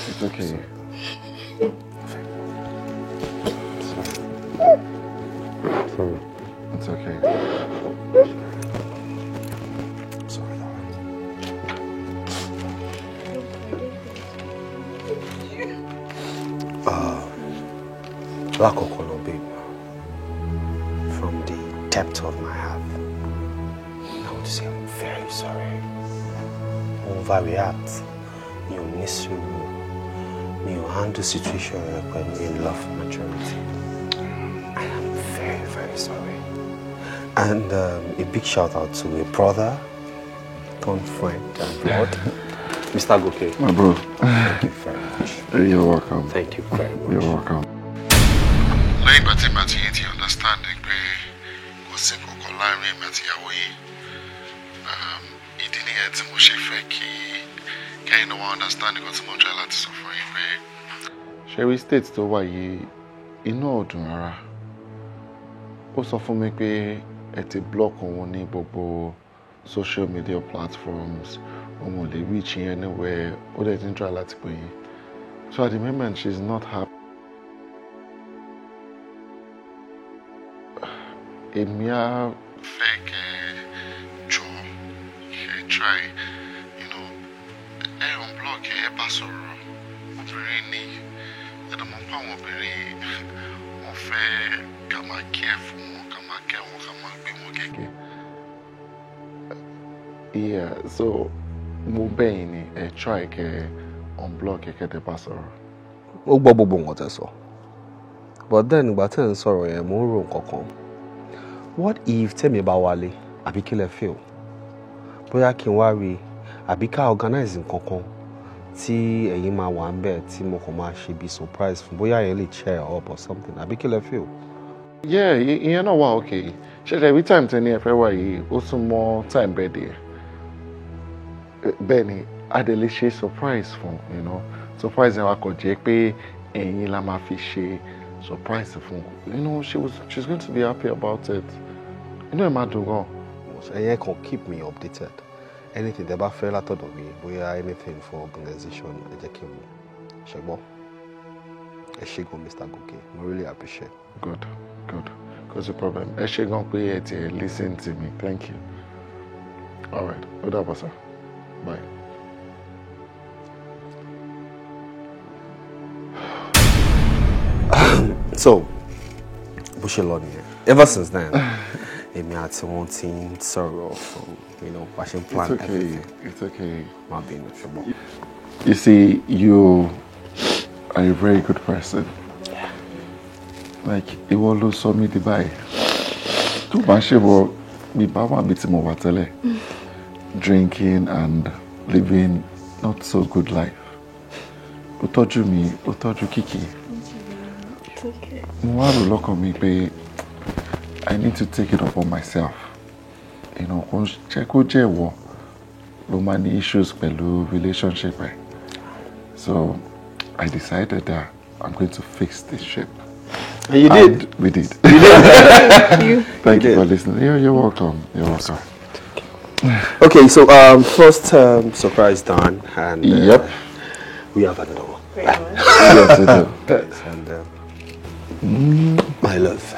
[SPEAKER 9] It's okay.
[SPEAKER 15] Sorry.
[SPEAKER 9] It's okay.
[SPEAKER 15] Sorry, Lakoko no babe. From the depth of my heart, I want to say I'm very sorry. Overreact. You miss you. You handle situation when you love maturity. I am very, very sorry. And a big shout out to a brother, turned friend and blood, Mr. Goke.
[SPEAKER 9] My bro.
[SPEAKER 15] Thank you very much.
[SPEAKER 9] You're welcome.
[SPEAKER 15] Thank you very much.
[SPEAKER 9] You're welcome.
[SPEAKER 1] Lẹ́yìn ìgbà tí màá ti yín ti understanding pé kò sí kankan láàrin èmi àti ìyàwó yìí, ìdí nìyẹn tí mo ṣe fẹ́ kí kẹ́yìn náà wá understand nǹkan tí mo try láti sọ fún yín pé.
[SPEAKER 9] Sherry state tó wà yìí inú ò dùn rárá. Ó sọ fún mi pé ẹ ti block òun ní gbogbo social media platforms, òun ò lè reach yín anywhere, ó dẹ̀ ti ń try láti pè yín. So at the moment she's not happy. Èmi á fẹ́ kẹ́ jọ kẹ́ try, you know, ẹ unblock ẹ bá sọ̀rọ̀ obìnrin ní ẹ̀dọ̀mọ́ pa àwọn obìnrin wọ́n fẹ́ ká máa care fún wọn, ká máa kẹ́ wọn, ká máa gbé wọn gẹ́gẹ́. Yeah, so mo bẹ́yìn ni ẹ try kẹ́ unblock ẹ kẹ́ bá sọ̀rọ̀.
[SPEAKER 15] Ó gbọ́ gbogbo nǹkan tẹ́ sọ. But then ìgbà tẹ́ ń sọ̀rọ̀ yẹn mo ń rò nǹkan kan. What if tẹ́mi bá wálé àbí kí lẹ feel? Bóyá kí n wá rí àbí ká organize nǹkan kan tí ẹ̀yin máa wà ń bẹ̀ tí mo kàn máa ṣe bí surprise fún bóyá yẹn lè cheer up or something àbí kí lẹ feel?
[SPEAKER 9] Yeah, ìyẹn náà wà okay. Ṣé every time tẹ́ ní ẹ fẹ́ wá yìí ó tún mọ́ time birthday. Bẹ́ẹ̀ ni a dẹ̀ lè ṣe surprise fún, you know. Surprise yẹn wá kò jẹ́ pé ẹ̀yin la máa fi ṣe surprise fún. You know, she's going to be happy about it. You know, ẹ máa dùn gan.
[SPEAKER 15] Ẹ̀yin kan keep me updated. Anything tẹ́ bá fẹ́ látọ̀dọ̀ mi, bóyá anything for organization, ẹ jẹ́ kí n mọ̀. Ṣé gbọ́? Ẹ ṣé gan Mr. Goke, mo really appreciate.
[SPEAKER 9] Good. Cause the problem. Ẹ ṣé gan pé ẹ ti listen to me. Thank you. All right. Ó dàbọ̀ sir. Bye.
[SPEAKER 15] So, bó ṣe lọ nìyẹn. Ever since then, èmi àti wọn ti ń sọ̀rọ̀ from, you know, passion plan.
[SPEAKER 9] It's okay.
[SPEAKER 15] Everything.
[SPEAKER 9] It's okay.
[SPEAKER 15] Má bínú ṣùgbọ́n.
[SPEAKER 9] You see, you are a very good person. Like, ìwọ ló sọ mí di báyìí. Tó bá ṣe wọ mi bá wà bí tí mo wà tẹ́lẹ̀. Drinking and living not so good life. Ó tọ́jú mi, ó tọ́jú Kiki.
[SPEAKER 13] Okay.
[SPEAKER 9] Mo wá rò lọ́kàn mi pé I need to take it upon myself. You know, kò jẹ́ kó jẹ́ ìwọ ló máa ní issues pẹ̀lú relationship ẹ̀. So I decided that I'm going to fix this ship.
[SPEAKER 15] And you did?
[SPEAKER 9] We did.
[SPEAKER 15] You did.
[SPEAKER 9] Thank you for listening. You're welcome. You're welcome.
[SPEAKER 15] Okay, so first surprise done, and
[SPEAKER 9] yep,
[SPEAKER 15] we have another one.
[SPEAKER 9] Yes, we do.
[SPEAKER 15] And my love,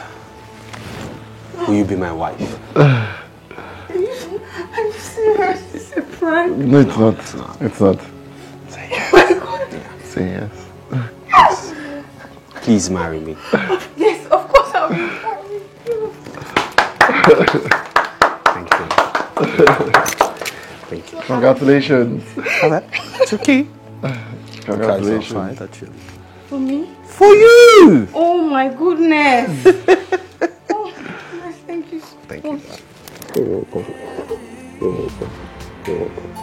[SPEAKER 15] will you be my wife?
[SPEAKER 14] Are you serious? It's a prank.
[SPEAKER 9] No, it's not. It's not.
[SPEAKER 15] Say yes.
[SPEAKER 14] Oh my God.
[SPEAKER 9] Say yes.
[SPEAKER 15] Yes. Please marry me.
[SPEAKER 14] Yes, of course I'll marry you.
[SPEAKER 15] Thank you. Thank you.
[SPEAKER 9] Congratulations.
[SPEAKER 15] It's okay.
[SPEAKER 9] Congratulations.
[SPEAKER 14] For me?
[SPEAKER 15] For you!
[SPEAKER 14] Oh my goodness. Oh, goodness, thank you.
[SPEAKER 15] Thank you. You're welcome. You're welcome. You're welcome.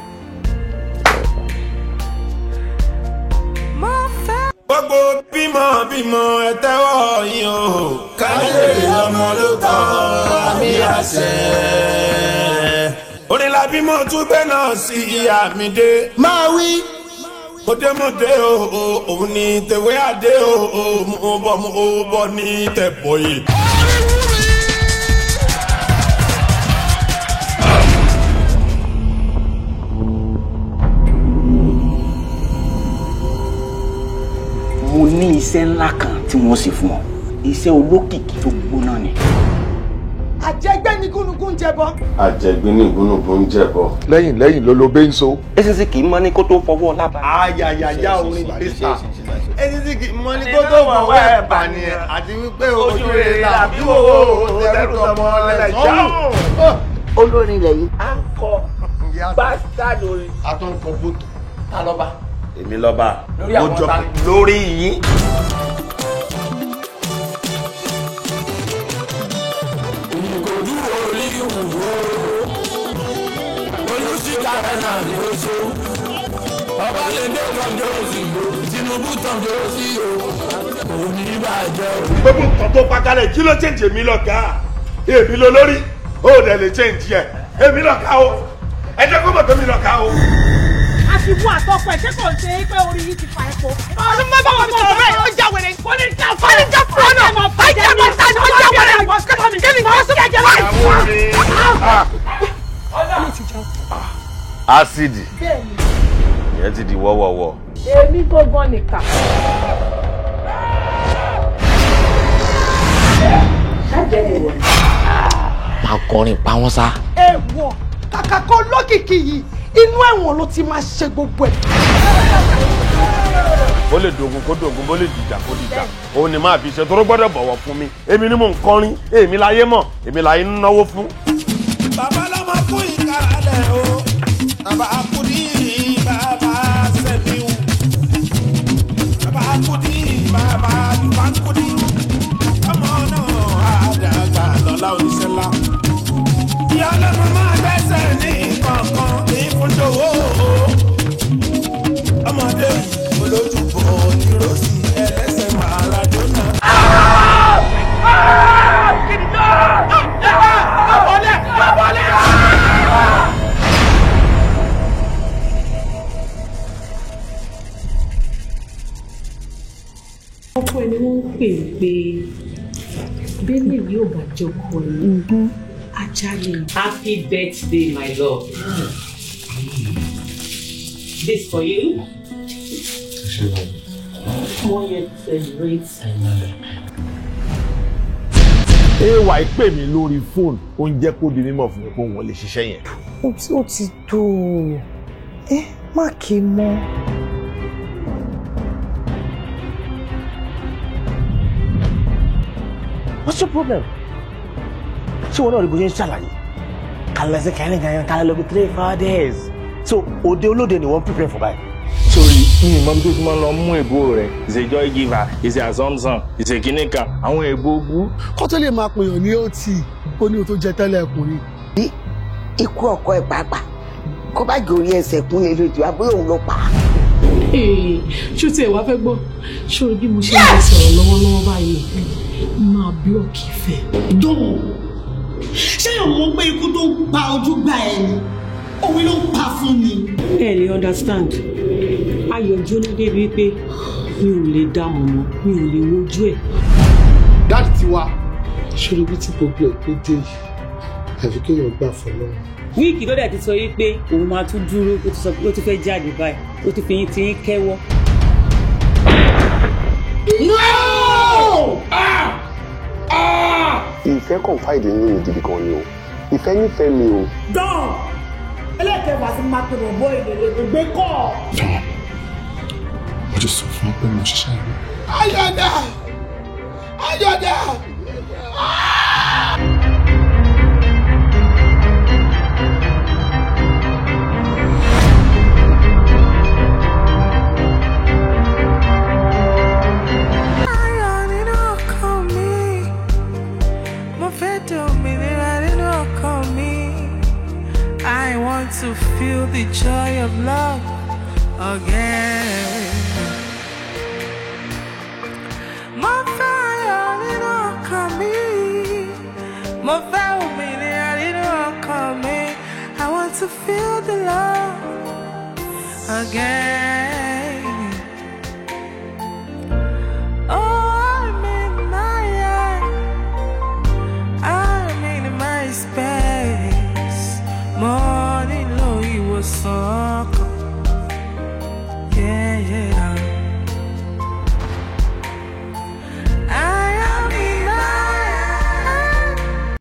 [SPEAKER 7] Gbogbo bímọ ẹ tẹ́wọ́ yín o. Káyọ̀dé ọmọ ló tọ́ àmì àṣẹ. Onílà bímọ tún gbé náà sí àmì dé. Máa wí. Mọ̀dé o, òun ni tẹ̀wé àdé o, mo bọ̀ ní tẹ̀bọ̀ yìí.
[SPEAKER 18] Mo ní iṣẹ́ ńlá kan tí wọ́n sì fún ọ. Iṣẹ́ olókìkí tó gbóná ni.
[SPEAKER 8] Àjẹgbẹ́ ni gúnugún jẹbọ.
[SPEAKER 9] Àjẹgbẹ́ ni gúnugún jẹbọ. Lẹ́yìn ló ló bẹ́ ń so.
[SPEAKER 18] Ẹsẹ̀ kì í mọ́ ní kó tó fọwọ́ lábàá.
[SPEAKER 12] Ayayaya orin Bísà. Ẹni kì í mọ́ ní kó tó fọwọ́ ẹ̀bà ni àti wípé ojú rẹ̀ làbí wo tẹ́rù tọmọ lẹ́lẹ́jọ́.
[SPEAKER 10] Olórin ilẹ̀ yìí.
[SPEAKER 12] À ń kọ bastard orin. A tó ń kọ bótó. Ta lọ́ba? Èmi lọ́ba.
[SPEAKER 18] Lórí àwọn ta ni?
[SPEAKER 12] Lórí yín.
[SPEAKER 7] Ọba lè dé tọ́jú òsì Tinubu tọ́jú òsì o òun ní ìbàjẹ́ o.
[SPEAKER 12] Gbogbo nǹkan tó pakalẹ̀ kí ló change mi lọ́gà? Èmi ló lórí, ó dẹ̀ lè change ẹ̀. Èmi lọ́gà o, ẹ jẹ́ kó mọ̀ pé mi lọ́gà o.
[SPEAKER 8] Àṣìbú àtọ́pọ̀ ẹ̀ ṣé kò ṣe é pé orí yìí ti fa epo. Ọdún mọ́tò wọn sọ̀rọ̀ bẹ́ẹ̀ ó já wèrè. Ó ní já fún ọ. Ó ní já fún ọ náà. Ó já máa ta ni ó já wèrè. Kí ni wọ́n sún kẹ̀kẹ́ láì.
[SPEAKER 12] Ásíìdì. Ìyẹn ti di wọ́wọ́wọ́.
[SPEAKER 13] Èmi gbogbo nìkà.
[SPEAKER 18] Máa kọrin pa wọ́n sá.
[SPEAKER 8] Èèwọ̀ kàkà kó lókìkí yìí inú ẹ̀wọ̀n ló ti máa ṣe gbogbo ẹ̀.
[SPEAKER 12] Bó lè dògùn kó dògùn, bó lè dìjà kó dìjà. Òun ni máa fi ṣe tó gbọ́dọ̀ bọ̀wọ̀ fún mi. Èmi ni mò ń kọrin, èmi láyé mọ̀, èmi láyé ń náwó fún.
[SPEAKER 7] Bàbá lọ́mọ fún ìkàlẹ̀ o, bàbá kùdí bàbá sẹ́miu, bàbá kùdí bàbá kùdí, ọmọ náà àdàgbà lọ́la oníṣẹ́lá. Ìyá ọlọ́mọ máa gbẹ́sẹ̀ ní kankan ní fúnjòwò. Ọmọdé olójúbọ ìrọsí ẹlẹ́sẹ̀ Maradona.
[SPEAKER 2] Ọkọ ẹni wọ́n ń pè pé bẹ́ẹ̀ni yóò bá jókòó ní ajálè.
[SPEAKER 20] Happy birthday, my love. This for you. 1 year to celebrate.
[SPEAKER 12] AY pè mí lórí fóònù, ó ń jẹ́ kó di mímọ̀ fún mi pé òun lè ṣiṣẹ́ yẹn.
[SPEAKER 10] Ó ti tó o. Má kí mọ́.
[SPEAKER 18] What's your problem? Ṣé wọn náà rí bó ṣe ń ṣàlàyé? Kàlẹ́ sí kẹrin kan yẹn, kàlẹ́ lọ bí 3-4 days. So òde olóde ni wọ́n prepare for báyìí.
[SPEAKER 6] Sorry, mi mọ bí tó ti máa lọ mú èbó rẹ̀. Is a joy giver, is a assumption, is a kìnìkan, àwọn èbó bú.
[SPEAKER 8] Kọ́tọ́ lè máa pèèyàn ní OT kó ní o tó jẹ tẹ́lẹ̀ ẹkùnrin.
[SPEAKER 10] Ikú ọkọ ẹ̀ pàápàá kó bá gòrí ẹsẹ̀ kún lè lójú àbúrò òun ló pa á.
[SPEAKER 2] Ṣó tiẹ̀ wá fẹ́ gbọ́? Ṣó bí mo ṣe ń sọ̀rọ̀ lọ́wọ́lọ́wọ́ báyìí máa búlọ̀kì ìfẹ́.
[SPEAKER 8] Dóò ṣé yóò mọ̀ pé ikú tó pa ojú gbà ẹ̀ ni òwe ló ń pa fún mi. ẹ lè understand ayọ̀ jóná débi pé mi ò lè dá mọ̀mọ́ mi ò lè wojú ẹ̀.
[SPEAKER 9] dáàdì ti wá ṣé ibi tí gbogbo ẹ̀ pé dé yìí àfi kéèyàn gbà fún lọ́wọ́.
[SPEAKER 20] wíìkì ló dẹ̀ ti sọ yìí pé òun máa tún dúró ó ti sọ pé ó ti fẹ́ jáde báyìí ó ti fi yín ti yín kẹ́wọ́.
[SPEAKER 8] No!
[SPEAKER 15] Ìfẹ́ confide nínú mi gidi gan ni o. Ìfẹ́ nífẹ̀ẹ́ mi o.
[SPEAKER 8] Dán! Ẹlẹ́kẹ̀ẹ́fà sí máa pè bọ̀ ìdèlè tó gbé kọ́.
[SPEAKER 9] Fẹ́wọ̀n, mo ti sọ fún ọ pé mo ṣiṣẹ́ ìlú.
[SPEAKER 8] Ayọ̀dà! Ayọ̀dà!
[SPEAKER 11] I want to feel the joy of love again. Mo fẹ́ ayọ̀ nínú ọkàn mi. Mo fẹ́ òmìnira nínú ọkàn mi. I want to feel the love again. Oh, I'm in my heart. I'm in my space. Morning low, you was so cold. Yeah, yeah.